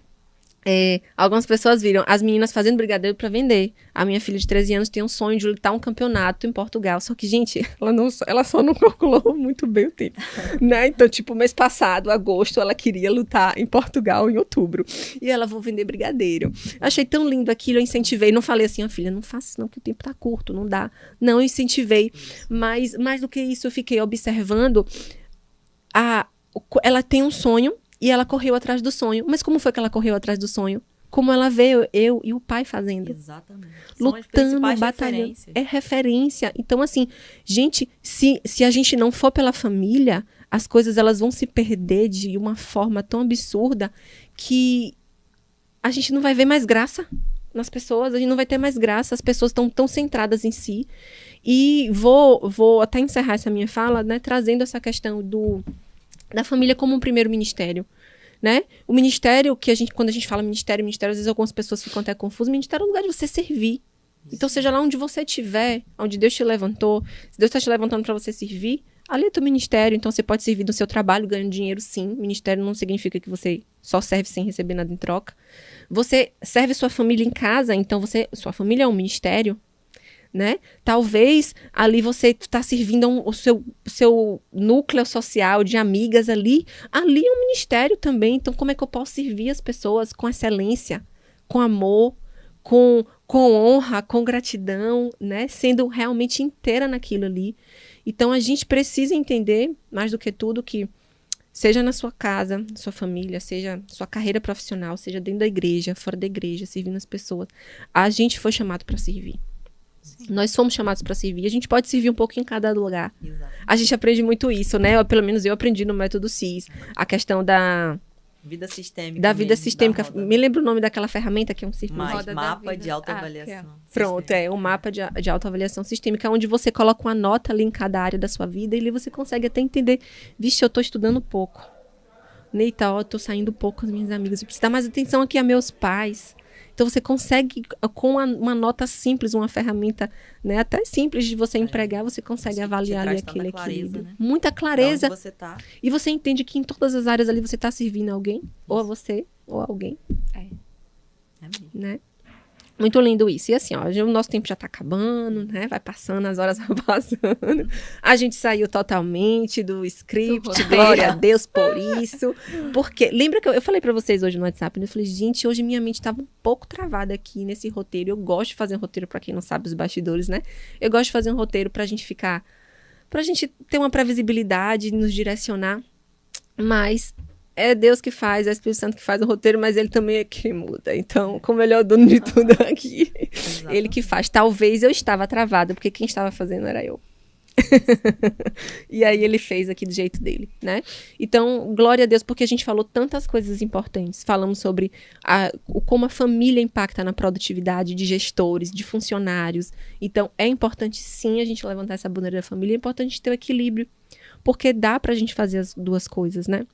algumas pessoas viram as meninas fazendo brigadeiro para vender. A minha filha de 13 anos tem um sonho de lutar um campeonato em Portugal, só que, gente, ela só não calculou muito bem o tempo, né? Então, tipo, mês passado, agosto, ela queria lutar em Portugal em outubro, e ela, vou vender brigadeiro. Achei tão lindo aquilo, eu incentivei, não falei assim, filha, não faça isso não, que o tempo tá curto, não dá. Não, eu incentivei, mas mais do que isso, eu fiquei observando ela tem um sonho e ela correu atrás do sonho. Mas como foi que ela correu atrás do sonho? Como ela vê eu e o pai fazendo. Exatamente. São as Lutando, principais batalhando. referências. É referência. Então, assim, gente, se a gente não for pela família, as coisas elas vão se perder de uma forma tão absurda que a gente não vai ver mais graça nas pessoas, a gente não vai ter mais graça, as pessoas estão tão centradas em si. E vou até encerrar essa minha fala, né, trazendo essa questão da família como um primeiro ministério. Né? O ministério, quando a gente fala ministério, às vezes algumas pessoas ficam até confusas. Ministério é o lugar de você servir. Então, seja lá onde você estiver, onde Deus te levantou, se Deus está te levantando para você servir, ali é teu ministério. Então, você pode servir no seu trabalho, ganhando dinheiro, sim. Ministério não significa que você só serve sem receber nada em troca. Você serve sua família em casa, então sua família é um ministério. Né? Talvez ali você está servindo o seu núcleo social de amigas ali é um ministério também. Então, como é que eu posso servir as pessoas com excelência, com amor, com honra, com gratidão, né? Sendo realmente inteira naquilo ali. Então, a gente precisa entender, mais do que tudo, que seja na sua casa, sua família, seja sua carreira profissional, seja dentro da igreja, fora da igreja, servindo as pessoas, a gente foi chamado para servir. Sim. Nós fomos chamados para servir. A gente pode servir um pouco em cada lugar. Exato. A gente aprende muito isso, né? Pelo menos eu aprendi no método CIS. A questão da vida sistêmica. Da vida sistêmica. Me lembra o nome daquela ferramenta que é um círculo. Mapa de autoavaliação. Pronto, o mapa de autoavaliação sistêmica, onde você coloca uma nota ali em cada área da sua vida e ali você consegue até entender, vixe, eu tô estudando pouco. Neita, eu tô saindo pouco com as minhas amigas. Eu preciso dar mais atenção aqui a meus pais. Então, você consegue, com uma nota simples, uma ferramenta, né, até simples de você empregar, você consegue avaliar ali aquele equilíbrio. Né? Muita clareza. Onde você tá. E você entende que em todas as áreas ali você está servindo a alguém, ou a você, ou a alguém. É mesmo. Né? Muito lindo isso. E assim, ó, o nosso tempo já tá acabando, né? Vai passando, as horas vão passando. A gente saiu totalmente do script, glória a Deus por isso. Porque, lembra que eu falei pra vocês hoje no WhatsApp, né? Eu falei, gente, hoje minha mente tava um pouco travada aqui nesse roteiro. Eu gosto de fazer um roteiro, pra quem não sabe, os bastidores, né? Eu gosto de fazer um roteiro pra gente ter uma previsibilidade, nos direcionar. Mas é Deus que faz, é o Espírito Santo que faz o roteiro, mas ele também é que muda. Então, como ele é o dono de tudo aqui, ele que faz. Talvez eu estava travada, porque quem estava fazendo era eu. E aí ele fez aqui do jeito dele, né? Então, glória a Deus, porque a gente falou tantas coisas importantes. Falamos sobre como a família impacta na produtividade de gestores, de funcionários. Então, é importante sim a gente levantar essa bandeira da família, é importante ter o equilíbrio, porque dá pra gente fazer as duas coisas, né?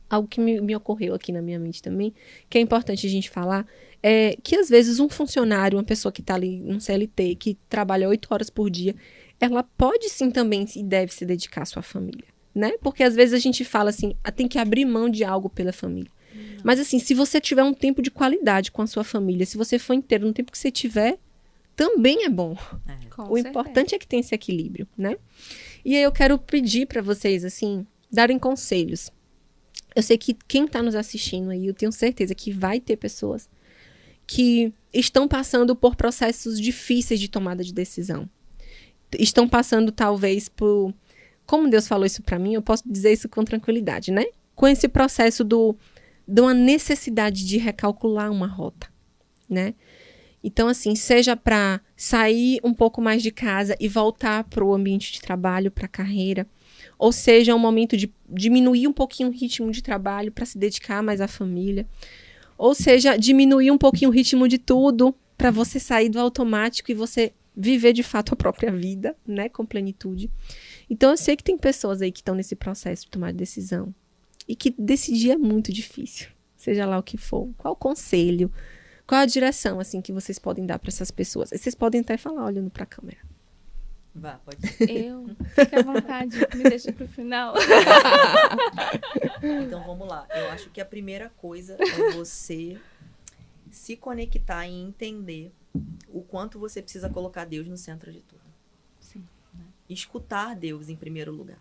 Algo que me ocorreu aqui na minha mente também, que é importante a gente falar, é que às vezes um funcionário, uma pessoa que está ali no CLT, que trabalha 8 horas por dia, ela pode sim também e deve se dedicar à sua família, né? Porque às vezes a gente fala assim, tem que abrir mão de algo pela família. Mas assim, se você tiver um tempo de qualidade com a sua família, se você for inteiro no tempo que você tiver, também é bom. O importante é que tenha esse equilíbrio, né? E aí eu quero pedir para vocês, assim, darem conselhos. Eu sei que quem está nos assistindo aí, eu tenho certeza que vai ter pessoas que estão passando por processos difíceis de tomada de decisão. Estão passando, talvez, por... Como Deus falou isso para mim, eu posso dizer isso com tranquilidade, né? Com esse processo de uma necessidade de recalcular uma rota, né? Então, assim, seja para sair um pouco mais de casa e voltar para o ambiente de trabalho, para a carreira, ou seja, um momento de diminuir um pouquinho o ritmo de trabalho para se dedicar mais à família. Ou seja, diminuir um pouquinho o ritmo de tudo para você sair do automático e você viver de fato a própria vida, né, com plenitude. Então, eu sei que tem pessoas aí que estão nesse processo de tomar decisão e que decidir é muito difícil, seja lá o que for. Qual o conselho, qual a direção, assim, que vocês podem dar para essas pessoas? E vocês podem até falar olhando para a câmera. Vá, pode. Fique à vontade, me deixa pro final. Então, vamos lá. Eu acho que a primeira coisa é você se conectar e entender o quanto você precisa colocar Deus no centro de tudo. Sim. Escutar Deus em primeiro lugar.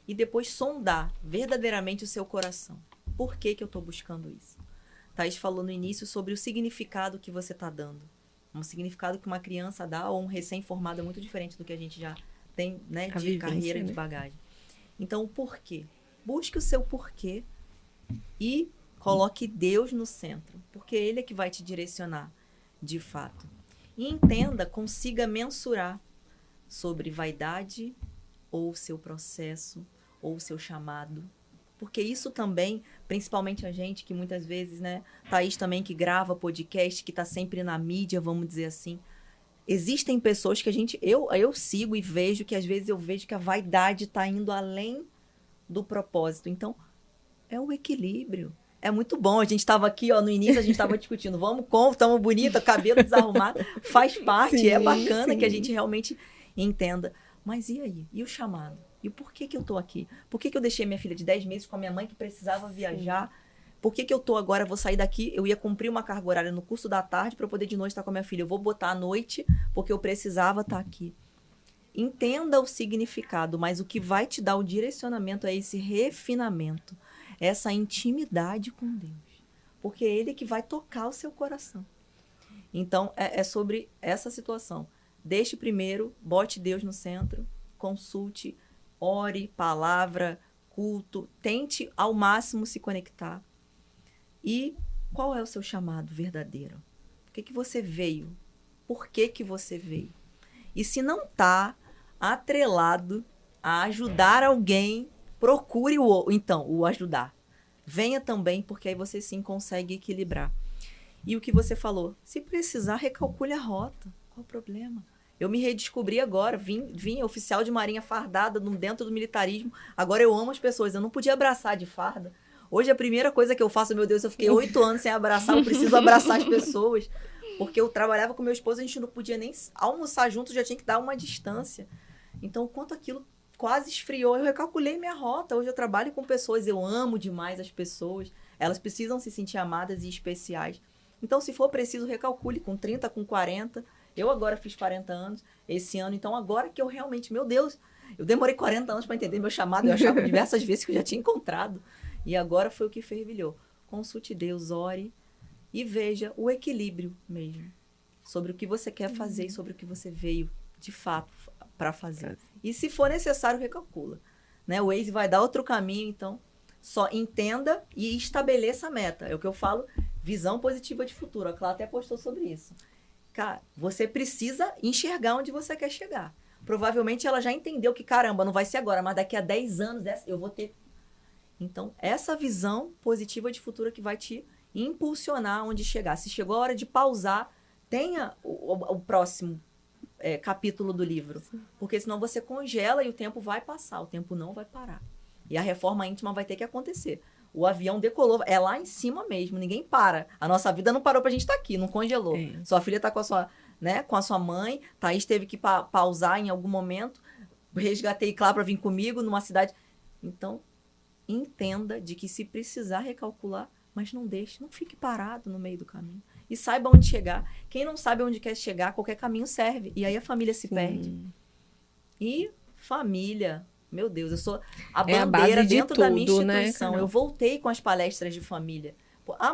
E depois sondar verdadeiramente o seu coração. Por que eu estou buscando isso? Thaís falou no início sobre o significado que você está dando. Um significado que uma criança dá ou um recém-formado é muito diferente do que a gente já tem, né, de vivência, carreira, né? De bagagem. Então, o porquê? Busque o seu porquê e coloque Deus no centro, porque Ele é que vai te direcionar, de fato. E entenda, consiga mensurar sobre vaidade ou seu processo ou seu chamado. Porque isso também, principalmente a gente que muitas vezes, né, Thaís também que grava podcast, que está sempre na mídia, vamos dizer assim, existem pessoas que eu sigo e vejo que às vezes eu vejo que a vaidade está indo além do propósito. Então, é o equilíbrio. É muito bom. A gente estava aqui, ó, no início a gente estava discutindo, estamos bonita, cabelo desarrumado, faz parte, Sim, é bacana sim. que a gente realmente entenda. Mas e aí? E o chamado? E o porquê que eu tô aqui? Por que eu deixei minha filha de 10 meses com a minha mãe que precisava viajar? Por que eu tô agora, vou sair daqui, eu ia cumprir uma carga horária no curso da tarde para poder de noite estar com a minha filha. Eu vou botar à noite porque eu precisava estar aqui. Entenda o significado, mas o que vai te dar o direcionamento é esse refinamento, essa intimidade com Deus. Porque é Ele que vai tocar o seu coração. Então, é sobre essa situação. Deixe primeiro, bote Deus no centro, consulte, ore, palavra, culto, tente ao máximo se conectar. E qual é o seu chamado verdadeiro? Por que você veio? Por que você veio? E se não está atrelado a ajudar alguém, procure o ajudar. Venha também, porque aí você sim consegue equilibrar. E o que você falou, se precisar, recalcule a rota. Qual o problema? Eu me redescobri agora, vim oficial de marinha fardada dentro do militarismo. Agora eu amo as pessoas, eu não podia abraçar de farda. Hoje a primeira coisa que eu faço, meu Deus, eu fiquei 8 anos sem abraçar, eu preciso abraçar as pessoas. Porque eu trabalhava com meu esposo, a gente não podia nem almoçar junto, já tinha que dar uma distância. Então, quanto aquilo quase esfriou, eu recalculei minha rota. Hoje eu trabalho com pessoas, eu amo demais as pessoas. Elas precisam se sentir amadas e especiais. Então, se for preciso, recalcule com 30, com 40. Eu agora fiz 40 anos esse ano, então agora que eu realmente, meu Deus, eu demorei 40 anos para entender meu chamado, eu achava diversas vezes que eu já tinha encontrado. E agora foi o que fervilhou. Consulte Deus, ore e veja o equilíbrio mesmo. Sobre o que você quer fazer e sobre o que você veio, de fato, para fazer. E se for necessário, recalcula. Né? O Waze vai dar outro caminho, então só entenda e estabeleça a meta. É o que eu falo, visão positiva de futuro. A Clara até postou sobre isso. Cara, você precisa enxergar onde você quer chegar. Provavelmente ela já entendeu que, caramba, não vai ser agora, mas daqui a 10 anos eu vou ter. Então, essa visão positiva de futuro que vai te impulsionar onde chegar. Se chegou a hora de pausar, tenha o próximo capítulo do livro. Sim. Porque senão você congela e o tempo vai passar, o tempo não vai parar. E a reforma íntima vai ter que acontecer. O avião decolou, é lá em cima mesmo, ninguém para. A nossa vida não parou pra gente estar aqui, não congelou. Sua filha tá com a sua mãe, Thaís teve que pausar em algum momento, resgatei Clara pra vir comigo numa cidade. Então, entenda de que se precisar recalcular, mas não deixe, não fique parado no meio do caminho. E saiba onde chegar. Quem não sabe onde quer chegar, qualquer caminho serve. E aí a família se perde. E família... Meu Deus, eu sou a bandeira dentro da minha instituição. Né, eu voltei com as palestras de família.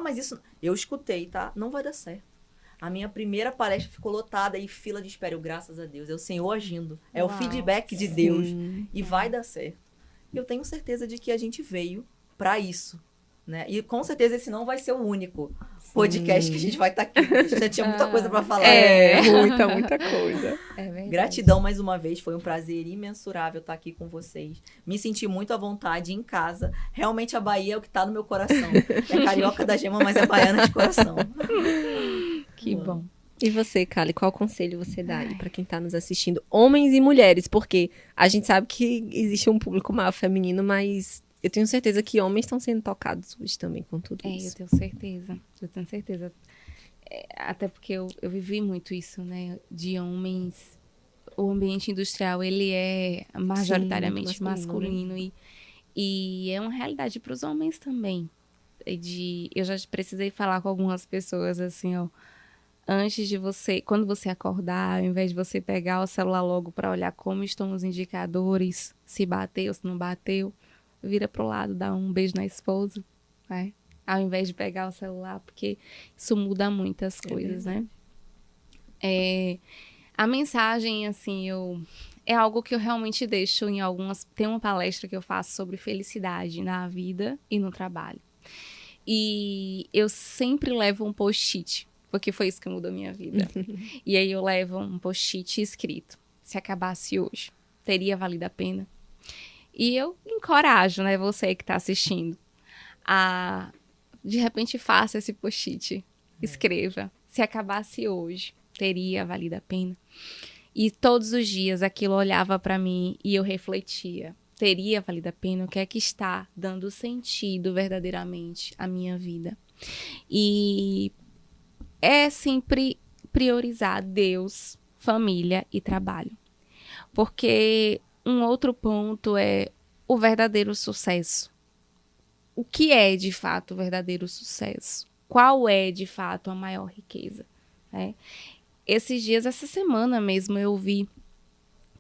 Mas isso... Eu escutei, tá? Não vai dar certo. A minha primeira palestra ficou lotada e fila de espera. Graças a Deus. É o Senhor agindo. É o feedback de Deus. E vai dar certo. E eu tenho certeza de que a gente veio para isso. Né? E com certeza esse não vai ser o único podcast que a gente vai estar aqui. A gente já tinha muita coisa para falar. Muita coisa. Gratidão mais uma vez, foi um prazer imensurável estar aqui com vocês. Me senti muito à vontade em casa. Realmente a Bahia é o que está no meu coração. É carioca da gema, mas é baiana de coração. Que bom. E você, Kali, qual conselho você dá aí para quem está nos assistindo? Homens e mulheres, porque a gente sabe que existe um público maior feminino, mas... Eu tenho certeza que homens estão sendo tocados hoje também com tudo isso. Eu tenho certeza. Até porque eu vivi muito isso, né? De homens. O ambiente industrial, ele é majoritariamente masculino. E é uma realidade para os homens também. Eu já precisei falar com algumas pessoas assim, ó. Antes de quando você acordar, ao invés de você pegar o celular logo para olhar como estão os indicadores, se bateu, se não bateu, vira pro lado, dá um beijo na esposa, né? Ao invés de pegar o celular, porque isso muda muitas coisas, né? A mensagem, assim, é algo que eu realmente deixo em algumas... Tem uma palestra que eu faço sobre felicidade na vida e no trabalho. E eu sempre levo um post-it, porque foi isso que mudou a minha vida. E aí eu levo um post-it escrito: se acabasse hoje, teria valido a pena? E eu encorajo, né, você que está assistindo, a, de repente, faça esse post-it. Escreva: se acabasse hoje, teria valido a pena? E todos os dias aquilo olhava para mim e eu refletia: teria valido a pena? O que é que está dando sentido verdadeiramente à minha vida? E é sempre priorizar Deus, família e trabalho. Porque um outro ponto é o verdadeiro sucesso. O que é, de fato, o verdadeiro sucesso? Qual é, de fato, a maior riqueza? Né? Esses dias, essa semana mesmo, eu vi...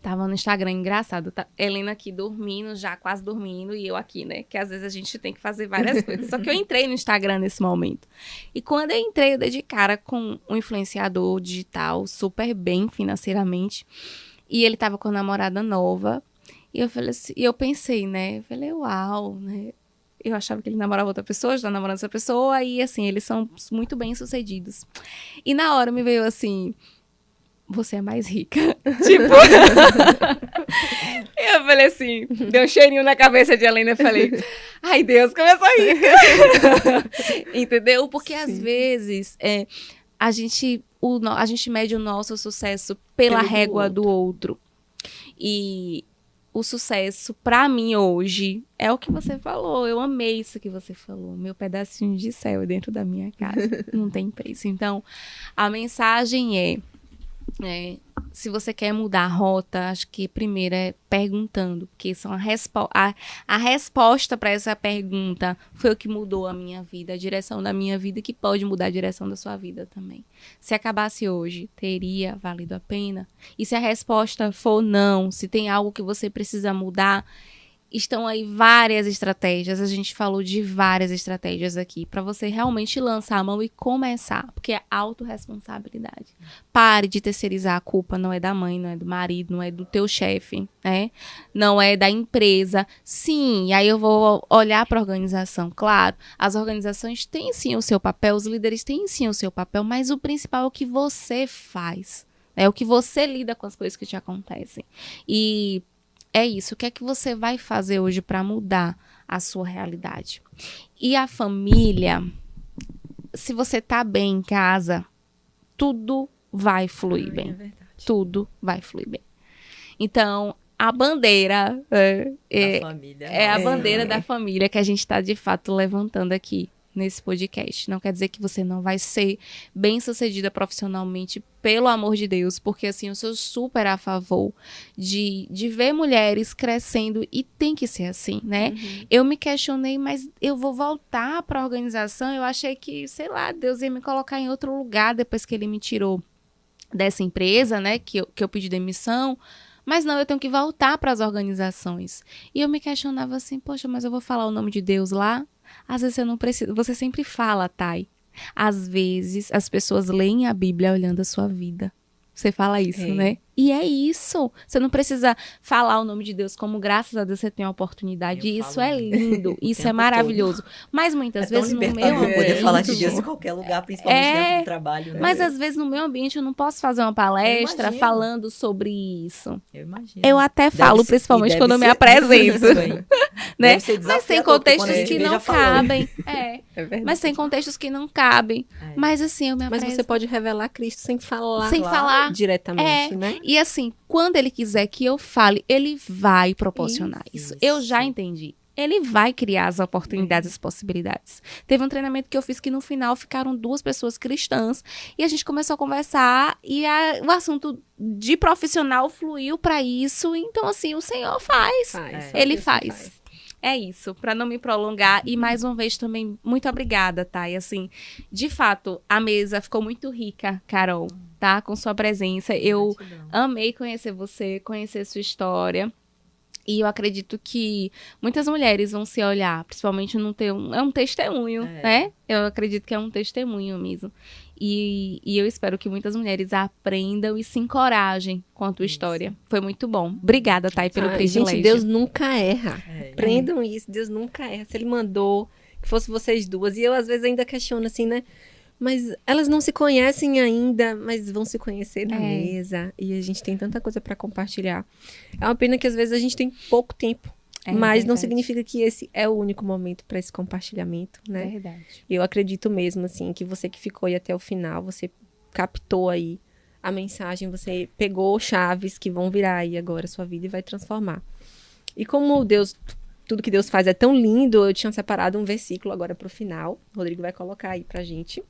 Tava no Instagram, engraçado, tá? Helena aqui dormindo, já quase dormindo, e eu aqui, né? Que às vezes a gente tem que fazer várias coisas. Só que eu entrei no Instagram nesse momento. E quando eu entrei, eu dei de cara com um influenciador digital super bem financeiramente. E ele tava com a namorada nova. E eu falei assim, e eu pensei, né? Eu falei, uau, né? Eu achava que ele namorava outra pessoa, já tá namorando essa pessoa. E assim, eles são muito bem sucedidos. E na hora me veio assim... Você é mais rica. Tipo... eu falei assim, deu um cheirinho na cabeça de Helena e falei, ai Deus, como eu sou rica. Entendeu? Porque às vezes a gente mede o nosso sucesso pela régua do outro. E o sucesso, pra mim hoje, é o que você falou. Eu amei isso que você falou. Meu pedacinho de céu dentro da minha casa. Não tem preço. Então, a mensagem é... se você quer mudar a rota, acho que primeiro é perguntando, porque são a resposta para essa pergunta foi o que mudou a minha vida, a direção da minha vida, que pode mudar a direção da sua vida também. Se acabasse hoje, teria valido a pena? E se a resposta for não, se tem algo que você precisa mudar, estão aí várias estratégias, a gente falou de várias estratégias aqui, para você realmente lançar a mão e começar, porque é autorresponsabilidade. Pare de terceirizar a culpa, não é da mãe, não é do marido, não é do teu chefe, né? Não é da empresa. Sim, e aí eu vou olhar para a organização, claro, as organizações têm sim o seu papel, os líderes têm sim o seu papel, mas o principal é o que você faz, é o que você lida com as coisas que te acontecem. E é isso. O que é que você vai fazer hoje para mudar a sua realidade? E a família, se você tá bem em casa, tudo vai fluir bem. É verdade. Tudo vai fluir bem. Então, a bandeira é a bandeira da família que a gente está, de fato, levantando aqui nesse podcast. Não quer dizer que você não vai ser bem-sucedida profissionalmente, pelo amor de Deus, porque assim, eu sou super a favor de ver mulheres crescendo e tem que ser assim, né? Uhum. Eu me questionei, mas eu vou voltar para a organização? Eu achei que, sei lá, Deus ia me colocar em outro lugar depois que ele me tirou dessa empresa, né? Que eu pedi demissão. Mas não, eu tenho que voltar para as organizações. E eu me questionava assim, poxa, mas eu vou falar o nome de Deus lá? Às vezes você não precisa, você sempre fala, Thay. Às vezes as pessoas leem a Bíblia olhando a sua vida. Você fala isso, né? E é isso. Você não precisa falar o nome de Deus, como graças a Deus você tem a oportunidade. E isso é lindo, isso é maravilhoso. Todo. Mas muitas vezes no meu ambiente... poder falar de Deus em qualquer lugar, principalmente dentro do trabalho. Né? Mas às vezes no meu ambiente eu não posso fazer uma palestra falando sobre isso. Eu imagino. Eu até falo, principalmente quando eu me apresento. Né? Mas tem contextos que não cabem. Mas tem contextos que não cabem. Mas assim, eu me apresento. Mas você pode revelar Cristo sem falar diretamente, né? E assim, quando ele quiser que eu fale, ele vai proporcionar isso. Eu já entendi. Ele vai criar as oportunidades, as possibilidades. Teve um treinamento que eu fiz que no final ficaram 2 pessoas cristãs e a gente começou a conversar e o assunto de profissional fluiu para isso. Então, assim, o Senhor faz. Ele faz. É isso, para não me prolongar. E mais uma vez também, muito obrigada, Thay. Assim, de fato, a mesa ficou muito rica, Carol, tá? Com sua presença. Eu amei conhecer você, conhecer sua história. E eu acredito que muitas mulheres vão se olhar, principalmente é um testemunho, né? Eu acredito que é um testemunho mesmo. E eu espero que muitas mulheres aprendam e se encorajem com a tua história. Foi muito bom. Obrigada, Thay, pelo privilégio. Gente, Deus nunca erra. Aprendam isso, Deus nunca erra. Se Ele mandou que fosse vocês duas. E eu, às vezes, ainda questiono assim, né? Mas elas não se conhecem ainda, mas vão se conhecer na mesa. E a gente tem tanta coisa para compartilhar. É uma pena que às vezes a gente tem pouco tempo. Mas não significa que esse é o único momento para esse compartilhamento, né? É verdade. Eu acredito mesmo, assim, que você que ficou aí até o final, você captou aí a mensagem, você pegou chaves que vão virar aí agora a sua vida e vai transformar. E como tudo que Deus faz é tão lindo, eu tinha separado um versículo agora para o final. O Rodrigo vai colocar aí pra gente.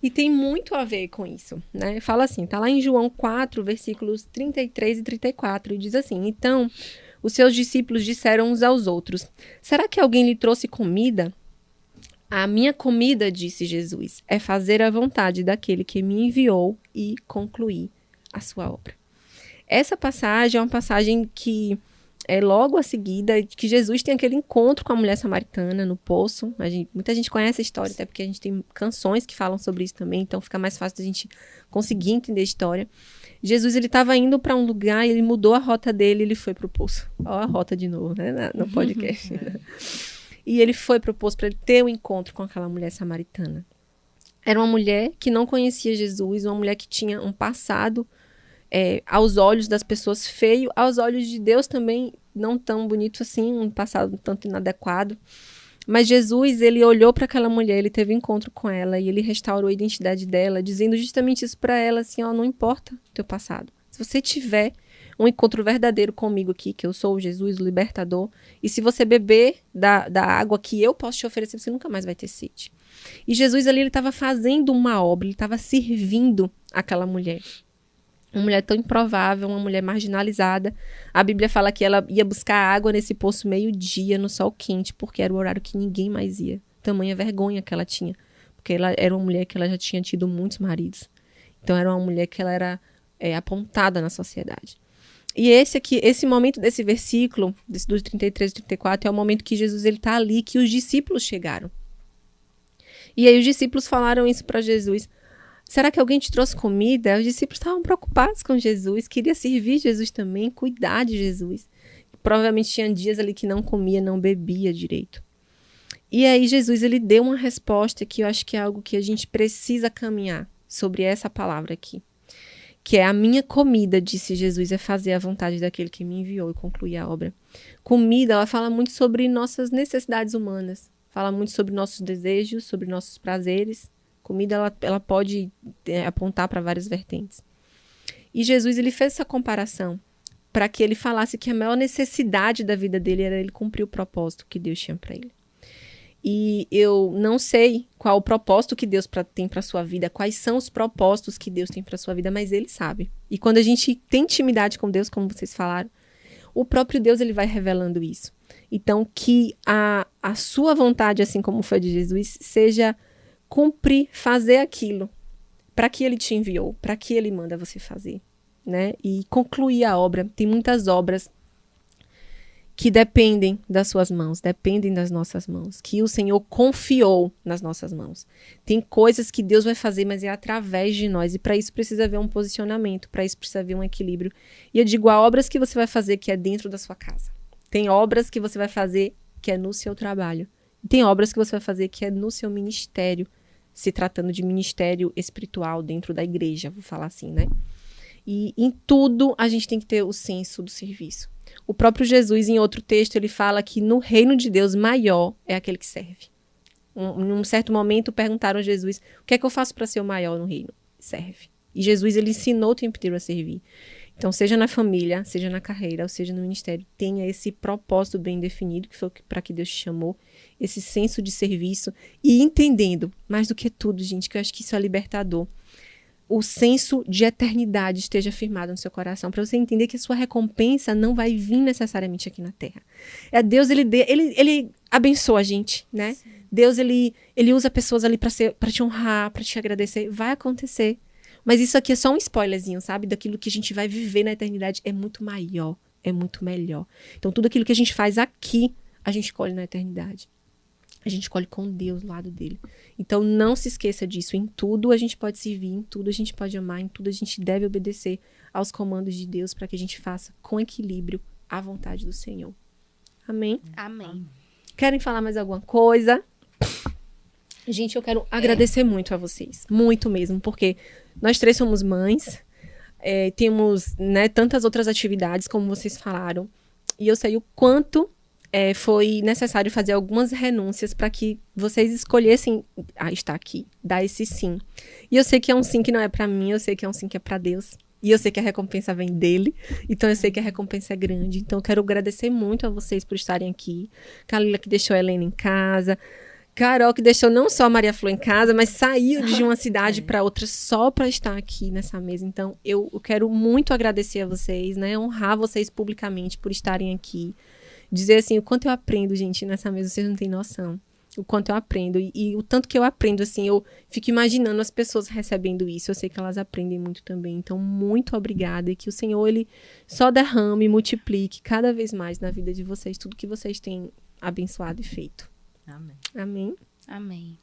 E tem muito a ver com isso, né? Fala assim, tá lá em João 4, versículos 33 e 34, e diz assim: então, os seus discípulos disseram uns aos outros, será que alguém lhe trouxe comida? A minha comida, disse Jesus, é fazer a vontade daquele que me enviou e concluir a sua obra. Essa passagem é uma passagem que é logo a seguida que Jesus tem aquele encontro com a mulher samaritana no poço. Muita gente conhece a história, até porque a gente tem canções que falam sobre isso também, então fica mais fácil da gente conseguir entender a história. Jesus, ele estava indo para um lugar, ele mudou a rota dele, ele foi pro poço. Ó a rota de novo, né, no podcast. E ele foi pro poço para ele ter um encontro com aquela mulher samaritana. Era uma mulher que não conhecia Jesus, uma mulher que tinha um passado aos olhos das pessoas feio, aos olhos de Deus também não tão bonito assim, um passado tanto inadequado. Mas Jesus, ele olhou para aquela mulher, ele teve um encontro com ela e ele restaurou a identidade dela, dizendo justamente isso para ela, assim, ó, não importa o teu passado. Se você tiver um encontro verdadeiro comigo aqui, que eu sou o Jesus, o libertador, e se você beber da água que eu posso te oferecer, você nunca mais vai ter sede. E Jesus ali, ele estava fazendo uma obra, ele estava servindo aquela mulher. Uma mulher tão improvável, uma mulher marginalizada. A Bíblia fala que ela ia buscar água nesse poço meio-dia, no sol quente, porque era o horário que ninguém mais ia. Tamanha vergonha que ela tinha. Porque ela era uma mulher que ela já tinha tido muitos maridos. Então era uma mulher que ela era apontada na sociedade. E esse momento desse versículo, dos 33 e 34, é o momento que Jesus está ali, que os discípulos chegaram. E aí os discípulos falaram isso para Jesus. Será que alguém te trouxe comida? Os discípulos estavam preocupados com Jesus, queria servir Jesus também, cuidar de Jesus. Provavelmente tinha dias ali que não comia, não bebia direito. E aí Jesus, ele deu uma resposta que eu acho que é algo que a gente precisa caminhar sobre essa palavra aqui. Que é a minha comida, disse Jesus, é fazer a vontade daquele que me enviou e concluir a obra. Comida, ela fala muito sobre nossas necessidades humanas. Fala muito sobre nossos desejos, sobre nossos prazeres. Comida, ela pode apontar para várias vertentes. E Jesus, ele fez essa comparação para que ele falasse que a maior necessidade da vida dele era ele cumprir o propósito que Deus tinha para ele. E eu não sei qual o propósito que Deus tem para sua vida, quais são os propósitos que Deus tem para sua vida, mas ele sabe. E quando a gente tem intimidade com Deus, como vocês falaram, o próprio Deus, ele vai revelando isso. Então, que a sua vontade, assim como foi de Jesus, seja cumprir, fazer aquilo para que ele te enviou, para que ele manda você fazer, né? E concluir a obra. Tem muitas obras que dependem das suas mãos, dependem das nossas mãos, que o Senhor confiou nas nossas mãos. Tem coisas que Deus vai fazer, mas é através de nós, e para isso precisa haver um posicionamento, para isso precisa haver um equilíbrio. E eu digo, há obras que você vai fazer que é dentro da sua casa. Tem obras que você vai fazer que é no seu trabalho. Tem obras que você vai fazer que é no seu ministério, se tratando de ministério espiritual dentro da igreja, vou falar assim, né? E em tudo a gente tem que ter o senso do serviço. O próprio Jesus, em outro texto, ele fala que no reino de Deus maior é aquele que serve. Em um certo momento perguntaram a Jesus, o que é que eu faço para ser o maior no reino? Serve. E Jesus, ele ensinou o tempo inteiro a servir. Então, seja na família, seja na carreira, ou seja no ministério, tenha esse propósito bem definido, que foi para que Deus te chamou, esse senso de serviço, e entendendo, mais do que tudo, gente, que eu acho que isso é libertador, o senso de eternidade esteja firmado no seu coração, para você entender que a sua recompensa não vai vir necessariamente aqui na terra. Deus, ele abençoa a gente, né? Sim. Deus, ele usa pessoas ali para te honrar, para te agradecer. Vai acontecer. Mas isso aqui é só um spoilerzinho, sabe? Daquilo que a gente vai viver na eternidade é muito maior é muito melhor. Então, tudo aquilo que a gente faz aqui, a gente colhe na eternidade. A gente colhe com Deus do lado dele. Então, não se esqueça disso. Em tudo a gente pode servir, em tudo a gente pode amar, em tudo a gente deve obedecer aos comandos de Deus para que a gente faça com equilíbrio a vontade do Senhor. Amém? Amém. Querem falar mais alguma coisa? Gente, eu quero agradecer muito a vocês. Muito mesmo, porque nós 3 somos mães, temos, né, tantas outras atividades, como vocês falaram, e eu sei o quanto foi necessário fazer algumas renúncias para que vocês escolhessem estar aqui, dar esse sim. E eu sei que é um sim que não é para mim, eu sei que é um sim que é para Deus. E eu sei que a recompensa vem dele, então eu sei que a recompensa é grande. Então eu quero agradecer muito a vocês por estarem aqui. Kalila que deixou a Helena em casa, Carol que deixou não só a Maria Flor em casa, mas saiu de uma cidade para outra só para estar aqui nessa mesa. Então eu quero muito agradecer a vocês, né? Honrar vocês publicamente por estarem aqui. Dizer assim, o quanto eu aprendo, gente, nessa mesa, vocês não têm noção. O quanto eu aprendo. E o tanto que eu aprendo, assim, eu fico imaginando as pessoas recebendo isso. Eu sei que elas aprendem muito também. Então, muito obrigada. E que o Senhor, Ele só derrame e multiplique cada vez mais na vida de vocês tudo que vocês têm abençoado e feito. Amém. Amém? Amém.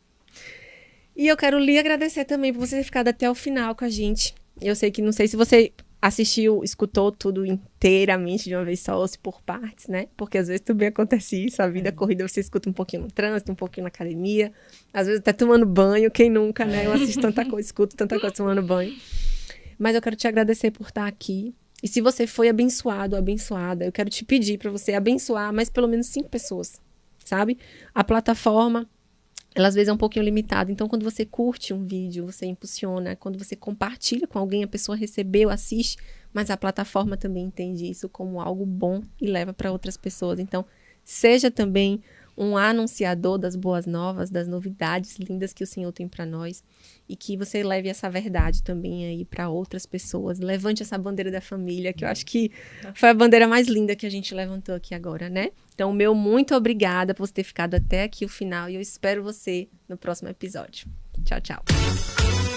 E eu quero lhe agradecer também por você ter ficado até o final com a gente. Eu sei que, não sei se você assistiu, escutou tudo inteiramente de uma vez só, ou se por partes, né? Porque às vezes também acontece isso, a vida corrida você escuta um pouquinho no trânsito, um pouquinho na academia, às vezes até tomando banho, quem nunca, né? Eu assisto tanta coisa, escuto tanta coisa tomando banho. Mas eu quero te agradecer por estar aqui. E se você foi abençoado, abençoada, eu quero te pedir para você abençoar mais pelo menos 5 pessoas, sabe? A plataforma, ela às vezes é um pouquinho limitada. Então, quando você curte um vídeo, você impulsiona. Quando você compartilha com alguém, a pessoa recebeu, assiste. Mas a plataforma também entende isso como algo bom e leva para outras pessoas. Então, seja também um anunciador das boas novas, das novidades lindas que o Senhor tem para nós. E que você leve essa verdade também aí para outras pessoas. Levante essa bandeira da família, que eu acho que foi a bandeira mais linda que a gente levantou aqui agora, né? Então, meu muito obrigada por você ter ficado até aqui o final. E eu espero você no próximo episódio. Tchau, tchau.